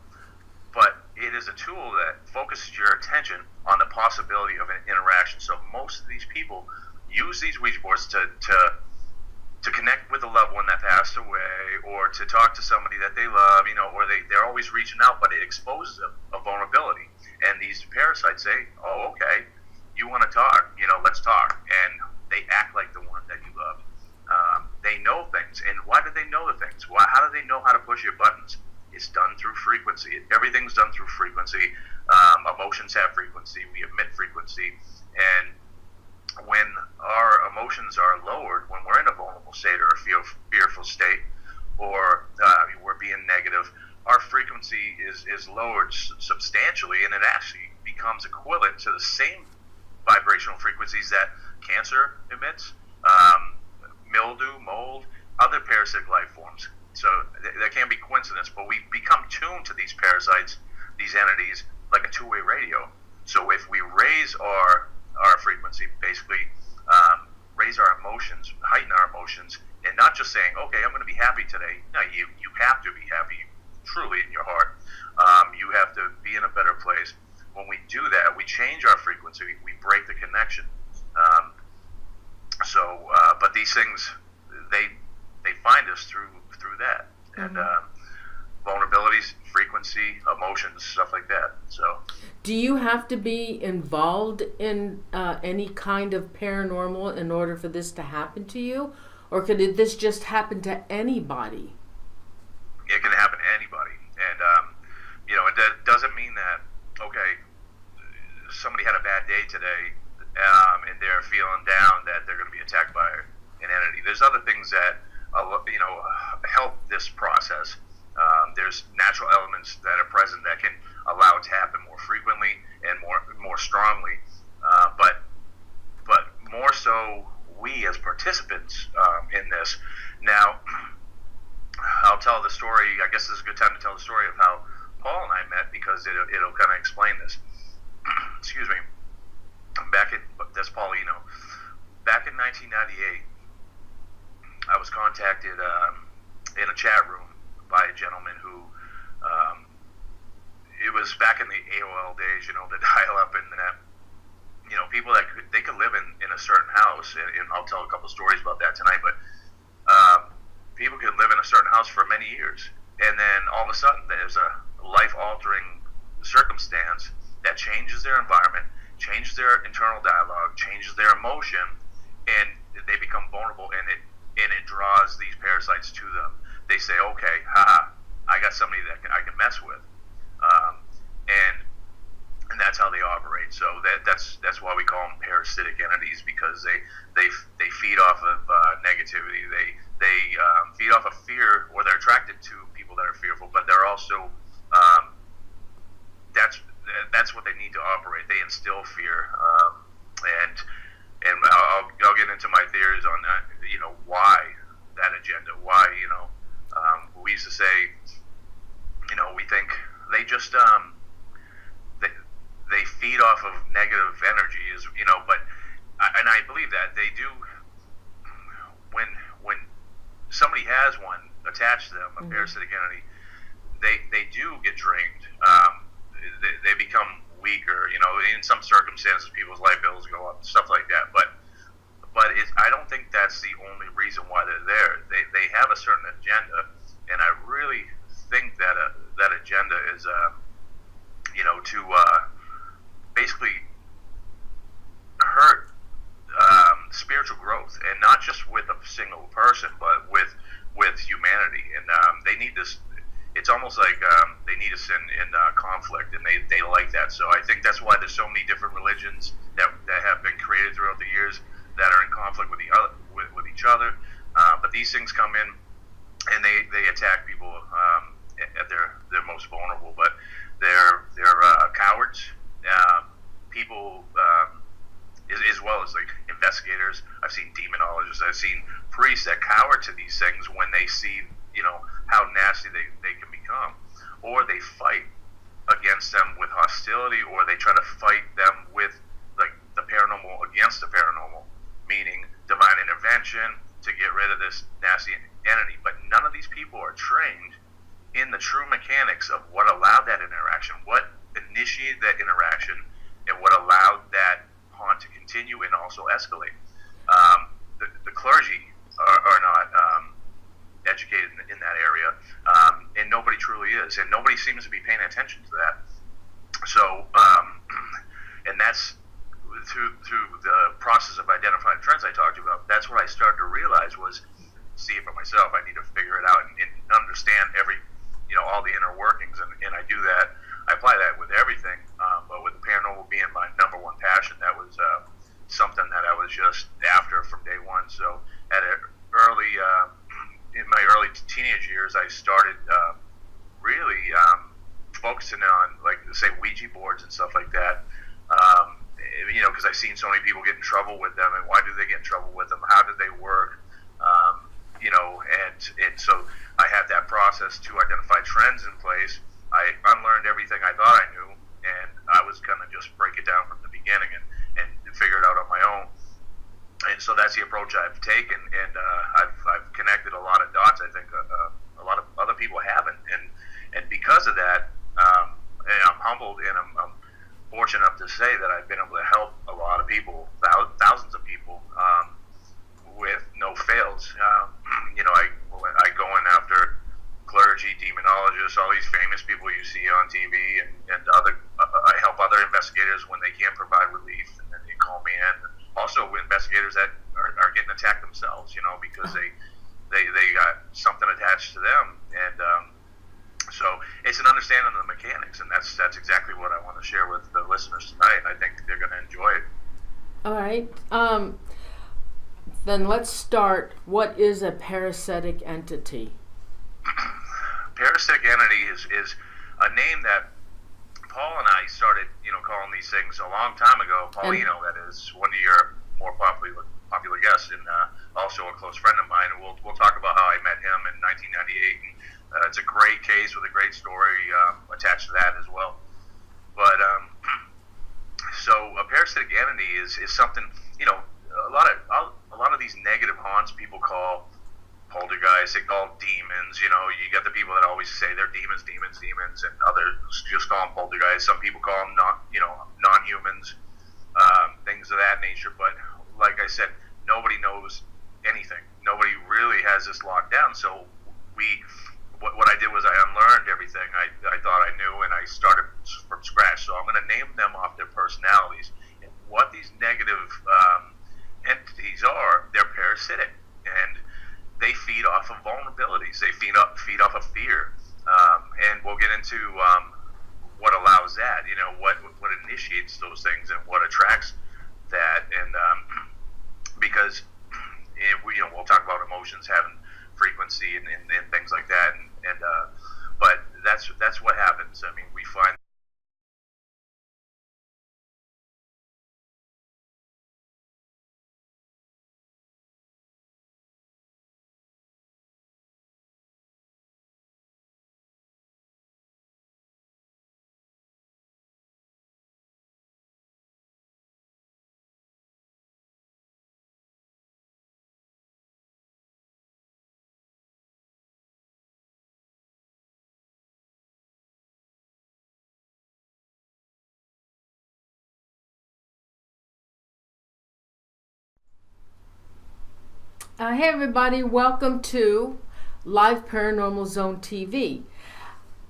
But it is a tool that focuses your attention on the possibility of an interaction. So most of these people use these Ouija boards to connect with a loved one that passed away, or to talk to somebody that they love, or they're always reaching out, but it exposes a vulnerability. And these parasites say, oh, okay, you want to talk, let's talk. And they act like the one that you love. They know things things. And why do they know the things? How do they know how to push your buttons? It's done through frequency. Everything's done through frequency. Emotions have frequency. We emit frequency. And when our emotions are lowered, when we're in a vulnerable state or a fearful state, or we're being negative, our frequency is lowered substantially, and it actually becomes equivalent to the same vibrational frequencies that cancer emits, mildew, mold, other parasitic life forms. So that can't be coincidence, but we become tuned to these parasites, these entities, like a two-way radio. So if we raise our frequency, basically raise our emotions, heighten our emotions, and not just saying, okay, I'm going to be happy today. No, you have to be happy truly in your heart. You have to be in a better place. When we do that, we change our frequency, we break the connection. But these things, they find us through that. And vulnerabilities, frequency, emotions, stuff like that. So, do you have to be involved in any kind of paranormal in order for this to happen to you? Or could this just happen to anybody? It can happen to anybody. And, it doesn't mean that, okay, somebody had a bad day today and they're feeling down that they're going to be attacked by an entity. There's other things that, help this process. There's natural elements that are present that can allow it to happen more frequently and more strongly. But more so we as participants in this. Now, I'll tell the story. I guess this is a good time to tell the story of how Paul and I met, because it'll kind of explain this. Excuse me. That's Paulino. Back in 1998, I was contacted in a chat room by a gentleman who, it was back in the AOL days, the dial-up internet. People that could live in a certain house, and I'll tell a couple stories about that tonight, but people could live in a certain house for many years, and then all of a sudden there's a life-altering circumstance that changes their environment, changes their internal dialogue, changes their emotion, and they become vulnerable, and it draws these parasites to them. They say, okay, I got somebody that I can mess with, and that's how they operate. So that's why we call them parasitic entities, because they feed off of negativity. They feed off of fear, or they're attracted to people that are fearful, but they're also that's what they need to operate. They instill fear, and I'll get into my theories on that. Why that agenda? Why we used to say, we think they just they feed off of negative energies, but I believe that they do. When somebody has one attached to them, a parasitic entity, they do get drained. They become weaker. In some circumstances, people's light bills go up, stuff like that. But I don't think that's the only reason why they're there. They have a certain agenda, and I really think that that agenda is, to basically hurt spiritual growth, and not just with a single person, but with humanity. And they need this. It's almost like they need us in conflict, and they like that. So I think that's why there's so many different religions that have been created throughout the years that are in conflict with each other. But these things come in, and they attack people at their most vulnerable. But they're cowards. People, as well as like investigators. I've seen demonologists. I've seen priests that cower to these things when they see how nasty they can become, or they fight against them with hostility, or they try to fight them with like the paranormal against the paranormal, meaning divine intervention to get rid of this nasty entity. But none of these people are trained in the true mechanics of what allowed that interaction, what initiated that interaction, and what allowed that haunt to continue and also escalate. The clergy are not educated in that area, and nobody truly is, and nobody seems to be paying attention to that. So, and that's through the process of identifying trends I talked about. That's what I started to realize was see it for myself. I need to figure it out and understand all the inner workings, and I do that. I apply that with everything, but with the paranormal being my number one passion, that was something that I was just after from day one. So in my early teenage years, I started really focusing on, like, say, Ouija boards and stuff like that. Because I've seen so many people get in trouble with them, and why do they get in trouble with them? How do they work? And so I had that process to identify trends in place. I unlearned everything I thought I knew, and I was going to just break it down from the beginning and figure it out on my own. And so that's the approach I've taken, and I've connected a lot of dots. I think a lot of other people haven't, and because of that, and I'm humbled, and I'm fortunate enough to say that I've been able to help a lot of people, thousands of people, with no fails. I go in after clergy, demonologists, all these famous people you see on TV, and other. I help other investigators when they can't provide relief, and then they call me in. Also, investigators that are getting attacked themselves, because they got something attached to them, and so it's an understanding of the mechanics, and that's exactly what I want to share with the listeners tonight. I think they're going to enjoy it. All right. Then let's start. What is a parasitic entity? Parasitic entity is a name that Paul and I started, calling these things a long time ago. Paulino, that is one of your more popular guests, and also a close friend of mine. And we'll talk about how I met him in 1998. And, it's a great case with a great story attached to that as well. But so a parasitic entity is something, a lot of these negative haunts people call poltergeists. They call demons. You got the people that always say they're demons, and others just call them poltergeists. Some people call them non-humans, things of that nature. But like I said, nobody knows anything. Nobody really has this locked down. So what I did was I unlearned everything I thought I knew, and I started from scratch. So I'm going to name them off their personalities. And what these negative entities are, they're parasitic, and they feed off of vulnerabilities. They feed off of fear, and we'll get into what allows that. What initiates those things and what attracts that, and because we'll talk about emotions having frequency and things like that, and but that's what happens. I mean, we find. Hey everybody, welcome to Live Paranormal Zone TV.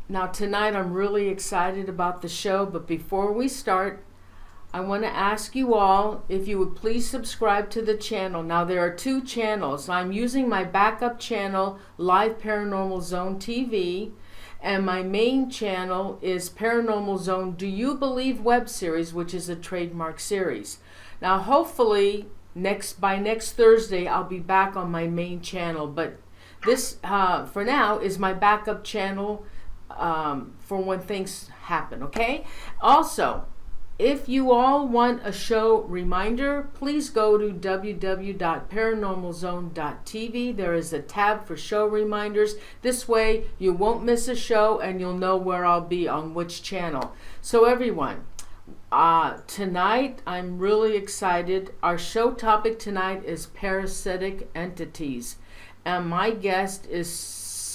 Now tonight I'm really excited about the show, but before we start, I want to ask you all if you would please subscribe to the channel. Now there are two channels. I'm using my backup channel, Live Paranormal Zone TV, and my main channel is Paranormal Zone Do You Believe web series, which is a trademark series. Now hopefully by next Thursday I'll be back on my main channel, but this for now is my backup channel for when things happen. Okay, also if you all want a show reminder, please go to www.paranormalzone.tv. There is a tab for show reminders. This way you won't miss a show and you'll know where I'll be on which channel. So everyone, tonight I'm really excited. Our show topic tonight is parasitic entities, and my guest is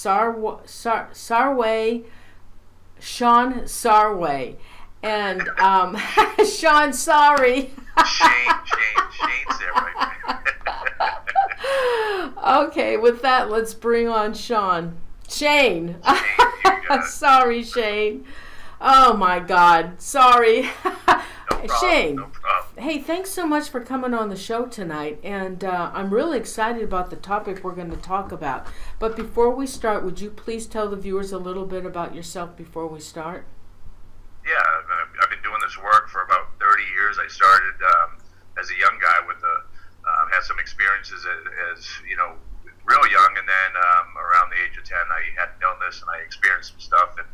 Sean Sarway, and Sean, sorry. Shane's there right now. Okay, with that, let's bring on Shane. Sorry, Shane. Oh my God, sorry. No problem, Shane, no problem. Hey, thanks so much for coming on the show tonight, and I'm really excited about the topic we're going to talk about. But before we start, would you please tell the viewers a little bit about yourself before we start? Yeah, I've been doing this work for about 30 years. I started as a young guy with had some experiences as real young, and then around the age of 10, I had an illness and I experienced some stuff, and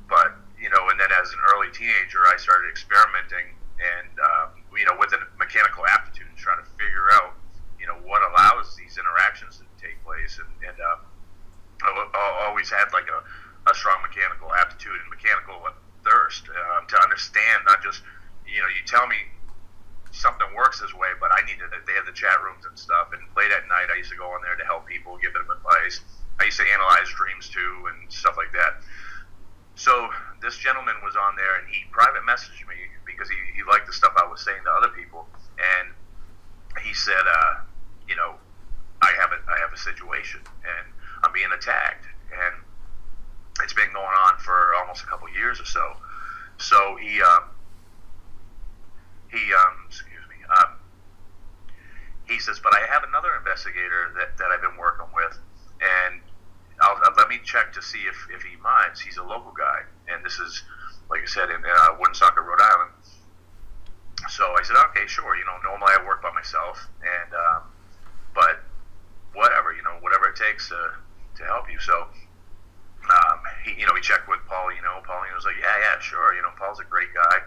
but and then as an early teenager, I started experimenting and with a mechanical aptitude, trying to figure out what allows these interactions to take place, and I always had like a strong mechanical aptitude and mechanical thirst to understand, not just you tell me something works this way, but I needed it. They had the chat rooms and stuff, and late at night I used to go on there to help people, give them advice. I used to analyze dreams too and stuff like that. So this gentleman was on there, and he private messaged me because he liked the stuff I was saying to other people, and he said, I have a situation, and I'm being attacked, and it's been going on for almost a couple years or so. So he says, but I have another investigator that I've been working with, and let me check to see if he minds. He's a local guy, and this is, like I said, in Woonsocket, Rhode Island. So I said, okay, sure. Normally I work by myself, and but whatever, whatever it takes to help you. So he checked with Pauline. Pauline was like, yeah, sure. Paul's a great guy,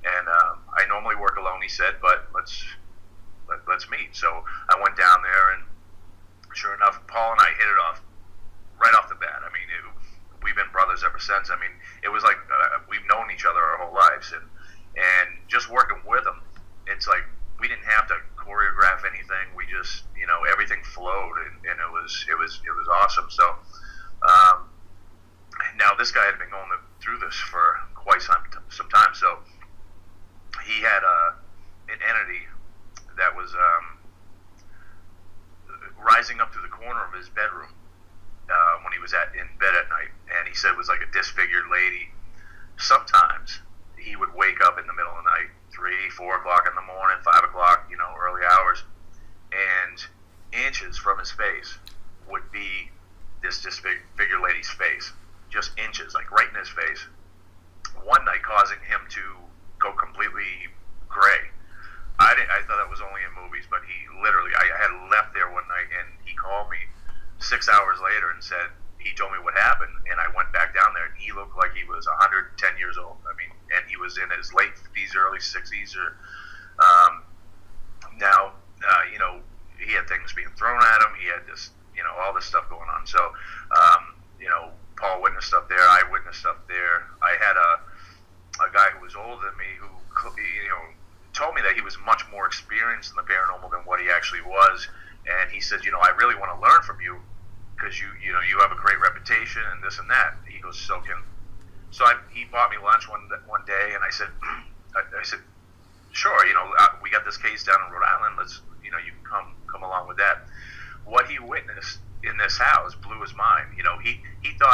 and I normally work alone. He said, but let's meet. So I went down there, and sure enough, Paul and I hit it off right off the bat. I mean, we've been brothers ever since. I mean, it was like we've known each other our whole lives, and just working with him, it's like we didn't have to choreograph anything. We just, everything flowed, and it was awesome. So now this guy had been going through this for quite some time. So he had an entity that was rising up to the corner of his bedroom when he was in bed at night, and he said it was like a disfigured lady. Sometimes he would wake up in the middle of the night, 3, 4 o'clock in the morning, 5 o'clock, early hours, and inches from his face would be this disfigured lady's face, just inches, like right in his face. One night, causing him to go completely gray. I thought that was only in movies, but he literally, I had left there one night, and he called me 6 hours later and said, he told me what happened, and I went back down there, and he looked like he was 110 years old. I mean, and he was in his late 50s, early 60s. He had things being thrown at him. He had this, all this stuff going on. So, Paul witnessed stuff there. I witnessed stuff there. I had a guy who was older than me who, told me that he was much more experienced in the paranormal than what he actually was. And he said, I really want to learn from you, because you have a great reputation and this and that. He goes, he bought me lunch one day, and I said, sure, we got this case down in Rhode Island. Let's, you can come along with that. What he witnessed in this house blew his mind. He thought